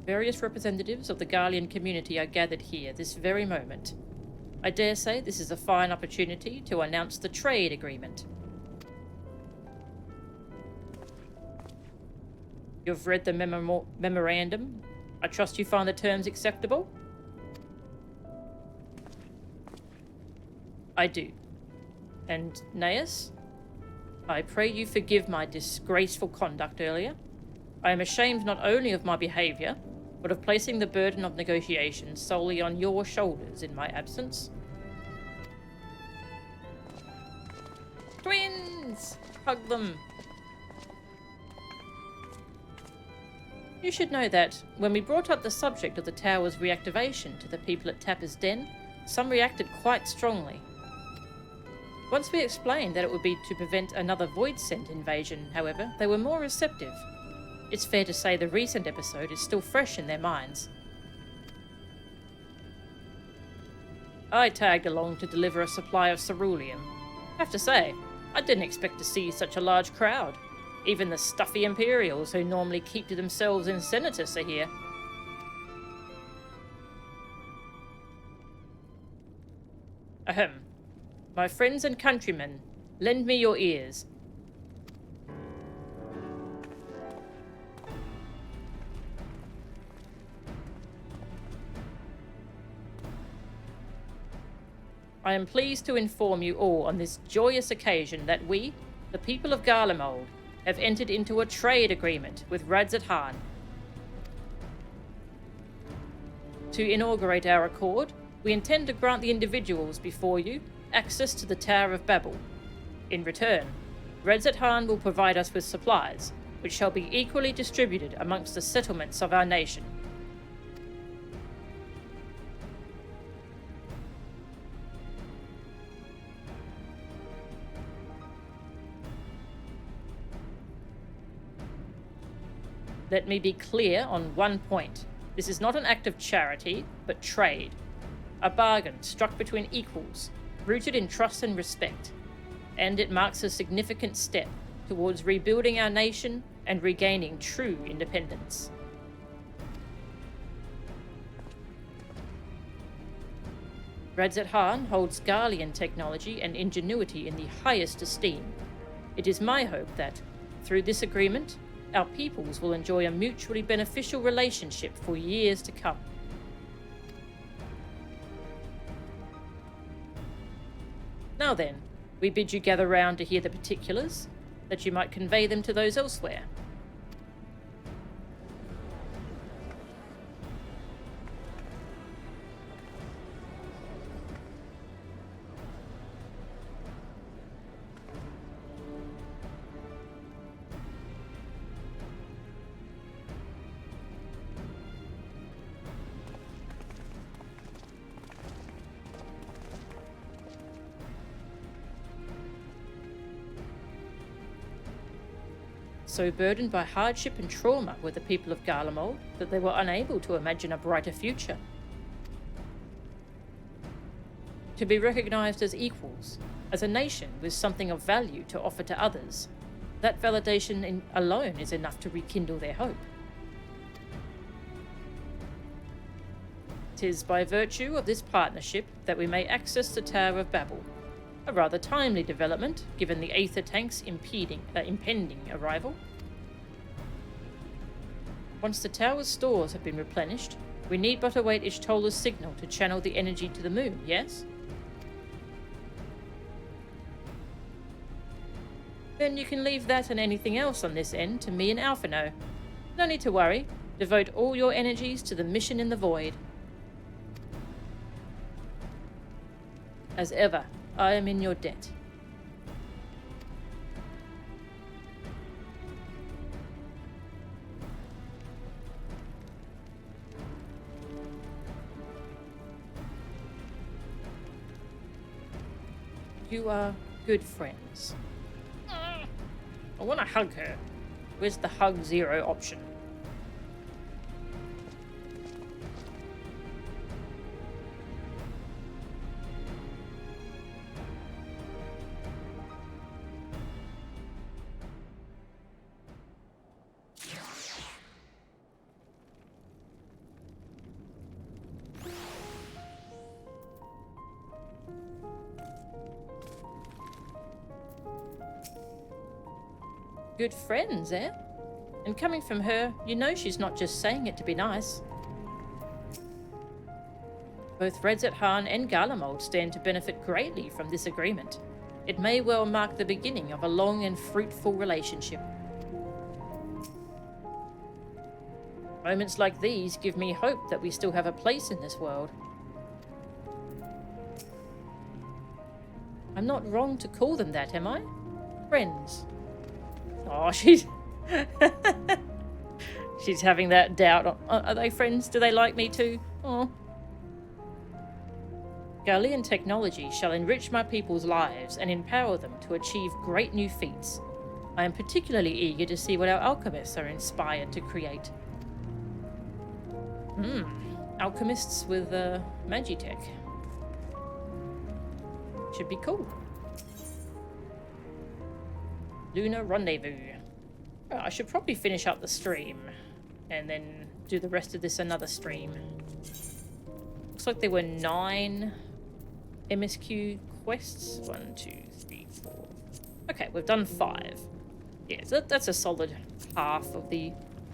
A: Various representatives of the Garlean community are gathered here this very moment. I dare say this is a fine opportunity to announce the trade agreement. You've read the memorandum. I trust you find the terms acceptable? I do. And Naeus? I pray you forgive my disgraceful conduct earlier. I am ashamed not only of my behaviour, but of placing the burden of negotiations solely on your shoulders in my absence. Twins! Hug them! You should know that, when we brought up the subject of the tower's reactivation to the people at Tapper's Den, some reacted quite strongly. Once we explained that it would be to prevent another Voidsent invasion, however, they were more receptive. It's fair to say the recent episode is still fresh in their minds. I tagged along to deliver a supply of ceruleum. Have to say, I didn't expect to see such a large crowd. Even the stuffy Imperials who normally keep to themselves in Senatus are here. Ahem. My friends and countrymen, lend me your ears. I am pleased to inform you all on this joyous occasion that we, the people of Garlemald, have entered into a trade agreement with Radzat-Han. To inaugurate our accord, we intend to grant the individuals before you access to the Tower of Babel. In return, Radzat-Han will provide us with supplies, which shall be equally distributed amongst the settlements of our nation. Let me be clear on one point. This is not an act of charity, but trade. A bargain struck between equals, rooted in trust and respect, and it marks a significant step towards rebuilding our nation and regaining true independence. Radzat-Han holds Garlean technology and ingenuity in the highest esteem. It is my hope that, through this agreement, our peoples will enjoy a mutually beneficial relationship for years to come. Now then, we bid you gather round to hear the particulars, that you might convey them to those elsewhere. So burdened by hardship and trauma were the people of Garlemald that they were unable to imagine a brighter future. To be recognised as equals, as a nation with something of value to offer to others. That validation alone is enough to rekindle their hope. 'Tis by virtue of this partnership that we may access the Tower of Babel, a rather timely development given the Aether tank's impending arrival. Once the tower's stores have been replenished, we need but await Ishtola's signal to channel the energy to the moon, yes? Then you can leave that and anything else on this end to me and Alphino. No need to worry. Devote all your energies to the mission in the void. As ever, I am in your debt. You are good friends. I want to hug her. Where's the hug zero option? Good friends, eh? And coming from her, you know she's not just saying it to be nice. Both Redzet Han and Garlemald stand to benefit greatly from this agreement. It may well mark the beginning of a long and fruitful relationship. Moments like these give me hope that we still have a place in this world. I'm not wrong to call them that, am I? Friends. Oh, she's having that doubt. Are they friends? Do they like me too? Oh. Garlean technology shall enrich my people's lives and empower them to achieve great new feats. I am particularly eager to see what our alchemists are inspired to create. Alchemists with magitech. Should be cool. Lunar Rendezvous. Oh, I should probably finish up the stream and then do the rest of this another stream. Looks like there were 9 MSQ quests. 1, 2, 3, 4. Okay, we've done 5. Yeah, so that's a solid half of the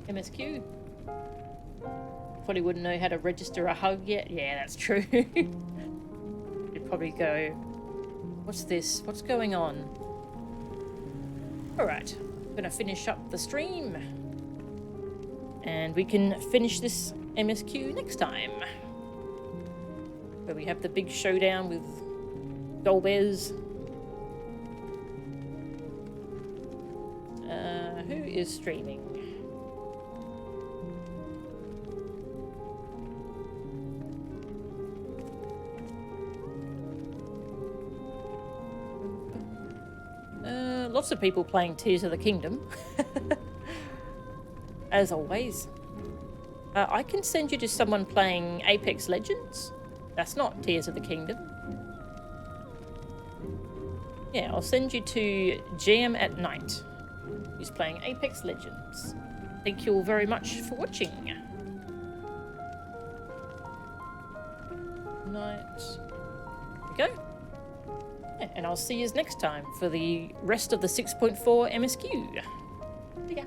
A: MSQ. Probably wouldn't know how to register a hug yet. Yeah, that's true. You'd probably go, what's this? What's going on? Alright, I'm gonna finish up the stream. And we can finish this MSQ next time. Where we have the big showdown with Golbez. Who is streaming? Lots of people playing Tears of the Kingdom. As always. I can send you to someone playing Apex Legends. That's not Tears of the Kingdom. Yeah, I'll send you to Jam at Night. He's playing Apex Legends. Thank you all very much for watching. Night. There we go. Yeah, and I'll see you next time for the rest of the 6.4 MSQ. See ya.